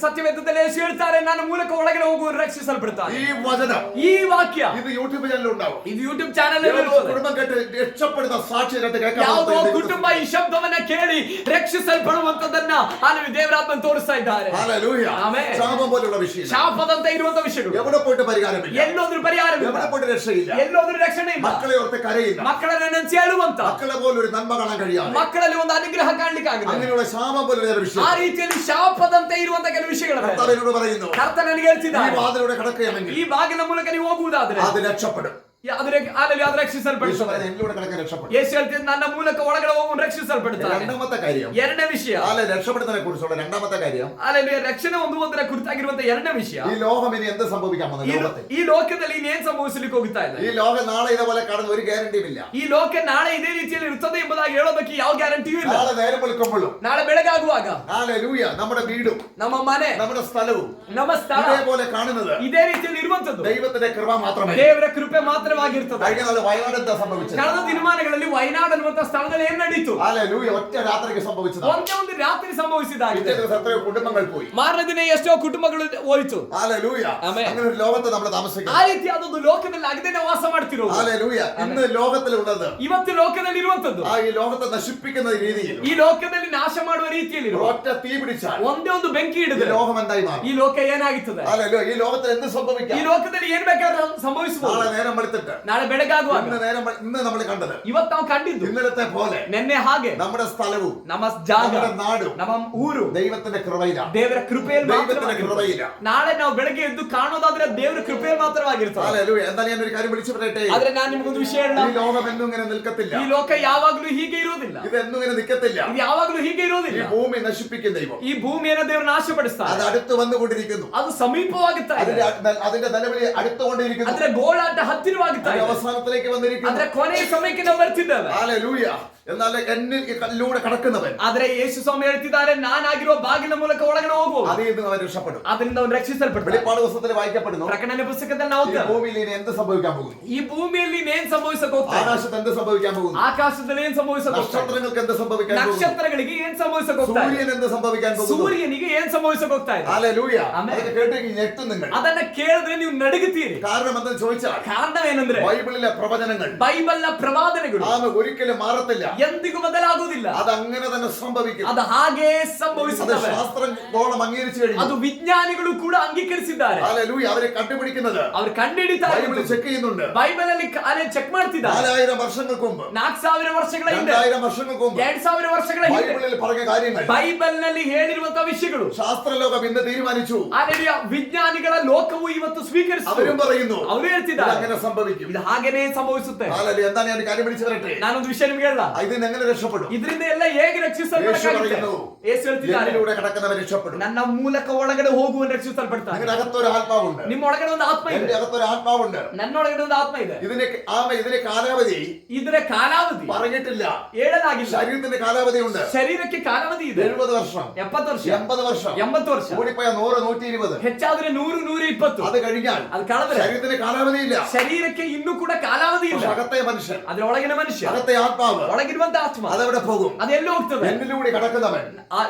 S1: ಸತ್ಯವೇದದಲ್ಲಿ ಯೇಸು ಹೇಳ್ತಾರೆ, ನನ್ನ ಮೂಲಕ ಒಳಗಡೆ ಹೋಗುವರು ರಕ್ಷಿಸಲ್ಪಡ್ತಾರೆ.
S2: ഈ വചനം,
S1: ಈ ವಾಕ್ಯ
S2: ഇത് യൂട്യൂബ് ചാനലിൽ ഉണ്ടാവും.
S1: ಇದು ಯೂಟ್ಯೂಬ್ ಚಾನೆಲ್
S2: കുടുംബം കേട്ട് രക്ഷപ്പെടുന്ന സാക്ഷിയായിട്ട്
S1: ಯಾವುದೋ
S2: കേൾക്കാൻ
S1: ಕುಟುಂಬ ಈ ಶಬ್ದವನ್ನ ಕೇಳಿ ರಕ್ಷಿಸಲ್ಪಡುವಂತದನ್ನ ಅಲ್ಲಿ ದೇವರಾತ್ಮನ್ ತೋರಿಸ್ತಾ ಇದ್ದಾರೆ.
S2: ഹല്ലേലൂയ.
S1: ആമേൻ.
S2: ശാപം പോലുള്ള വിഷയം
S1: ಶಾಪದಂತೆ ಇರುವಂತ ವಿಷಯಗಳು
S2: എവിടെ പോയിട്ട് പരിഹാരമില്ല,
S1: ಎಲ್ಲೋದ್ರೂ ಪರಿಹಾರವಿಲ್ಲ,
S2: എവിടെ പോയിട്ട് രക്ഷയില്ല.
S1: ಎಲ್ಲೋದ್ರೂ ರಕ್ಷಣೆ ಇಲ್ಲ.
S2: മക്കളെ ഓർത്ത് കരയില്ല,
S1: ಮಕ್ಕಳನ್ನ ನೆನೆಸಿ ಅಳುವಂತ,
S2: മക്കളെ പോലൊരു നന്മ കാണാൻ കഴിയാതെ
S1: ಮಕ್ಕಳಲ್ಲಿ ಒಂದು ಅನುಗ್ರಹ ಕಾಣ್ಲಿಕ್ಕೆ ಆಗಿದೆ.
S2: അങ്ങനെയുള്ള ശാപം പോലുള്ള ചില വിഷയം
S1: ಆ ರೀತಿಯಲ್ಲಿ ಶಾಪದಂತೆ ಇರುವಂತ ಕೆಲವು ವಿಷಯಗಳ ಮೇಲೆ
S2: കർത്താവ് എന്നോട് പറയുന്നു,
S1: ಕರ್ತನ ನನಗೆ
S2: ഈ
S1: ಹೇಳ್ತಿದ್ದಾರೆ,
S2: വാതിലൂടെ കടക്കുകയാണെങ്കിൽ
S1: ಈ ಬಾಗಿಲ ಮೂಲಕ ನೀವು ಹೋಗುವುದಾದ್ರೆ
S2: അത് രക്ഷപ്പെടും.
S1: ಅದು ರಕ್ಷಿಸಲ್ಪಡುತ್ತದೆ.
S2: യേശു പറയുന്നത് എന്നിലൂടെ കടക്കാൻ രക്ഷപ്പെടും.
S1: ಯೇಸು ಹೇಳ್ತಿದ್ದು ನನ್ನ ಮೂಲಕ ಒಳಗಡೆ ಹೋಗುವನು ರಕ್ಷಿಸಲ್ಪಡುತ್ತಾನೆ.
S2: രണ്ടാമത്തെ കാര്യം,
S1: ಎರಡನೇ ವಿಷಯ,
S2: രക്ഷപ്പെടുന്നതിനെ കുറിച്ചുള്ള രണ്ടാമത്തെ കാര്യം,
S1: ರಕ್ಷಣೆ ಹೊಂದುವುದರ ಕುರಿತಾಗಿರುವಂತಹ ಎರಡನೇ ವಿಷಯ,
S2: ഈ ലോകം ഇനി എന്ത് സംഭവിക്കാൻ പോകുന്നത് ലോകത്തിൽ.
S1: ಈ ಲೋಕದಲ್ಲಿ ಇನ್ನೇನ್ ಸಂಭವಿಸಲಿಕ್ಕೆ ಹೋಗ್ತಾ ಇದೆ.
S2: ഈ ലോകം നാളെ ഇതേപോലെ കടന്ന് ഒരു ഗ്യാരണ്ടിയും ഇല്ല.
S1: ಈ ಲೋಕ ನಾಳೆ ಇದೇ ರೀತಿಯಲ್ಲಿ ಇರುತ್ತದೆ ಎಂಬುದಾಗಿ ಹೇಳೋದಕ್ಕೆ ಯಾವ ಗ್ಯಾರಂಟಿಯೂ ಇಲ್ಲ.
S2: നാളെ നേരം വെളുക്കുമ്പോഴും,
S1: ನಾಳೆ ಬೆಳಗಾಗುವಾಗ
S2: ഹല്ലേലൂയ, നമ്മുടെ വീടും
S1: ನಮ್ಮ ಮನೆ,
S2: നമ്മുടെ സ്ഥലവും
S1: ನಮ್ಮ ಸ್ಥಳ
S2: ഇതേപോലെ കാണുന്നത്
S1: ಇದೇ ರೀತಿಯಲ್ಲಿ ಇರುವಂತದ್ದು
S2: ദൈവത്തിന്റെ കൃപ മാത്രമേ.
S1: ದೇವರ ಕೃಪೆ ಮಾತ್ರವಾಗಿರ್ತದೆ.
S2: കഴിഞ്ഞ നാൾ വയനാട് എന്താ സംഭവിച്ചത്?
S1: ಕಳೆದ ದಿನಮಾನಗಳಲ್ಲಿ ವಯನಾಡ್ ಅನ್ನುವಂತ ಸ್ಥಳದಲ್ಲಿ ಏನ್ ನಡೀತು?
S2: ഹല്ലേലൂയ, ഒറ്റ രാത്രിക്ക് സംഭവിച്ചതാണ്.
S1: ಒಂದೇ ಒಂದು ರಾತ್ರಿ ಸಂಭವಿಸಿದಾಗಿದೆ.
S2: പിറ്റേ ദിവസം എത്രയോ കുടുംബങ്ങൾ പോയി.
S1: ಮಾರನೇ ದಿನ ಎಷ್ಟೋ ಕುಟುಂಬಗಳು ಹೋಯಿತು.
S2: ഹല്ലേലൂയ,
S1: ആമേൻ.
S2: അങ്ങനെ ഒരു ലോകത്ത് നമ്മൾ
S1: ಆ
S2: താമസിക്കുന്നു.
S1: ರೀತಿಯಾದೊಂದು ಲೋಕದಲ್ಲಿ ಆಗದೇನೆ ವಾಸ ಮಾಡ್ತಿರೋದು.
S2: ഹല്ലേലൂയ, ഇന്ന് ലോകത്തിലുള്ളത്
S1: ಇವತ್ತು ಲೋಕದಲ್ಲಿ ಇರುವಂತದ್ದು,
S2: ഈ ലോകത്തെ നശിപ്പിക്കുന്ന രീതിയിൽ
S1: ಈ ಲೋಕದಲ್ಲಿ ನಾಶ ಮಾಡುವ ರೀತಿಯಲ್ಲಿ
S2: ഒറ്റ തീ പിടിച്ചാൽ
S1: ಒಂದೇ ಒಂದು ಬೆಂಕಿ
S2: ഈ
S1: ಹಿಡಿದ್ರೆ
S2: ലോകം എന്തായി മാറും?
S1: ಈ ಲೋಕ ಏನಾಗುತ್ತದೆ?
S2: ഹല്ലേലൂയ, ഈ ലോകത്തിൽ എന്ത്
S1: ಈ
S2: സംഭവിക്കാം?
S1: ಲೋಕದಲ್ಲಿ ಏನ್ ಬೇಕಾದ್ರೂ ಸಂಭವಿಸಬಹುದು.
S2: നാളെ നേരം വെളുത്തിട്ട്
S1: ನಾಳೆ ಬೆಳಗಾಗುವಾಗ
S2: ഇന്ന് നമ്മൾ കണ്ടത്,
S1: ಇವತ್ತು ನಾವು ಕಂಡಿದ್ದು
S2: ഇന്നലത്തെ പോലെ
S1: ನಿನ್ನೆ ಹಾಗೆ
S2: നമ്മുടെ സ്ഥലവും
S1: ನಮ್ಮ ಜಾಗ,
S2: നമ്മുടെ നാടും
S1: ನಮ್ಮ ಊರು
S2: ദൈവത്തിന്റെ കൃപയിലാണ്.
S1: ದೇವರ ಕೃಪೆಯಲ್ಲಿ
S2: ദൈവത്തിന്റെ
S1: ಮಾತ್ರವಾಗಿರ್ತದೆ.
S2: കൃപയിലാണ്.
S1: ನಾಳೆ ನಾವು ಬೆಳಗ್ಗೆ ಎದ್ದು ಕಾಣೋದಾದ್ರೆ ದೇವರ ಕೃಪೆಯಲ್ಲಿ ಮಾತ್ರವಾಗಿರ್ತದೆ.
S2: ഹല്ലേലൂയ, എന്നാൽ ഞാൻ ഒരു കാര്യം വിളിച്ചു പറയട്ടെ,
S1: ಆದ್ರೆ ನಾನು ನಿಮಗೊಂದು ವಿಷಯ ಹೇಳ,
S2: ഈ ലോകം എന്നും ഇങ്ങനെ നിൽക്കത്തില്ല.
S1: ಈ ಲೋಕ ಯಾವಾಗ್ಲೂ ಹೀಗೆ ಇರೋದಿಲ್ಲ.
S2: ഇതെന്നും ഇങ്ങനെ നിൽക്കത്തില്ല.
S1: ಇದು ಯಾವಾಗ್ಲೂ ಹೀಗೆ
S2: ഈ
S1: ಇರೋದಿಲ್ಲ.
S2: ഭൂമി നശിപ്പിക്കും ദൈവം.
S1: ಈ ಭೂಮಿಯನ್ನು ದೇವರು ನಾಶಪಡಿಸ್ತಾರೆ.
S2: അത് അടുത്ത് വന്നുകൊണ്ടിരിക്കുന്നു.
S1: ಅದು ಸಮೀಪವಾಗುತ್ತಾ ಇದೆ.
S2: അതിന്റെ നിലവിളി അടുത്തുകൊണ്ടിരിക്കുന്നു.
S1: ಅಂದ್ರೆ ಗೋಳಾಟ ಹತ್ತಿರವಾಗುತ್ತಾ ಇದೆ.
S2: അവസാനത്തിലേക്ക് വന്നിരിക്കുന്നു.
S1: ಅಂದ್ರೆ ಕೊನೆಯ ಸಮಯಕ್ಕೆ ನಾವು ಬರ್ತಿದ್ದೇವೆ.
S2: ഹല്ലേലൂയ, എന്നാൽ എന്നിൽ കല്ലിലൂടെ കടക്കുന്നവൻ,
S1: ಆದ್ರೆ ಯೇಸು ಸ್ವಾಮಿ ಹೇಳ್ತಿದ್ದಾರೆ, ನಾನಾಗಿರುವ ಬಾಗಿಲ ಮೂಲಕ ಒಳಗಡೆ ಹೋಗುವ,
S2: അതിൽ നിന്ന് അവൻ രക്ഷപ്പെടും.
S1: ಅದರಿಂದ ಅವನು ರಕ್ಷಿಸಲ್ಪಡ್ತಾನೆ.
S2: വെളിപ്പാട് പുസ്തകത്തിൽ വായിക്കപ്പെടുന്നു,
S1: ಪ್ರಕಟಣೆ ಪುಸ್ತಕದಲ್ಲಿ ನಾವು
S2: ഈ ഭൂമിയിൽ ഇനി എന്ത് സംഭവിക്കാൻ പോകുന്നു?
S1: ಈ ಭೂಮಿಯಲ್ಲಿ ಏನ್ ಸಂಭವಿಸಕ್ ಹೋಗ್ತಾ ಇದೆ?
S2: ആകാശത്ത് എന്ത് സംഭവിക്കാൻ പോകുന്നു?
S1: ಆಕಾಶದಲ್ಲಿ ಏನ್ ಸಂಭವಿಸಕ್ ಹೋಗ್ತಾ ಇದೆ?
S2: നക്ഷത്രങ്ങൾക്ക് എന്ത് സംഭവിക്കാൻ പോകുന്നു?
S1: ನಕ್ಷತ್ರಗಳಿಗೆ ಏನ್ ಸಂಭವಿಸಕ್ ಹೋಗ್ತಾ ಇದೆ?
S2: സൂര്യൻ എന്ത് സംഭവിക്കാൻ പോകുന്നു?
S1: ಸೂರ್ಯನಿಗೆ ಏನ್ ಸಂಭವಿಸಕ್ ಹೋಗ್ತಾ ಇದೆ?
S2: ഹല്ലേലൂയ,
S1: ആമേൻ.
S2: അതൊക്കെ കേട്ടെങ്കിൽ ഞെട്ടും നിങ്ങൾ.
S1: ಅದನ್ನ ಕೇಳಿದ್ರೆ ನೀವು ನಡುಗುತ್ತೀರಿ.
S2: കാരണം എന്തെന്ന് ചോദിച്ചാൽ,
S1: ಕಾರಣ ಏನಂದ್ರೆ
S2: ബൈബിളിലെ പ്രവചനങ്ങൾ
S1: ಬೈಬಲ್ನ ಪ್ರವಾದನೆಗಳು
S2: ഒരിക്കലും മാറത്തില്ല.
S1: ಎಂದಿಗೂ ಬದಲಾಗುವುದಿಲ್ಲ.
S2: അത് അങ്ങനെ തന്നെ സംഭവിക്കും.
S1: ಅದು ಹಾಗೇ
S2: അത്
S1: ಸಂಭವಿಸುತ್ತವೆ.
S2: ശാസ്ത്രഗോളം അംഗീകരിച്ചു കഴിഞ്ഞു.
S1: ಅದು ವಿಜ್ಞಾನಿಗಳು ಕೂಡ ಅಂಗೀಕರಿಸಿದ್ದಾರೆ.
S2: ഹല്ലേലൂയ, അവരെ കണ്ടുപിടിക്കുന്നത്
S1: ಅವರು ಕಂಡುಹಿಡಿತಾರೆ.
S2: ബൈബിളിൽ ചെക്ക് ചെയ്യുന്നുണ്ട്.
S1: ಬೈಬಲ್ ಅಲ್ಲಿ ಚೆಕ್ ಮಾಡ್ತಿದ್ದಾರೆ.
S2: 4000 വർഷങ്ങൾക്ക് മുമ്പ്,
S1: 4000 ವರ್ಷಗಳ ಹಿಂದೆ,
S2: 2000 വർഷങ്ങൾക്ക് മുമ്പ്
S1: 2000 ವರ್ಷಗಳ ಹಿಂದೆ
S2: ബൈബിളിൽ പറഞ്ഞ കാര്യങ്ങൾ
S1: ಬೈಬಲ್ ನಲ್ಲಿ ಹೇಳಿರುವಂತಹ ವಿಷಯಗಳು
S2: ശാസ്ത്രലോകം ഇന്ന് തീരുമാനിച്ചു.
S1: ಅಲ್ಲಿಯ ವಿಜ್ಞಾನಿಗಳ ಲೋಕವು ಇವತ್ತು ಸ್ವೀಕರಿಸಿತು.
S2: അവരും പറയുന്നു
S1: ಅವರು ಹೇಳ್ತಿದ್ದಾರೆ
S2: അങ്ങനെ സംഭവിക്കും.
S1: ಇದು ಹಾಗೇನೇ ಸಂಭವಿಸುತ್ತೆ.
S2: ഹല്ലേലൂയ, എന്താണ് ഞാൻ കാര്യം പിടിച്ചു തരട്ടെ?
S1: ನಾನೊಂದು ವಿಷಯ ನಿಮ್ಗೆ ಹೇಳ,
S2: ഇതിന് എങ്ങനെ രക്ഷപ്പെടും?
S1: ಇದರಿಂದ ಎಲ್ಲ ಹೇಗೆ ರಕ್ಷಿಸಲ್ಪಡಬೇಕಾಗುತ್ತೆ? ಯೇಸು ಹೇಳ್ತಿದ್ದಾರೆ,
S2: എന്നിലൂടെ കടക്കുന്നവൻ രക്ഷപ്പെടും.
S1: ನನ್ನ ಮೂಲಕ ಒಳಗಡೆ ಹೋಗುವನು ರಕ್ಷಿಸಲ್ಪಡ್ತಾನೆ.
S2: നിങ്ങളുടെ അകത്തൊരു ആത്മാവുണ്ട്,
S1: ನಿಮ್ಮ ಒಳಗಡೆ ಒಂದು ಆತ್ಮ ಇದೆ,
S2: എന്റെ അകത്തൊരു ആത്മാവുണ്ട്.
S1: ನನ್ನೊಳಗಡೆ ಒಂದು ಆತ್ಮ ಇದೆ.
S2: ഇതിന്റെ കാലാവധി
S1: ಇದರ ಕಾಲಾವಧಿ
S2: പറഞ്ഞിട്ടില്ല.
S1: ಹೇಳಲಾಗಿಲ್ಲ.
S2: ശരീരത്തിന്റെ കാലാവധി ഉണ്ട്.
S1: ಶರೀರಕ್ಕೆ ಕಾಲಾವಧಿ ಇದೆ.
S2: 70 വർഷം,
S1: 70 ವರ್ಷ,
S2: 80 വർഷം,
S1: 80 ವರ್ಷ,
S2: കൂടിപ്പോയ 100, 120.
S1: ಹೆಚ್ಚಾದ್ರೆ 100, 120.
S2: അത് കഴിഞ്ഞാൽ
S1: ಅದು ಕಳೆದ್ರೆ
S2: ശരീരത്തിന് കാലാവധി ഇല്ല.
S1: ಶರೀರಕ್ಕೆ ಇನ್ನೂ ಕೂಡ ಕಾಲಾವಧಿ ಇಲ್ಲ.
S2: പക്ഷെ അകത്തെ മനുഷ്യൻ,
S1: ಅದ್ರ ಒಳಗಿನ ಮನುಷ್ಯ,
S2: അകത്തെ ആത്മാവ്,
S1: ಒಳಗಿರುವಂತ ಆತ್ಮ
S2: അതെവിടെ പോകും?
S1: ಅದೆಲ್ಲಿ ಹೋಗ್ತದೆ?
S2: എന്നിലൂടെ കടക്കുന്നവൻ,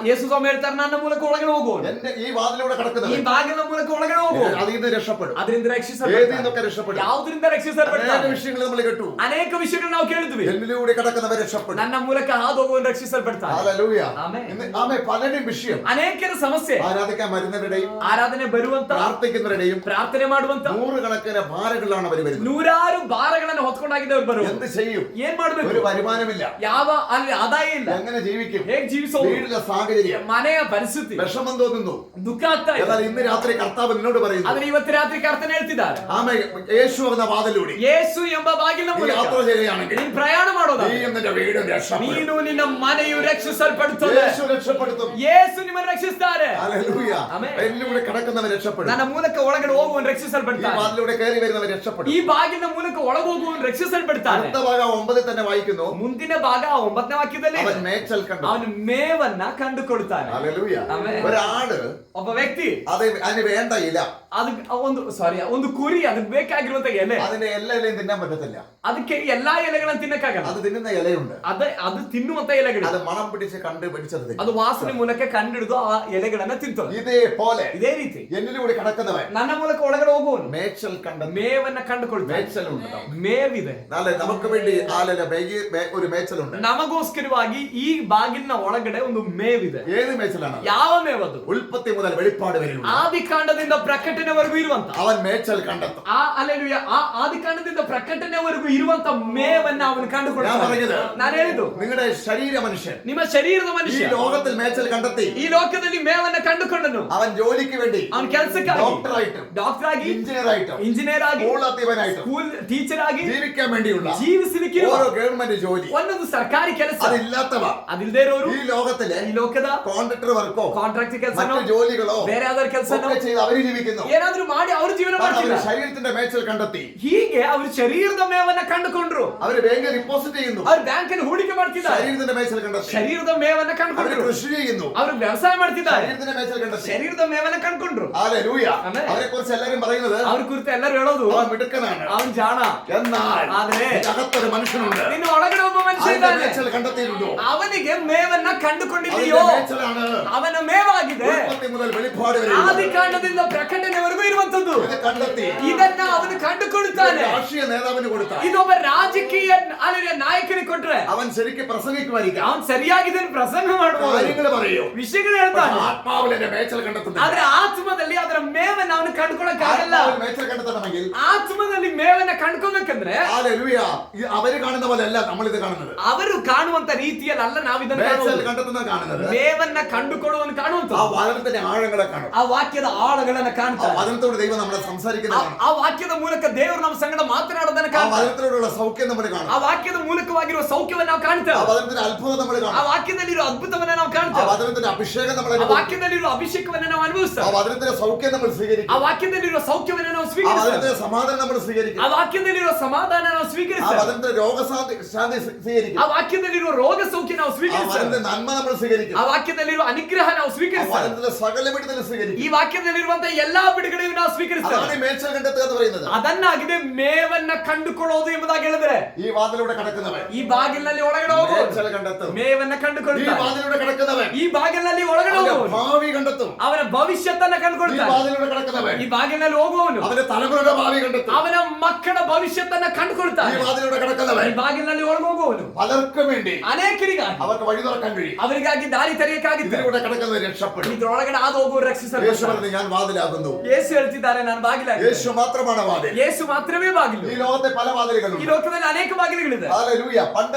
S1: ಯೇಸು ಸ್ವಾಮಿ ಹೇಳ್ತಾರೆ, ನನ್ನ ಮೂಲಕ ಒಳಗಡೆ ಹೋಗುವನು,
S2: എന്റെ ഈ വാതിലൂടെ
S1: ಈ
S2: കടക്കുന്നവൻ
S1: ಬಾಗಿಲ ಮೂಲಕ ಒಳಗಡೆ ಹೋಗುವನು
S2: അതിൽ നിന്ന് രക്ഷപ്പെടും.
S1: ಅದರಿಂದ
S2: ഏതിൽ
S1: ರಕ್ಷಿಸಲ್ಪಡ್ತಾನೆ.
S2: നിന്നൊക്കെ രക്ഷപ്പെടും?
S1: ಯಾವುದರಿಂದ
S2: അനേക
S1: ರಕ್ಷಿಸಲ್ಪಡ್ತಾನೆ?
S2: വിഷയങ്ങൾ നമ്മൾ കേട്ടു.
S1: ಅನೇಕ ವಿಷಯಗಳು ನಾವು ಕೇಳಿದ್ವಿ.
S2: എന്നിലൂടെ കടക്കുന്നവൻ രക്ഷപ്പെടും.
S1: ನನ್ನ ಮೂಲಕ ಹಾದು ಹೋಗುವನು ರಕ್ಷಿಸಲ್ಪಡ್ತಾನೆ.
S2: ഹല്ലേലൂയ.
S1: ആമേൻ.
S2: ആമേ, പലരുടെയും വിഷയം
S1: ಅನೇಕರ ಸಮಸ್ಯೆ
S2: ആരാധിക്കാൻ വരുന്നവരുടെയും
S1: ಆರಾಧನೆ ಬರುವಂತ,
S2: പ്രാർത്ഥിക്കുന്നവരുടെയും
S1: ಪ್ರಾರ್ಥನೆ ಮಾಡುವಂತ
S2: നൂറുകണക്കിന് ഭാരങ്ങളാണ് അവർ വരുന്നത്.
S1: ನೂರಾರು ಭಾರಗಳನ್ನು ಹೊತ್ಕೊಂಡಾಗಿದ್ದವ್ರು ಬರುವ
S2: എന്ത് ചെയ്യും?
S1: ಏನ್ ಮಾಡ್ಬೇಕು?
S2: ഒരു വരുമാനമില്ല.
S1: ಯಾವ ಅಲ್ಲಿ ಆದಾಯ ಇಲ್ಲ.
S2: എങ്ങനെ ജീവിക്കും?
S1: ಹೇಗ್ ಜೀವಿಸೋದು?
S2: വീടിന്റെ സാഹചര്യം,
S1: ಮನೆಯ ಪರಿಸ್ಥಿತಿ,
S2: വിഷമം തോന്നുന്നു.
S1: ದುಃಖ ಆಗ್ತಾ ಇದೆ.
S2: എന്നാൽ ഇന്ന് രാത്രി കർത്താവ് എന്നോട് പറയുന്നു,
S1: ಆದ್ರೆ ಇವತ್ತು ರಾತ್ರಿ ಕರ್ತನೆ ಹೇಳ್ತಿದ್ದಾರೆ,
S2: ആമേ, യേശു എന്ന വാതിലൂടെ
S1: ಯೇಸು ಎಂಬ ಬಾಗಿಲಿನ
S2: നീ
S1: ಮೂಲಕ
S2: യാത്ര ചെയ്യുകയാണെങ്കിൽ
S1: ನೀನ್ ಪ್ರಯಾಣ ಮಾಡೋದು,
S2: നീയും നിന്റെ വീടും രക്ഷപ്പെടും.
S1: ನೀನು ನಿನ್ನ ಮನೆಯು ರಕ್ಷಿಸಲ್ಪಡುತ್ತದೆ.
S2: യേശു രക്ഷപ്പെടുത്തും.
S1: ಯೇಸು ನಿಮ್ಮನ್ನು ರಕ್ಷಿಸ್ತಾರೆ.
S2: ഹല്ലേലൂയ.
S1: ആമേൻ.
S2: എന്നിലൂടെ കടക്കുന്നവൻ രക്ഷപ്പെടും.
S1: ನನ್ನ ಮೂಲಕ ಒಳಗಡೆ ಹೋಗುವನು
S2: ഈ
S1: ರಕ್ಷಿಸಲ್ಪಡ್ತಾನೆ.
S2: വാതിലൂടെ കയറി വരുന്നവൻ രക്ഷപ്പെടും.
S1: ಈ ಬಾಗಿಲಿನ ಮೂಲಕ ಒಳಗೆ ಹೋಗುವನು ರಕ್ಷಿಸಲ್ಪಡ್ತಾನೆ.
S2: അടുത്ത ഭാഗം 9 തന്നെ വായിക്കുന്നു,
S1: ಮುಂದಿನ ಭಾಗ 9ನೇ ವಾಕ್ಯದಲ್ಲಿ
S2: അവൻ മേച്ചൽ കണ്ടു.
S1: ಅವನು ಮೇವನ್ನ ಕಂಡುಕೊಳ್ತಾನೆ.
S2: ഹല്ലേലൂയ.
S1: ആമേൻ.
S2: ഒരാട്,
S1: ಒಬ್ಬ ವ್ಯಕ್ತಿ,
S2: അതിന് വേണ്ട ഇല,
S1: ಒಂದು ಕುರಿ, ಅದಕ್ಕೆ ಬೇಕಾಗಿರುವಂತ ಎಲೆ,
S2: അതിന്റെ എല്ലാ ഇലയും തിന്നാൻ പറ്റത്തില്ല.
S1: ಅದಕ್ಕೆ ಎಲ್ಲಾ ಎಲೆಗಳನ್ನು ತಿನ್ನಕ್ಕಾಗಲ್ಲ.
S2: അത് തിന്നുന്ന ഇലയുണ്ട്,
S1: ಅದು തിನ್ನುವಂತ ಎಲೆಗಳು,
S2: അത് മണം പിടിച്ച് കണ്ടുപിടിച്ചത്.
S1: ಅದು ವಾಸನೆ ಮೂಲಕ ಕಂಡಿಡಿದು ಆ ಎಲೆಗಳನ್ನ ತಿಂತದೆ.
S2: ഇതേപോലെ
S1: ಇದೇ ರೀತಿ
S2: എന്നിലൂടെ കടക്കുന്നവൻ
S1: ನನ್ನ ಮೂಲಕ ಒಳಗಡೆ ಹೋಗುವನು
S2: മേച്ചൽ കണ്ട
S1: ಮೇವನ್ನ ಕಂಡುಕೊಳ್ತಾನೆ.
S2: മേച്ചലുണ്ട്.
S1: ಮೇವಿದೆ.
S2: നാളെ നമുക്ക് വേണ്ടി ഒരു മേച്ചൽ മേച്ചലുണ്ട്.
S1: ನಮಗೋಸ್ಕರವಾಗಿ ಈ ಬಾಗಿಲಿನ ಒಳಗಡೆ ಒಂದು ಮೇವಿದೆ.
S2: ഏത് മേച്ചലാണ്?
S1: ಯಾವ ಮೇವದು?
S2: ഉൽപ്പത്തി മുതൽ വെളിപ്പാട് വരെയുള്ള
S1: ಆದಿಕಾಂಡದಿಂದ ಪ್ರಕಟಣೆವರೆಗೂ ಇರುವಂತ
S2: അവൻ മേച്ചൽ കണ്ടെത്തും.
S1: ಅಲ್ಲೆಲೂಯ. ಆ ಆದಿಕಾಂಡದಿಂದ ಪ್ರಕಟಣೆವರೆಗೂ ಇರುವಂತ ಮೇವನ್ನ ಅವನು
S2: ഞാൻ
S1: ಕಂಡುಕೊಳ್ತಾನೆ.
S2: പറഞ്ഞത്
S1: ನಾನು ಹೇಳಿದ್ದು
S2: നിങ്ങളുടെ ശരീര മനുഷ്യൻ
S1: ನಿಮ್ಮ ಶರೀರದ
S2: ഈ
S1: ಮನುಷ್ಯ
S2: ലോകത്തിൽ മേച്ചൽ കണ്ടെത്തി
S1: ಈ ಲೋಕದಲ್ಲಿ ಮೇವನ್ನ ಕಂಡುಕೊಂಡನು.
S2: അവൻ ജോലിക്ക് വേണ്ടി
S1: ಅವನ ಕೆಲಸಕ್ಕಾಗಿ
S2: ഡോക്ടറായിട്ടും
S1: ಡಾಕ್ಟರ್ ಆಗಿ,
S2: എഞ്ചിനീയറായിട്ടും
S1: ಇಂಜಿನಿಯರ್ ಆಗಿ,
S2: സ്കൂൾ അധ്യാപകനായിട്ടും
S1: ಸ್ಕೂಲ್ ಟೀಚರ್ ಆಗಿ
S2: ജീവിക്കാൻ വേണ്ടിയുള്ള
S1: ಜೀವಿಸಲಿಕ್ಕಿರುವ
S2: ഓരോ ഗവൺമെന്റ് ജോലി
S1: ಒಂದೊಂದು ಸರ್ಕಾರಿ ಕೆಲಸ
S2: അതില്ലാത്തവ
S1: ಅದಿಲ್ಲದೆ ಇರೋರು
S2: ഈ ലോകത്തിലെ
S1: ಈ ಲೋಕದ
S2: കോൺട്രാക്ടർ വർക്കോ
S1: ಕಾಂಟ್ರಾಕ್ಟ್ ಕೆಲಸ
S2: മറ്റു ജോലികളോ
S1: ಬೇರೆ ಯಾವ್ದಾದ್ರು ಕೆಲಸ
S2: ഒക്കെ ചെയ്ത് അവര് ജീവിക്കുന്നു.
S1: ಏನಾದ್ರೂ ಮಾಡಿ ಅವರು ಜೀವನ
S2: കാരണം
S1: ಮಾಡ್ತಿಲ್ಲ.
S2: അവര് ശരീരത്തിന്റെ മേച്ചൽ കണ്ടെത്തി.
S1: ಹೀಗೆ ಅವರು ಶರೀರದ ಮೇವನ್ನ ಕಂಡುಕೊಂಡ್ರು.
S2: അവര് ബാങ്കിൽ ഡിപ്പോസിറ്റ് ചെയ്യുന്നു.
S1: ಅವ್ರು ಬ್ಯಾಂಕ್ ಅಲ್ಲಿ ಹೂಡಿಕೆ ಮಾಡ್ತಿದ್ದಾರೆ.
S2: ശരീരത്തിന്റെ മേച്ചൽ കണ്ടെത്തി.
S1: ಶರೀರದ ಮೇವನ್ನ
S2: അവര്
S1: ಕಂಡುಕೊಂಡ್ರು.
S2: കൃഷി ചെയ്യുന്നു.
S1: ಅವರು ವ್ಯವಸಾಯ ಮಾಡ್ತಿದ್ದಾರೆ.
S2: ശരീരത്തിന്റെ മേച്ചൽ കണ്ടെത്തി.
S1: ಶರೀರದ ಮೇವನ್ನ ಕಂಡುಕೊಂಡ್ರು.
S2: ഹല്ലേലൂയ.
S1: ആമേൻ.
S2: അവരെ കുറിച്ച് എല്ലാവരും പറയുന്നത്
S1: ಅವ್ರ ಕುರಿತು ಎಲ್ಲರೂ ಹೇಳೋದು
S2: അവൻ മിടുക്കനാണ്.
S1: ಅವನ್ ಜಾಣ.
S2: എന്നാൽ
S1: ಆದ್ರೆ
S2: അകത്തൊരു മനുഷ്യനുണ്ട്.
S1: ನಿನ್ನ ಒಳಗಡೆ ಒಬ್ಬ ಮನುಷ್ಯ
S2: അതിന്റെ
S1: ಇದ್ದಾನೆ.
S2: മേച്ചൽ കണ്ടെത്തിയിട്ടുണ്ടോ?
S1: ಅವನಿಗೆ ಮೇವನ್ನ ಕಂಡುಕೊಂಡಿದೆಯೋ?
S2: അതിന്റെ മേച്ചലാണ്
S1: ಅವನ ಮೇವಾಗಿದೆ.
S2: ഉൽപ്പത്തി മുതൽ വെളിപ്പാട് വരെ
S1: ಆದಿಕಾಂಡದಿಂದ ಪ್ರಕಟಣೆವರೆಗೂ ಇರುವಂತದ್ದು.
S2: ഇത് കണ്ടെത്തി
S1: ಇದನ್ನ ಅವನು ಕಂಡುಕೊಳ್ಳುತ್ತಾನೆ.
S2: രാഷ്ട്രീയ നേതാവിന് കൊടുത്ത
S1: ಇದೊಬ್ಬ ರಾಜಕೀಯ ನಾಯಕನಿಗೆ ಕೊಟ್ರೆ
S2: അവൻ ശരിക്കും പ്രസംഗിക്കുമായിരിക്കാം.
S1: ಅವನ್ ಸರಿಯಾಗಿ ಪ್ರಸಂಗ ಮಾಡಬಹುದು,
S2: കാര്യങ്ങൾ പറയൂ.
S1: ವಿಷಯಗಳು ಹೇಳ್ತಾನೆ.
S2: ആത്മാവിൽ എന്റെ മേച്ചൽ കണ്ടെത്തുന്നു.
S1: ಆದ್ರೆ ಆತ್ಮದಲ್ಲಿ ಅದರ ಮೇವನ್ನ ಅವನು ಕಂಡುಕೊಳ್ಳಕ್ಕಾಗಲ್ಲ.
S2: ആത്മാവിൽ മേച്ചൽ കണ്ടെത്തണമെങ്കിൽ
S1: ಆತ್ಮದಲ್ಲಿ ಮೇವನ್ನ ಕಂಡುಕೋಬೇಕಂದ್ರೆ
S2: ഹല്ലേലൂയ. അവര് കാണുന്ന പോലെ അല്ല നമ്മൾ ഇത് കാണുന്നത്.
S1: ಅವರು ಕಾಣುವಂತ ರೀತಿಯಲ್ಲಿ ಅಲ್ಲ ನಾವು ಇದನ್ನ
S2: മേച്ചൽ
S1: ಕಾಣುವುದು.
S2: കണ്ടെത്തുന്നത് കാണുന്നത്
S1: ಮೇವನ್ನ ಕಂಡುಕೊಳ್ಳುವನ್ನು
S2: ആ
S1: ಕಾಣುವಂತ
S2: വചനത്തിന്റെ ആഴങ്ങളെ കാണും.
S1: ಆ ವಾಕ್ಯದ ಆಳಗಳನ್ನ
S2: ആ
S1: ಕಾಣ್ತಾರೆ.
S2: വചനത്തോട് ദൈവം നമ്മളെ സംസാരിക്കുന്നത്
S1: ಆ ವಾಕ್ಯದ ಮೂಲಕ ದೇವರು ನಮ್ಮ ಸಂಗಡ ಮಾತನಾಡೋದನ್ನ
S2: ആ
S1: ಕಾಣ್ತಾರೆ.
S2: വചനത്തിലൂടെയുള്ള സൗഖ്യം നമ്മൾ കാണും.
S1: ಆ ವಾಕ್ಯದ ಮೂಲಕವಾಗಿರುವ ಸೌಖ್ಯವನ್ನು ನಾವು
S2: ആ
S1: ಕಾಣ್ತೇವೆ.
S2: വചനത്തിന്റെ അത്ഭുതം നമ്മൾ
S1: ಆ
S2: കാണും.
S1: ವಾಕ್ಯದಲ್ಲಿರುವ ಅದ್ಭುತವನ್ನ ನಾವು
S2: ആ
S1: ಕಾಣ್ತೇವೆ.
S2: വചനത്തിന്റെ അഭിഷേകം നമ്മൾ
S1: ಆ
S2: അനുഭവിക്കും.
S1: ವಾಕ್ಯದಲ್ಲಿರುವ ಅಭಿಷೇಕವನ್ನ ನಾವು
S2: ആ
S1: ಅನುಭವಿಸ್ತೇವೆ.
S2: വചനത്തിന്റെ സൗഖ്യം നമ്മൾ
S1: ಆ
S2: സ്വീകരിക്കും.
S1: ವಾಕ್ಯದಲ್ಲಿರುವ ಸೌಖ್ಯವನ್ನ ನಾವು
S2: ആ
S1: ಸ್ವೀಕರಿಸ್ತೇವೆ.
S2: വചനത്തിന്റെ സമാധാനം നമ്മൾ സ്വീകരിക്കും.
S1: ಆ ವಾಕ್ಯದಲ್ಲಿರುವ ಸಮಾಧಾನ ನಾವು
S2: ആ
S1: ಸ್ವೀಕರಿಸ್ತೇವೆ.
S2: വചനത്തിന്റെ രോഗശാന്തി സ്വീകരിക്കും.
S1: ಆ ವಾಕ್ಯದಲ್ಲಿರುವ ರೋಗ ಸೌಖ್ಯ ನಾವು
S2: ആ
S1: ಸ್ವೀಕರಿಸ್ತೇವೆ.
S2: വചനത്തിന്റെ നന്മ നമ്മൾ സ്വീകരിക്കും.
S1: ಆ ವಾಕ್ಯದಲ್ಲಿರುವ ಅನುಗ್ರಹ ನಾವು
S2: ആ
S1: ಸ್ವೀಕರಿಸ್ತೇವೆ.
S2: വചനത്തിന്റെ സകല വിടുതൽ
S1: ಈ
S2: സ്വീകരിക്കും.
S1: ವಾಕ್ಯದಲ್ಲಿರುವಂತಹ ಎಲ್ಲಾ ಬಿಡುಗಡೆಯನ್ನು ನಾವು ಸ್ವೀಕರಿಸ್ತೇವೆ.
S2: അതാണ് ഈ മേച്ചൽ കണ്ടെത്തുക എന്ന് പറയുന്നത്.
S1: ಅದನ್ನಾಗಿದೆ ಮೇವನ್ನ ಕಂಡುಕೊಳ್ಳೋದು ಎಂಬುದಾಗಿ ಹೇಳಿದ್ರೆ,
S2: ഈ വാതിലൂടെ കടക്കുന്നവൻ
S1: ಈ ಬಾಗಿಲಿನಲ್ಲಿ ಒಳಗಡೆ ಹೋಗುವ
S2: മേച്ചൽ കണ്ടെത്തും.
S1: ಮೇವನ್ನ
S2: ഈ
S1: ಕಂಡುಕೊಳ್ತಾನೆ.
S2: വാതിലൂടെ കടക്കുന്നവൻ
S1: ಈ ಬಾಗಿಲಿನಲ್ಲಿ ಒಳಗಡೆ
S2: അവന്റെ
S1: ಹೋಗುವವನು
S2: ഭാവി കണ്ടെത്തും.
S1: ಅವನ ಭವಿಷ್ಯತನ್ನ
S2: ഈ
S1: ಕಂಡುಕೊಳ್ತಾನೆ.
S2: വാതിലൂടെ കടക്കുന്നവൻ
S1: ಈ ಬಾಗಿಲಿನಲ್ಲಿ ಹೋಗುವವನು
S2: അവന്റെ തലമുറയുടെ ഭാവി കണ്ടെത്തും.
S1: ಅವನ ಮಕ್ಕಳ ಭವಿಷ್ಯತನ್ನ
S2: ഈ
S1: ಕಂಡುಕೊಳ್ತಾನೆ.
S2: വാതിലൂടെ കടക്കുന്നവൻ
S1: ಈ ಬಾಗಿಲಿನಲ್ಲಿ ಒಳಗೆ ಹೋಗುವವನು
S2: പലർക്കും വേണ്ടി
S1: ಅನೇಕರಿಗಾಗಿ
S2: അവർക്ക് വഴി തുറക്കാൻ കഴിയും.
S1: ಅವರಿಗಾಗಿ ದಾರಿ ತೆರೆಯಕ್ಕಾಗಿದ್ದರೆ
S2: ഇതിലൂടെ കടക്കുന്നവർ രക്ഷപ്പെടും.
S1: ಇದ್ರೊಳಗಡೆ ಹಾದು ಹೋಗುವ
S2: യേശു
S1: ರಕ್ಷಿಸಲ್ಪಡ್ತಾನೆ.
S2: പറഞ്ഞു, ഞാൻ വാതിലാകുന്നു.
S1: ಯೇಸು ಹೇಳ್ತಿದ್ದಾರೆ, ನಾನು ಬಾಗಿಲಾಗಿ.
S2: യേശു മാത്രമാണ് വാതിൽ.
S1: ಯೇಸು ಮಾತ್ರವೇ ಬಾಗಿಲು.
S2: ഈ ലോകത്തെ പല
S1: ಈ
S2: വാതിലുകളുണ്ട്.
S1: ಲೋಕದಲ್ಲಿ ಅನೇಕ ಬಾಗಿಲುಗಳಿದೆ.
S2: ഹല്ലേലൂയ.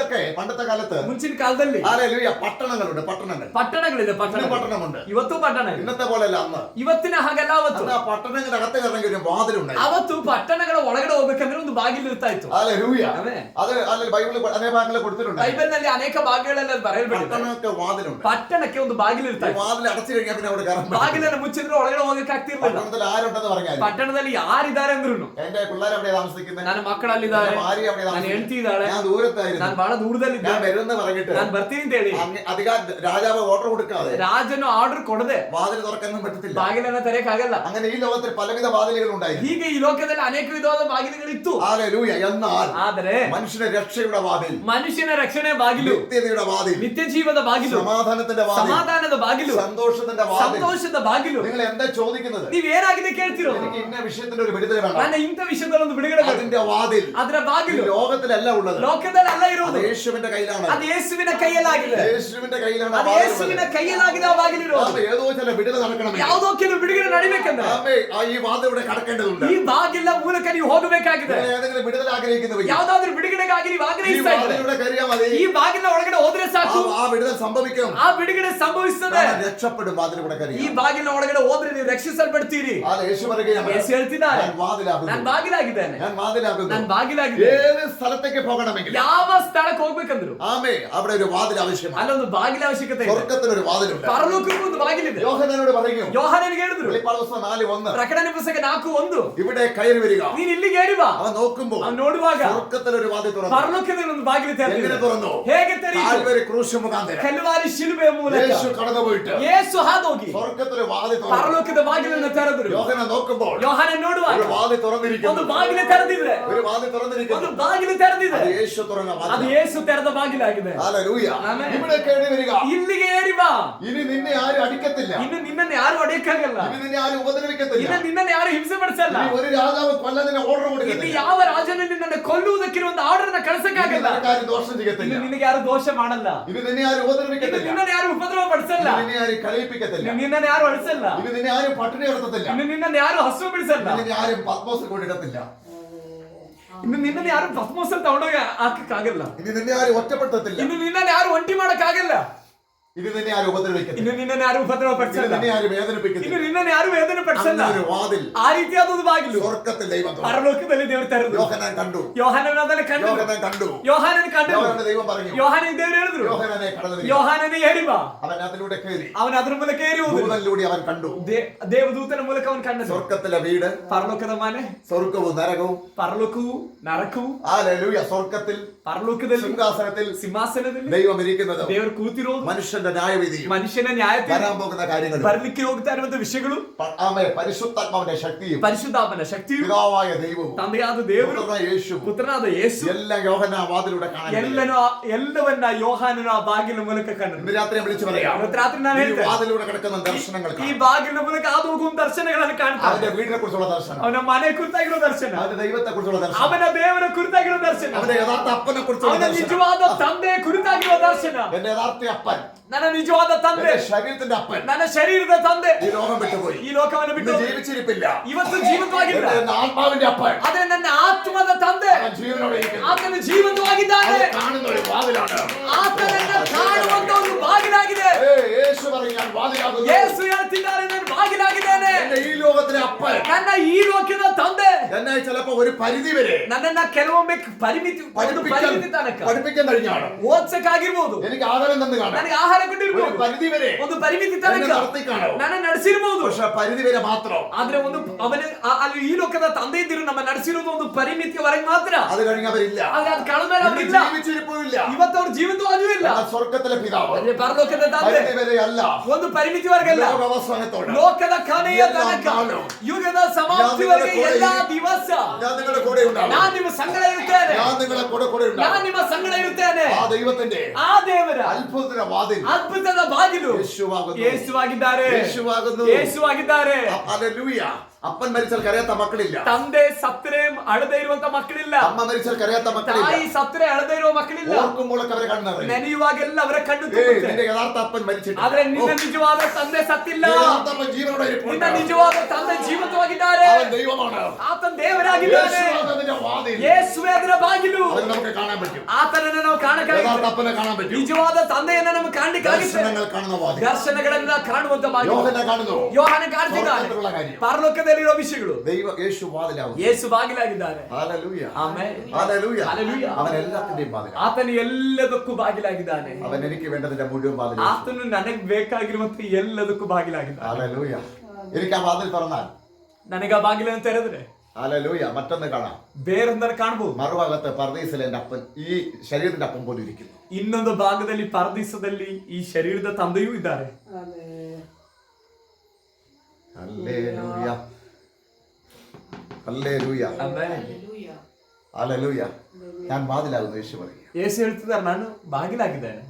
S2: പണ്ടത്തെ കാലത്ത്
S1: ಮುಂಚಿನ ಕಾಲದಲ್ಲಿ
S2: ഹല്ലേലൂയ പട്ടണങ്ങളുണ്ട്. പട്ടണങ്ങൾ
S1: ಪಟ್ಟಣಗಳಿದೆ.
S2: ഇന്ന് പട്ടണമുണ്ട്.
S1: ಇವತ್ತು ಪಟ್ಟಣ ಇದೆ.
S2: ഇന്നത്തെ പോലെയല്ല അന്ന്.
S1: ಇವತ್ತಿನ ಹಾಗಲ್ಲ ಅವತ್ತು.
S2: അന്ന് ആ പട്ടണങ്ങളുടെ അകത്ത് കയറണമെങ്കിൽ ഒരു വാതിലുണ്ടായി.
S1: ಅವತ್ತು ಪಟ್ಟಣಗಳ ಒಳಗಡೆ ಹೋಗ್ಬೇಕಂದ್ರೆ ಒಂದು ಬಾಗಿಲು ಇರ್ತಾ ಇತ್ತು.
S2: ഹല്ലേലൂയ.
S1: ആമേൻ.
S2: അത് അല്ലെങ്കിൽ ബൈബിളിൽ അനേക ഭാഗങ്ങളിൽ കൊടുത്തിട്ടുണ്ട്.
S1: ಬೈಬಲ್ ನಲ್ಲಿ ಅನೇಕ ಭಾಗಗಳಲ್ಲಿ ಅದು ಬರೆಯಲ್ಪಟ್ಟಿದೆ.
S2: പട്ടണങ്ങൾക്ക് വാതിലുണ്ട്.
S1: ಪಟ್ಟಣಕ್ಕೆ ಒಂದು ಬಾಗಿಲು ಇರ್ತಾ
S2: ഈ
S1: ಇತ್ತು.
S2: വാതിൽ അടച്ചു കഴിഞ്ഞാൽ പിന്നെ അവിടെ കയറാൻ പറ്റില്ല.
S1: ಬಾಗಿಲನ್ನು ಮುಚ್ಚಿದ್ರೆ ಒಳಗಡೆ ಹೋಗಕ್ಕೆ ಆಗ್ತಿರ್ಲಿಲ್ಲ.
S2: പട്ടണത്തിൽ ആരുണ്ടെന്ന് പറഞ്ഞാൽ
S1: ಪಟ್ಟಣದಲ್ಲಿ ಯಾರಿದ್ದಾರೆ ಅಂದ್ರು
S2: എന്റെ പിള്ളേർ എവിടെ താമസിക്കുന്നത്,
S1: ನನ್ನ ಮಕ್ಕಳಲ್ಲಿದ್ದಾರೆ,
S2: എന്റെ ഭാര്യ എവിടെ
S1: ನನ್ನ
S2: താമസിക്കുന്നത്,
S1: ಹೆಂಡತಿ ಇದ್ದಾಳೆ,
S2: ഞാൻ ദൂരത്തായിരുന്നു,
S1: ನಾನು ಬಹಳ
S2: ഞാൻ
S1: ದೂರದಲ್ಲಿದ್ದೆ,
S2: വരുമെന്ന് പറഞ്ഞിട്ട്
S1: ನಾನು ಬರ್ತೀನಿ ಅಂತ ಹೇಳಿ
S2: അധികം രാജാവ് ഓർഡർ കൊടുക്കാതെ
S1: ರಾಜನು ಆರ್ಡರ್ ಕೊಡದೆ
S2: വാതിൽ തുറക്കാനും പറ്റത്തില്ല.
S1: ಬಾಗಿಲನ್ನ ತೆರೆಯಕ್ಕಾಗಲ್ಲ.
S2: അങ്ങനെ ഈ ലോകത്തിൽ പലവിധ വാതിലുകൾ ഉണ്ടായിരുന്നു.
S1: ಹೀಗೆ ಈ ಲೋಕದಲ್ಲಿ ಅನೇಕ ವಿಧವಾದ ಬಾಗಿಲುಗಳಿತ್ತು.
S2: ഹല്ലേലൂയ. എന്നാൽ
S1: ಆದರೆ
S2: മനുഷ്യന്റെ രക്ഷയുടെ വാതിൽ,
S1: ಮನುಷ್ಯನ ರಕ್ಷಣೆ ಬಾಗಿಲು,
S2: നിത്യതയുടെ വാതിൽ,
S1: ನಿತ್ಯ ಜೀವದ ಬಾಗಿಲು,
S2: സമാധാനത്തിന്റെ വാതിൽ,
S1: ಸಮಾಧಾನದ ಬಾಗಿಲು,
S2: സന്തോഷത്തിന്റെ വാതിൽ.
S1: ಸಂತೋಷದ ಬಾಗಿಲು.
S2: നിങ്ങൾ എന്താ ചോദിക്കുന്നത്?
S1: ನೀವೇನಾಗಿದೆ ಕೇಳ್ತಿರೋ?
S2: എനിക്ക് ഇന്ന വിഷയത്തിന്റെ ഒരു വിടുതല വേണം.
S1: ನನ್ನ ಇಂಥ ವಿಷಯದಲ್ಲಿ ಒಂದು ಬಿಡುಗಡೆ ಬೇಕು.
S2: അതിന്റെ വാതിൽ
S1: ಅದರ
S2: ഈ
S1: ಬಾಗಿಲು
S2: ലോകത്തിലല്ല ഉള്ളത്.
S1: ಲೋಕದಲ್ಲಿ ಅಲ್ಲ
S2: അത്
S1: ಇರೋದು.
S2: യേശുവിന്റെ കയ്യിലാണ്.
S1: ಅದು ಯೇಸುವಿನ ಕೈಯಲ್ಲಾಗಿದೆ.
S2: യേശുവിന്റെ കയ്യിലാണ് ആ
S1: ಅದು
S2: വാതിൽ
S1: ಯೇಸುವಿನ
S2: ഉള്ളത്.
S1: ಕೈಯಲ್ಲಾಗಿದೆ ಆ ಬಾಗಿಲಿರೋದು.
S2: ആമേ. ഏതോ ചില വിടുതല നടക്കണമെങ്കിൽ
S1: ಯಾವುದೋ ಕೆಲವು ಬಿಡುಗಡೆ ನಡಿಬೇಕಂದ್ರೆ
S2: ആമേ, ഈ വാതിലൂടെ കടക്കേണ്ടതുണ്ട്.
S1: ಈ ಬಾಗಿಲ ಮೂಲಕ ನೀವು ಹೋಗಬೇಕಾಗಿದೆ.
S2: നിങ്ങൾ ഏതെങ്കിലും വിടുതല ആഗ്രഹിക്കുന്നുവെങ്കിൽ
S1: ಯಾವ್ದಾದ್ರು ಬಿಡುಗಡೆಗಾಗಿ ನೀವು
S2: ഈ
S1: ಆಗ್ರಹಿಸ್ತಾ ಇದ್ರೆ
S2: വാതിലൂടെ കയറിയാൽ മതി.
S1: ಈ ಬಾಗಿಲ ಒಳಗಡೆ ಹೋದ್ರೆ ಸಾಕು,
S2: ആ വിടുതൽ സംഭവിക്കും.
S1: ಆ ಬಿಡುಗಡೆ ಸಂಭವಿಸುತ್ತದೆ.
S2: നാം രക്ഷപ്പെടും വാതിലൂടെ
S1: ಈ
S2: കയറിയാൽ.
S1: ಬಾಗಿಲ ಒಳಗಡೆ ಹೋದ್ರೆ ನೀವು ರಕ್ಷಿಸಲ್ಪಡ್ತೀರಿ.
S2: യേശു പറയുകയാണ്,
S1: ಯೇಸು ಹೇಳ್ತಿದ್ದಾರೆ,
S2: ഞാൻ വാതിലാകുന്നു.
S1: ನಾನು ಬಾಗಿಲಾಗಿದ್ದೇನೆ,
S2: ഞാൻ വാതിലാകുന്നു.
S1: ನಾನು ಬಾಗಿಲಾಗಿದ್ದೇನೆ.
S2: ഏത് സ്ഥലത്തേക്ക് പോകണമെങ്കിൽ
S1: ಯಾವ ಸ್ಥಳಕ್ಕೆ ಹೋಗ್ಬೇಕಂದ್ರು
S2: ആമേ അവിടെ ഒരു വാതിൽ ആവശ്യമാണ്.
S1: ಅಲ್ಲೊಂದು ಬಾಗಿಲ ಅವಶ್ಯಕತೆ ಇದೆ.
S2: സ്വർഗ്ഗത്തിനൊരു വാതിലുണ്ട്.
S1: ಪರಲೋಕಕ್ಕೂ ಒಂದು ಬಾಗಿಲಿದೆ.
S2: യോഹന്നാനോട് പറയും,
S1: ಯೋಹಾನನಿಗೆ ಹೇಳಿದ್ರು,
S2: വെളിപ്പാട് പുസ്തകം 4:1,
S1: ಪ್ರಕಟಣೆ ಪುಸ್ತಕ 4:1,
S2: ഇവിടെ കയറി വരിക.
S1: ನೀನ್ ಇಲ್ಲಿಗೆ ಏರಿ ಬಾ.
S2: അവൻ നോക്കുമ്പോൾ
S1: ಅವ್ನು ನೋಡುವಾಗ
S2: സ്വർഗ്ഗത്തിലൊരു വാതിൽ തുറന്നു.
S1: ಪರಲೋಕದಲ್ಲಿ ಒಂದು ಬಾಗಿಲು
S2: എങ്ങനെ
S1: ತೆರೆದಿದೆ.
S2: തുറന്നു?
S1: ಹೇಗೆ ತೆರೆಯಿತು?
S2: കാൽവരി ക്രൂശ് മുഖാന്തരം
S1: ಕಲ್ವಾರಿ ಶಿಲುಬೆಯ ಮೂಲಕ
S2: യേശു കടന്നുപോയിട്ട്
S1: ಯೇಸು ಹಾದೋಗಿ
S2: സ്വർഗ്ഗത്തിലൊരു വാതിൽ വാതിൽ തുറന്നു.
S1: ಪರಲೋಕದ ಬಾಗಿಲನ್ನು ತೆರೆದರು.
S2: യോഹന്നാൻ നോക്കുമ്പോൾ
S1: ಯೋಹಾನನ್ ನೋಡುವಾಗ
S2: ഒരു വാതിൽ തുറന്നിരിക്കുന്നു.
S1: ಒಂದು ಬಾಗಿಲು ತೆರೆದಿದೆ.
S2: ഒരു വാതിൽ തുറന്നിരിക്കുന്നു.
S1: ಒಂದು ಬಾಗಿಲು ತೆರೆದಿದೆ.
S2: അത് യേശു തുറന്ന
S1: ಅದು
S2: വാതിൽ.
S1: ಯೇಸು ತೆರೆದ ಬಾಗಿಲಾಗಿದೆ.
S2: ഹല്ലേലൂയ.
S1: ആമേൻ.
S2: ഇവിടെ കേറി വരിക.
S1: ಇಲ್ಲಿಗೆ ಏರಿ ಬಾ.
S2: ഇനി നിന്നെ ആരും അടിക്കത്തില്ല.
S1: ಇನ್ನು ನಿನ್ನನ್ನು ಯಾರು ಹೊಡೆಯಕ್ಕಾಗಲ್ಲ.
S2: ഇനി നിന്നെ ആരും ഉപദ്രവിക്കത്തില്ല.
S1: ಇನ್ನು ನಿನ್ನನ್ನು ಯಾರು ಹಿಂಸೆ ಪಡಿಸಲ್ಲ.
S2: ഇനി ഒരു രാജാവ് കൊല്ലാൻ ഓർഡർ
S1: ಇನ್ನು
S2: കൊടുക്കത്തില്ല.
S1: ಯಾವ ರಾಜನು ನಿನ್ನನ್ನು ಕೊಲ್ಲುವುದಕ್ಕೆ ಒಂದು ಆರ್ಡರ್ ಅನ್ನು ಕಳಿಸಕ್ಕಾಗಲ್ಲ.
S2: നിനക്ക് ആരും ദോഷം ചെയ്യത്തില്ല.
S1: ಇನ್ನು ನಿನಗೆ ಯಾರು ದೋಷ ಮಾಡಲ್ಲ.
S2: ഇനി നിന്നെ ആരും
S1: ಇನ್ನು
S2: ഉപദ്രവിക്കത്തില്ല.
S1: ನಿನ್ನನ್ನು ಯಾರು ಉಪದ್ರವ ಪಡಿಸಲ್ಲ.
S2: ഇനി നിന്നെ ആരും കളിയിപ്പിക്കത്തില്ല.
S1: ಇನ್ನು ನಿನ್ನನ್ನು ಯಾರು ಅಳಿಸಲ್ಲ.
S2: ഇനി നിന്നെ ആരും പട്ടിണി കിടത്തത്തില്ല.
S1: ಇನ್ನು ನಿನ್ನನ್ನು ಯಾರು ಹಸು ಬಿಡಿಸಲ್ಲ.
S2: ഇനി നിന്നെ ആരും പത്മോസ് കൊണ്ടിടത്തില്ല.
S1: ಇನ್ನು ನಿನ್ನನ್ನು ಯಾರು ಪದ್ಮೋಸಲ್ ತಗೊಂಡೋಗಿ ಹಾಕಕ್ಕಾಗಲ್ಲ.
S2: ഇനി നിന്നെ ആരും ഒറ്റപ്പെടുത്തത്തില്ല.
S1: ಇನ್ನು ನಿನ್ನನ್ನು ಯಾರು ಒಂಟಿ ಮಾಡಕ್ಕಾಗಲ್ಲ.
S2: ഇനി നിന്നെ ആരും ഉപദ്രവിക്കത്തില്ല.
S1: ಇನ್ನು ನಿನ್ನನ್ನು ಯಾರು ಉಪದ್ರವ
S2: ഇനി
S1: ಪಡಿಸಲ್ಲ.
S2: നിന്നെ ആരും വേദനിപ്പിക്കത്തില്ല.
S1: ಇನ್ನು ನಿನ್ನನ್ನು ಯಾರು ವೇದನೆ ಪಡಿಸಲ್ಲ.
S2: അങ്ങനെ ഒരു വാതിൽ
S1: ಆ ರೀತಿಯಾದೊಂದು ಬಾಗಿಲು
S2: സ്വർഗ്ഗത്തിൽ ദൈവം തുറന്നു.
S1: ಪರಲೋಕದಲ್ಲಿ ದೇವರು ತೆರೆದು.
S2: യോഹന്നാൻ കണ്ടു.
S1: ಯೋಹಾನನ ಅದನ್ನು ಕಂಡು.
S2: യോഹന്നാൻ കണ്ടു.
S1: ಯೋಹಾನನ ಕಂಡು.
S2: യോഹന്നാന്റെ ദൈവം പറഞ്ഞു.
S1: ಯೋಹಾನನ ದೇವರು ಹೇಳಿದ್ರು.
S2: യോഹന്നാനെ കടന്നു വരിക.
S1: ಯೋಹಾನನೇ ಏರಿ ಬಾ.
S2: അവൻ അതിലൂടെ കയറി.
S1: ಅವನ ಅದರ ಮೂಲಕ ಏರಿ ಹೋದ.
S2: ദൂതനിലൂടെ അവൻ കണ്ടു.
S1: ದೇವದೂತನ ಮೂಲಕ ಅವನು ಕಂಡನು.
S2: സ്വർഗ്ഗത്തിലെ വീട്,
S1: ಪರಲೋಕದ ಮನೆ,
S2: സ്വർഗ്ഗവും നരകവും.
S1: ಪರಲೋಕವು ನರಕವು.
S2: ഹല്ലേലൂയ. സ്വർഗ്ഗത്തിൽ
S1: ಪರಲೋಕದಲ್ಲಿ
S2: സിംഹാസനത്തിൽ
S1: ಸಿಂಹಾಸನದಲ್ಲಿ
S2: ദൈവം ഇരിക്കുന്നത്,
S1: ದೇವರು ಕೂತಿರೋದು,
S2: മനുഷ്യന്റെ ന്യായവിധിയും
S1: ಮನುಷ್ಯನ ನ್ಯಾಯ
S2: വരാൻ പോകുന്ന കാര്യങ്ങളും
S1: ಬರ್ಲಿಕ್ಕೆ ಹೋಗ್ತಾ ಇರುವಂತ ವಿಷಯಗಳು,
S2: പരിശുദ്ധാത്മാവിന്റെ ശക്തിയും
S1: ಪರಿಶುದ್ಧಾತ್ಮನ ಶಕ್ತಿಯು,
S2: പിതാവായ ദൈവവും
S1: ತಂದೆಯಾದ ದೇವರು,
S2: പുത്രനായ യേശു,
S1: ಪುತ್ರನಾದ ಯೇಸು
S2: എല്ലാം യോഹന്നാൻ വാതിലൂടെ കാണാൻ
S1: ಎಲ್ಲವನ್ನ ಯೋಹಾನನ ಆ ಬಾಗಿಲ ಮೂಲಕ ಕಂಡನು.
S2: ഇന്ന് രാത്രി ഞാൻ വിളിച്ചു പറയാം,
S1: ಇವತ್ತು ರಾತ್ರಿ ನಾನು
S2: ഈ
S1: ಹೇಳ್ತೇನೆ,
S2: വാതിലൂടെ കിടക്കുന്ന ദർശനങ്ങൾ
S1: ಈ ಬಾಗಿಲ ಮೂಲಕ ಹಾದು ಹೋಗುವ ದರ್ಶನಗಳನ್ನು ಕಾಣ್ತಾನೆ.
S2: അവന്റെ വീടിനെ കുറിച്ചുള്ള ദർശനം,
S1: ಅವನ ಮನೆ ಕುರಿತಾಗಿರೋ ದರ್ಶನ,
S2: അവന്റെ ദൈവത്തെ കുറിച്ചുള്ള ദർശനം,
S1: ಅವನ ದೇವರ ಕುರಿತಾಗಿರೋ ದರ್ಶನ,
S2: അവന്റെ യഥാർത്ഥ അപ്പനെ കുറിച്ചുള്ള
S1: ಅವನ
S2: ദർശനം,
S1: ನಿಜವಾದ ತಂದೆ ಕುರಿತಾಗಿರೋ ದರ್ಶನ.
S2: എന്റെ യഥാർത്ഥ അപ്പൻ,
S1: ನನ್ನ ನಿಜವಾದ ತಂದೆ,
S2: എന്റെ ശരീരത്തിന്റെ അപ്പൻ
S1: ನನ್ನ ಶರೀರದ ತಂದೆ
S2: ഈ ലോകം വിട്ടുപോയി,
S1: ಈ ಲೋಕವನ್ನು ಬಿಟ್ಟು
S2: ഇന്ന് ജീവിച്ചിരിപ്പില്ല.
S1: ಇವತ್ತು ಜೀವಂತವಾಗಿಲ್ಲ.
S2: എന്റെ ആത്മാവിന്റെ അപ്പൻ,
S1: ಆದ್ರೆ ನನ್ನ ಆತ್ಮದ ತಂದೆ
S2: അവൻ ജീവനോടെ ഇരിക്കുന്നു.
S1: ಆತನು ಜೀವಂತವಾಗಿದ್ದಾನೆ.
S2: അവൻ കാണുന്ന ഒരു വാതിലാണ്.
S1: ಆತನನ್ನ ಕಾಣುವಂತ ಒಂದು ಬಾಗಿಲಾಗಿದೆ.
S2: യേശു പറയും, ഞാൻ വാതിലാകുന്നു.
S1: ಯೇಸು ಹೇಳ್ತಿದ್ದಾರೆ, ನಾನು ಬಾಗಿಲಾಗಿದ್ದೇನೆ.
S2: എന്റെ ഈ ലോകത്തിലെ അപ്പൻ,
S1: ನನ್ನ ಈ ಲೋಕದ ತಂದೆ
S2: എന്നെ ചിലപ്പോ ഒരു പരിധി വരെ
S1: ನನ್ನನ್ನ ಕೆಲವೊಮ್ಮೆ ಪರಿಮಿತಿ ತನಕ
S2: പഠിപ്പിക്കാൻ കഴിഞ്ഞാണ്.
S1: ಓದ್ಸಕ್ಕಾಗಿರ್ಬೋದು,
S2: എനിക്ക് ആഹാരം തന്നു കാണാം.
S1: ನನಗೆ ಆಹಾರ
S2: ഒരു
S1: ಕೊಟ್ಟಿರ್ಬೋದು,
S2: പരിധി വരെ
S1: ಒಂದು ಪರಿಮಿತಿ
S2: എന്നെ
S1: ತನಕ
S2: നടത്തി കാണും.
S1: ನನ್ನ ನಡೆಸಿರ್ಬೋದು.
S2: പക്ഷെ പരിധി വരെ മാത്രം.
S1: ಆದ್ರೆ ಒಂದು ಅವನ ಅಲ್ಲಿ ಈ ಲೋಕದ ತಂದೆ ಇದ್ದಿರು ನಮ್ಮ ನಡೆಸಿರೋದು ಒಂದು ಪರಿಮಿತಿಯವರೆಗೆ ಮಾತ್ರ.
S2: അത് കഴിഞ്ഞവരില്ല.
S1: ಆದ್ರೆ ಅದು ಕಳೆದ್ಮೇಲೆ ಅವರಿಲ್ಲ,
S2: ജീവിച്ചിരിപ്പില്ല.
S1: ಇವತ್ತು ಅವ್ರು ಜೀವಂತವಾಗಿಯೂ ಇಲ್ಲ.
S2: സ്വർഗത്തിലെ പിതാവ്
S1: ಅದೇ ಪರಲೋಕದ ತಂದೆ
S2: പരിധി വരെ അല്ല,
S1: ಒಂದು ಪರಿಮಿತಿವರೆಗಲ್ಲ,
S2: ലോകാവസാനത്തോടെ
S1: ಲೋಕದ ಕೊನೆಯ ತನಕ, ಯುಗದ ಸಮಾಪ್ತಿವರೆಗೆ ಎಲ್ಲಾ ದಿವಸ
S2: ഞാൻ നിങ്ങളുടെ കൂടെ ഉണ്ടാവും.
S1: ನಾನು ನಿಮ್ಮ ಸಂಗಡ ಇರುತ್ತೇನೆ.
S2: ഞാൻ നിങ്ങളുടെ കൂടെ
S1: ನಾನು
S2: ഉണ്ടാവും.
S1: ನಿಮ್ಮ ಸಂಗಡ ಇರುತ್ತೇನೆ.
S2: ആ ദൈവത്തിന്റെ
S1: ಆ ದೇವರ
S2: അത്ഭുതത്തിന്റെ വാതിൽ
S1: ಅದ್ಭುತದ ಬಾಗಿಲು
S2: യേശുവാകുന്നു.
S1: ಯೇಸುವಾಗಿದ್ದಾರೆ.
S2: യേശുവാകുന്നു.
S1: ಯೇಸುವಾಗಿದ್ದಾರೆ.
S2: ഹല്ലേലൂയ. അപ്പൻ മരിച്ചാൽ കരയാത്ത മക്കളില്ല.
S1: ತಂದೆ ಸತ್ತರೆ ಅಳದೇ ಇರುವಂತ ಮಕ್ಕಳಿಲ್ಲ.
S2: അമ്മ മരിച്ചാൽ കരയാത്ത മക്കളില്ല.
S1: ತಾಯಿ ಸತ್ತರೆ ಅಳದೇ ಇರುವ ಮಕ್ಕಳಿಲ್ಲ.
S2: ഓർക്കുമ്പോഴൊക്കെ അവരെ കണ്ണു നിറയും.
S1: ನೆನೆಯುವಾಗೆಲ್ಲ ಅವರ ಕಣ್ಣು
S2: ഏയ്,
S1: ತುಂಬುತ್ತೆ.
S2: നിന്റെ യഥാർത്ഥ അപ്പൻ മരിച്ചിട്ടില്ല.
S1: ಆದ್ರೆ ನಿನ್ನ ನಿಜವಾದ ತಂದೆ ಸತ್ತಿಲ್ಲ.
S2: യഥാർത്ഥ അപ്പൻ ജീവനോടെ
S1: ನಿನ್ನ
S2: ഇരിപ്പുണ്ട്.
S1: ನಿಜವಾದ ತಂದೆ ಜೀವಂತವಾಗಿದ್ದಾರೆ.
S2: അവൻ ദൈവമാണ്.
S1: ಆತನ ದೇವರಾಗಿದ್ದಾನೆ.
S2: യേശുവാകുന്നതിന്റെ വാതിൽ
S1: ಯೇಸುವೇ ಅದರ ಬಾಗಿಲು.
S2: അവനെ നമുക്ക് കാണാൻ പറ്റും.
S1: ಆತನನ್ನ ನಾವು
S2: യഥാർത്ഥ
S1: ಕಾಣಕ್ಕಾಗುತ್ತೆ.
S2: അപ്പനെ കാണാൻ പറ്റും.
S1: ನಿಜವಾದ ತಂದೆಯನ್ನ ನಮಗೆ ಕಾಣಲಿಕ್ಕಾಗುತ್ತೆ.
S2: ദർശനങ്ങൾ കാണുന്ന വാതിൽ.
S1: ದರ್ಶನಗಳನ್ನ ಕಾಣುವಂತ ಬಾಗಿಲು.
S2: യോഹന്നാൻ കാണുന്നു.
S1: ಯೋಹಾನ ಕಾಣ್ತಿದ್ದಾನೆ
S2: സ്വർഗ്ഗത്തിലുള്ള കാര്യം.
S1: ಪರಲೋಕದಲ್ಲಿರೋ ವಿಷಯಗಳು.
S2: യേശു വാതിലാകുന്നു.
S1: ಯೇಸು ಬಾಗಿಲಾಗಿದ್ದಾರೆ.
S2: ഹല്ലേലൂയ.
S1: ಆಮೆನ್.
S2: ഹല്ലേലൂയ.
S1: ഹല്ലേലൂയ.
S2: അവൻ എല്ലാത്തിന്റെയും വാതിലാണ്.
S1: ಆತನು ಎಲ್ಲದಕ್ಕೂ ಬಾಗಿಲಾಗಿದ್ದಾನೆ.
S2: അവൻ എനിക്ക് വേണ്ടതിന്റെ മുഴുവൻ വാതിലാണ്.
S1: ಆತನು ನನಗೆ ಬೇಕಾಗಿರುವಂತ ಎಲ್ಲದಕ್ಕೂ ಬಾಗಿಲಾಗಿದ್ದಾನೆ.
S2: ഹല്ലേലൂയ. എനിക്ക് ആ വാതിൽ തുറന്നാൽ,
S1: ನನಗೆ ಆ ಬಾಗಿಲನ್ನು ತೆರೆದ್ರೆ
S2: ഹല്ലേലൂയ, മറ്റൊന്ന് കാണാം.
S1: ಬೇರೊಂದನ್ನು ಕಾಣಬಹುದು.
S2: മറുഭാഗത്ത് പർദീസിലെ എന്റെ അപ്പൻ, ഈ ശരീരത്തിന്റെ അപ്പം പോലും ഇരിക്കുന്നു.
S1: ಇನ್ನೊಂದು ಭಾಗದಲ್ಲಿ ಪರದೀಸದಲ್ಲಿ ಈ ಶರೀರದ ತಂದೆಯೂ ಇದ್ದಾರೆ.
S2: ഹല്ലേലൂയ. ഹല്ലേലൂയ.
S1: ಆಮೆನ್.
S2: ഹല്ലേലൂയ. ഞാൻ വാതിലാകുന്നു യേശു പറയുക.
S1: ಯೇಸು ಹೇಳ್ತಿದ್ದಾರೆ, ನಾನು ಬಾಗಿಲಾಗಿದ್ದೇನೆ.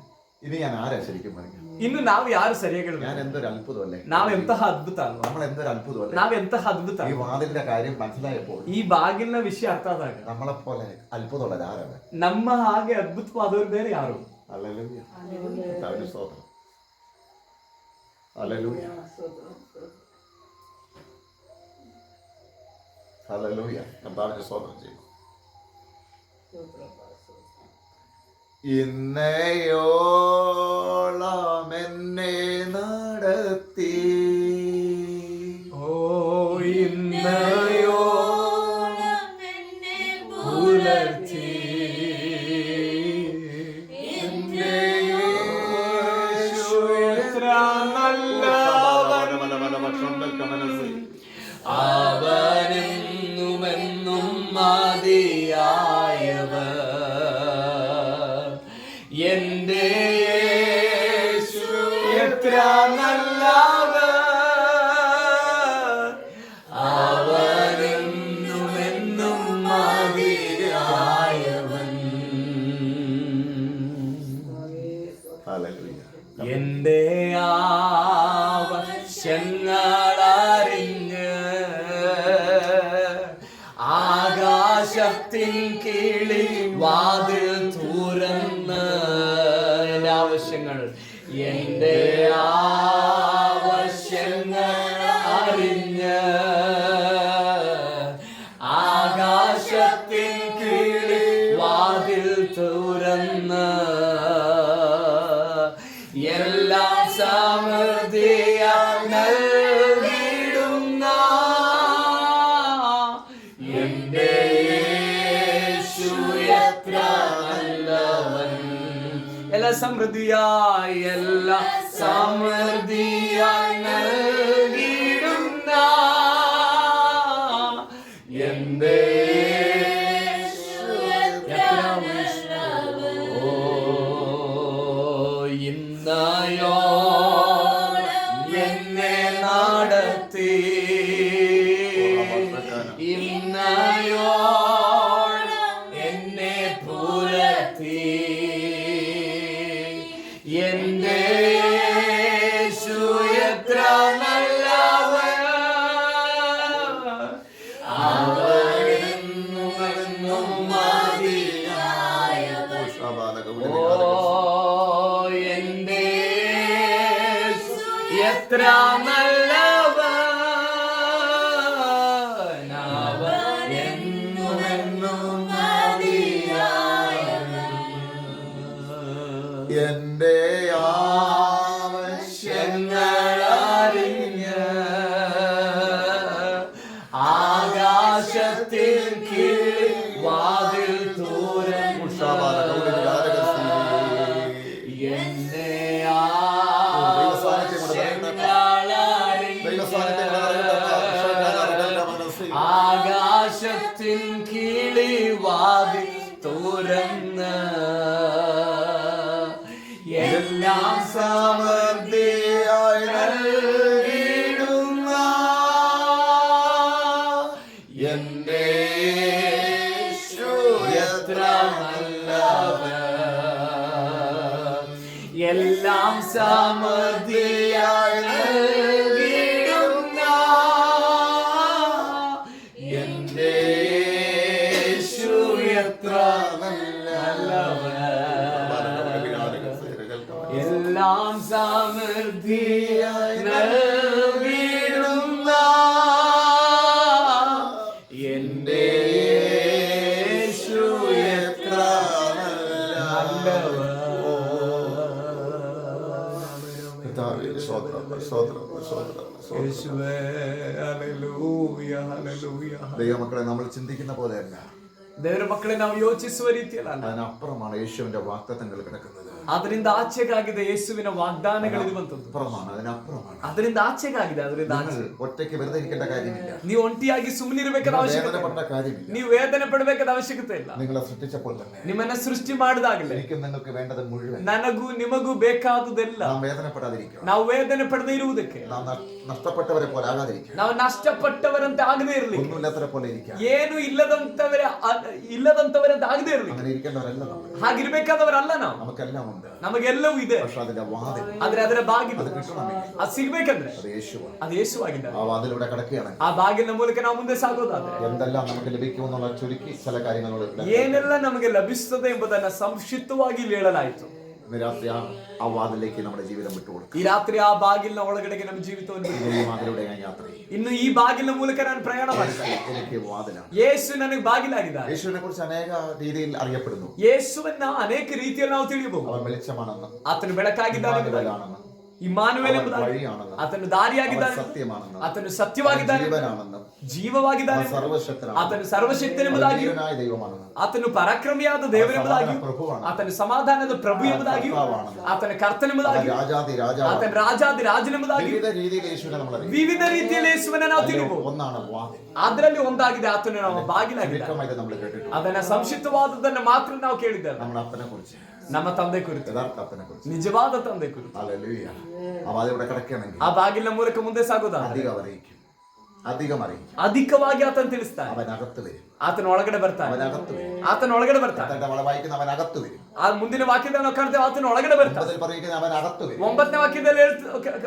S2: ഇനി ഞാൻ ആരാ ശരിക്കും പറയുക?
S1: ಇನ್ನು ನಾವು ಯಾರು ಸರಿಯಾಗಿ ಹೇಳಬೇಕು?
S2: ഞാൻ എന്തൊരു അത്ഭുതമല്ലേ.
S1: ನಾವೆಂತಹ ಅದ್ಭುತ ಅಲ್ವಾ?
S2: നമ്മൾ എന്തൊരു അത്ഭുതമല്ലേ.
S1: ನಾವೆಂತಹ ಅದ್ಭುತ.
S2: ഈ വാതിലിന്റെ കാര്യം മനസ്സിലായപ്പോൾ
S1: ಈ ಬಾಗಿಲಿನ ವಿಷಯ ಅರ್ಥ ಆದಾಗ
S2: നമ്മളെ പോലെ അത്ഭുതമുള്ള ആരാണ്?
S1: ನಮ್ಮ ಹಾಗೆ ಅದ್ಭುತವಾದವರು ಬೇರೆ ಯಾರು?
S2: ഹല്ലേലൂയ. കർത്താവിന് സ്തോത്രം. ഹല്ലേലൂയ. ഹല്ലേലൂയ. കർത്താവിന് സ്തോത്രം ചെയ്യും. ഇന്നയോളം എന്നെ നടത്തി,
S1: ഓ ഇന്നയോളം
S4: എന്നെ
S1: പുലർത്തി,
S2: എന്റെ
S1: യേശു എത്ര നല്ലവൻ, അവനെന്നുമെന്നും മതിയായവൻ. എന്റെ യേശു എത്ര നല്ല ആവശ്യങ്ങളറിഞ്ഞ് ആകാശത്തിൻ കീഴിൽ വാതിൽ തുറന്ന് എന്റെ ആവശ്യങ്ങൾ അറിഞ്ഞ് ആകാശത്തിൻ കീഴിൽ വാതിൽ തുറന്ന് എല്ലാം സമൃദ്ധിയായി നൽകിടുന്ന എന്റെ യേശു എത്ര നല്ലവൻ. എല്ലാ സമൃദ്ധിയായി നൽകിടുന്ന എന്റെ യേശു എത്ര നല്ലവൻ. ഓ ഇന്നയോളം എന്നെ നടത്തി, ഇന്നയോളം എന്നെ പുലർത്തി എന്റെ യേശു എത്ര നല്ലവൻ. അവനെന്നും മതിയായവൻ. ഓ എന്റെ യേശു എത്ര നല്ലവൻ. അവനെന്നും മതിയായവൻ.
S2: എന്റെ ആവശ്യങ്ങളറിഞ്ഞ്
S1: ആകാശത്തിൻ കീഴിൽ വാതിൽ തുറന്ന് എന്റെ ആകാശത്തിൻ കീഴിൽ വാതിൽ തുറന്ന് എല്ലാം സമൃദ്ധിയായി നൽകിടുന്ന എന്റെ യേശു എത്ര നല്ലവൻ. എല്ലാം സമൃദ്ധിയായി നൽകിടുന്ന എന്റെ യേശു എത്ര നല്ലവൻ. എല്ലാം സമൃദ്ധിയായി നൽകിടുന്ന എന്റെ യേശു എത്ര നല്ലവൻ. യേശുവേ, ഹല്ലേലൂയ, ഹല്ലേലൂയ.
S2: ദൈവമക്കളെ, നമ്മൾ ചിന്തിക്കുന്ന പോലെയല്ല,
S1: ದೇವರ ಮಕ್ಕಳೇ ನಾವು ಯೋಚಿಸುವ ರೀತಿಯಲ್ಲ,
S2: അതിനപ്പുറമാണ് യേശുവിന്റെ വാഗ്ദത്തങ്ങൾ കിടക്കുന്നത്.
S1: ಅದರಿಂದ ಆಚೆಗಾಗಿದೆ ಯೇಸುವಿನ ವಾಗ್ದಾನಗಳು ಇರುವಂತದ್ದು.
S2: ಅದರಿಂದ ಆಚೆಗಾಗಿದೆ.
S1: ಒಟ್ಟಿಗೆ വെറുതെ ಇರಿക്കേണ്ട കാര്യമില്ല. ನೀವು ಒಂಟಿಯಾಗಿ ಸುಮ್ಮನೆ ಇರಬೇಕಾದ ಅವಶ್ಯಕತೆ ಇಲ್ಲ. ನೀವು ವೇದನೆ ಪಡಬೇಕಾದ ಅವಶ್ಯಕತೆ ಇಲ್ಲ. ನಿಮ್ಮನ್ನ ಸೃಷ್ಟಿ ಮಾಡಿದಾಗಲೇ ನನಗೂ ನಿಮಗೂ ಬೇಕಾದುದೆಲ್ಲ ನಾವು ವೇದನೆ ಪಡದೆ ಇರುವುದಕ್ಕೆ, ನಾವು ನಷ್ಟಪಟ್ಟವರಂತೆ ಆಗದೆ ಇರಲಿ, ಏನು ಇಲ್ಲದಂತವರಂತೆ ಆಗದೆ ಇರಲಿ, ಹಾಗಿರ್ಬೇಕಾದವರಲ್ಲ ನಾವು. ನಮಗೆಲ್ಲವೂ ಇದೆ, ಆದ್ರೆ ಅದರ ಬಾಗಿಲು ಅದು ಸಿಗ್ಬೇಕಂದ್ರೆ ಅದು ಯೇಸುವಾಗಿದೆ. ಆ ಬಾಗಿಲಿನ ಮೂಲಕ ನಾವು ಮುಂದೆ ಸಾಗೋದಾದ್ರೆ ಏನೆಲ್ಲ ನಮಗೆ ಲಭಿಸುತ್ತದೆ ಎಂಬುದನ್ನ ಸಂಕ್ಷಿಪ್ತವಾಗಿ ಹೇಳಲಾಯಿತು.
S2: ಆ ವಾದಲೇಕೆ ನಮ್ಮ ಜೀವಿತ ಬಿಟ್ಟು
S1: ಈ ರಾತ್ರಿ ಆ ಬಾಗಿಲಿನ ಒಳಗಡೆಗೆ ನಮ್ಮ ಜೀವಿತವನ್ನು ಇನ್ನು ಈ ಬಾಗಿಲಿನ ಮೂಲಕ ನಾನು ಪ್ರಯಾಣ ಮಾಡ್ತೇನೆ. ಯೇಸು ನನಗೆ ಬಾಗಿಲಾಗಿದ್ದಾರೆ.
S2: യേശുവിനെ കുറിച്ച് അനേക രീതിയിൽ അറിയപ്പെടുന്നു.
S1: ಯೇಸುವನ್ನ ಅನೇಕ ರೀತಿಯಲ್ಲಿ ನಾವು ತಿಳಿಯಬಹುದು. ಆತನು ಬೆಳಕಾಗಿದ್ದಾನೆ, ಇಮ್ಮಾನುವೇಲ್ ಎಂಬುದಾಗಿ, ಆತನು ದಾರಿಯಾಗಿದ್ದಾನೆ, ಆತನು ಸತ್ಯವಾಗಿದ್ದಾನೆ, ಜೀವವಾಗಿದ್ದಾನೆ, ಆತನು ಸರ್ವಶಕ್ತನೆಂಬುದಾಗಿ, ಆತನು ಪರಾಕ್ರಮಿಯಾದ ದೇವರೆಂಬುದಾಗಿ, ಆತನು ಸಮಾಧಾನದ ಪ್ರಭು ಎಂಬುದಾಗಿ, ಆತನ ಕರ್ತನೆಂಬುದಾಗಿ, ಆತನ ರಾಜಾದಿ ರಾಜನೆಂಬುದಾಗಿ ವಿವಿಧ ರೀತಿಯಲ್ಲಿ ಯೇಸುವನ್ನ ನಾವು ತಿಳಿಯಬಹುದು. ಅದರಲ್ಲಿ ಒಂದಾಗಿದೆ ಆತನು ನಮ್ಮ ಬಾಗಿಲಾಗಿದ್ದಾನೆ. ಅದನ್ನ ಸಂಕ್ಷಿಪ್ತವಾದದನ್ನ ಮಾತ್ರ ನಾವು ಕೇಳಿದ್ದೇವೆ. ನಮ್ಮ ತಂದೆ ಕುರಿತು, ನಿಜವಾದ ತಂದೆ ಕುರಿತು. ಆ ಬಾಗಿಲಿನ ಮೂಲಕ ಮುಂದೆ ಸಾಗೋದಾದ್ರೆ ಅಧಿಕವಾಗಿ ಆತನು ತಿಳಿಸ್ತಾನೆ. ಆತನ ಒಳಗಡೆ ಬರ್ತಾನೆ,
S2: അവനകത്ത് വരും.
S1: ಆತನ ಒಳಗಡೆ ಬರ್ತಾನೆ.
S2: നമ്മളെ വായിക്കുന്ന അവനകത്ത് വരും.
S1: ಆ ಮುಂದಿನ ವಾಕ್ಯದಲ್ಲಿ ನಾವು ಕಾಣ್ತೇವೆ ಆತನ ಒಳಗಡೆ ಬರ್ತಾನೆ.
S2: അതിൽ പറയുന്നത് അവനകത്ത് വരും.
S1: 9ನೇ ವಾಕ್ಯದಲ್ಲಿ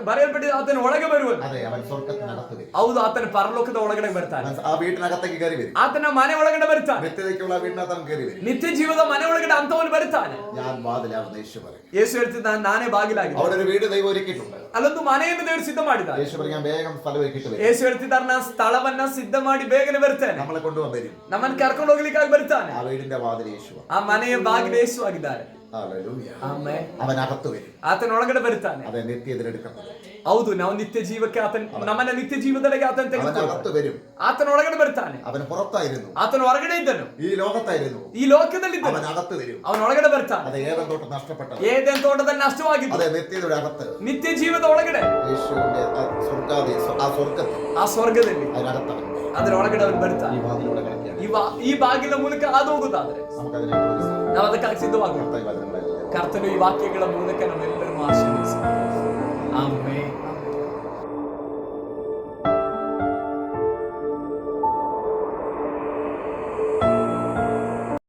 S1: ಬರೆಯಲ್ಪಟ್ಟಿದೆ ಆತನ ಒಳಗೆ ಬರುವನು.
S2: അതെ, അവൻ സ്വർഗ്ഗത്തിനകത്ത് വരും.
S1: ಹೌದು, ಆತನ ಪರಲೋಕದ ಒಳಗಡೆ ಬರ್ತಾನೆ.
S2: ആ വീട്ടിനകത്തേക്ക് കയറി വരും.
S1: ಆತನ ಮನೆ ಒಳಗಡೆ ಬರ್ತಾನೆ.
S2: നിത്യതയ്ക്കുള്ള വീടിനകത്ത് അവൻ കയറി വരും.
S1: ನಿತ್ಯ ಜೀವದ ಮನೆ ಒಳಗಡೆ ಅಂತವನು ಬರ್ತಾನೆ.
S2: ഞാൻ വാതിലാവുന്ന യേശു പറയും.
S1: ಯೇಸು ಹೇಳ್ತಿದ್ದಾನೆ, ನಾನೇ ಬಾಗಿಲಾಗಿದೆ.
S2: അവിടെ ഒരു വീട് ദൈവം ഒരുക്കിയിട്ടുണ്ട്.
S1: ಅಲ್ಲೊಂದು ಮನೆಯನ್ನು ದೇವರು ಸಿದ್ಧ ಮಾಡಿದ್ದಾರೆ.
S2: യേശു പറയും, ഞാൻ വേഗം സ്ഥലം ഒരുക്കിയിട്ട് വരും.
S1: ಯೇಸು ಹೇಳ್ತಿದ್ದಾರೆ, ನಾನು ಸ್ಥಳವನ್ನ ಸಿದ್ಧ ಮಾಡಿ ಬೇಗನೆ ಬರ್ತೇನೆ.
S2: നമ്മളെ കൊണ്ടുപോകാൻ വരും.
S1: ನಮ್ಮನ್ನು ಕರ್ಕೊಂಡು ಹೋಗ್ಲಿಕ್ಕಾಗಿ ಬರ್ತಾನೆ.
S2: ആ വീടിന്റെ വാതിൽ യേശു.
S1: ಆ ಮನೆಯ ಬಾಗಿಲು ಯೇಸು ಆಗಿದ್ದಾರೆ.
S2: ആമേൻ. അവനകത്ത് വരും.
S1: ಆತನ ಒಳಗಡೆ ಬರ್ತಾನೆ.
S2: അതെ, നിത്യത്തിലെടുക്കുന്നത്.
S1: ಹೌದು, ನಾವು ನಿತ್ಯ ಜೀವಕ್ಕೆ ನಮ್ಮನ್ನ ನಿತ್ಯ ಜೀವದೊಳಗೆ ಆತನ
S2: അവനകത്ത് വരും.
S1: ಆತನ ಒಳಗಡೆ ಬರ್ತಾನೆ.
S2: അവൻ പുറത്തായിരുന്നു.
S1: ಆತನ ಹೊರಗಡೆ ಇದ್ದನು,
S2: ഈ ലോകത്തായിരുന്നു.
S1: ಈ ಲೋಕದಲ್ಲಿ ಇದ್ದನು.
S2: അവനകത്ത് വരും.
S1: ಅವನ ಒಳಗಡೆ ಬರ್ತಾನೆ.
S2: അതെ, ഏതൻ തോട്ടം നഷ്ടപ്പെട്ടത്.
S1: ಏದೆನ್ ತೋಟದಲ್ಲಿ ನಷ್ಟವಾಗಿದ್ದು.
S2: അതെ, നിത്യതയുടെ അകത്ത്
S1: ನಿತ್ಯ ಜೀವದ ಒಳಗಡೆ
S2: യേശുവിന്റെ ആ സ്വർഗ്ഗത്തിൽ
S1: ಆ ಸ್ವರ್ಗದಲ್ಲಿ
S2: അതിനകത്ത് അവൻ വരും.
S1: ಅದರ ಒಳಗಡೆ ಅವನು ಬರ್ತಾನೆ.
S2: ഈ വാതിലൂടെ കടക്കുകയാണ്.
S1: ಈ ಬಾಗಿಲ ಮೂಲಕ ಹಾದು ಹೋಗುದಾದ್ರೆ
S2: നമുക്കതിനായിട്ട്
S1: ನಾವು ಅದಕ್ಕಾಗಿ ಸಿದ್ಧವಾಗೋಣ.
S2: കർത്താവ് വചനങ്ങളെല്ലാം
S1: ಕರ್ತನು ಈ ವಾಕ್ಯಗಳ ಮೂಲಕ ನಮ್ಮೆಲ್ಲರನ್ನು ಆಶೀರ್ವದಿಸಲಿ. ಆಮೆನ್.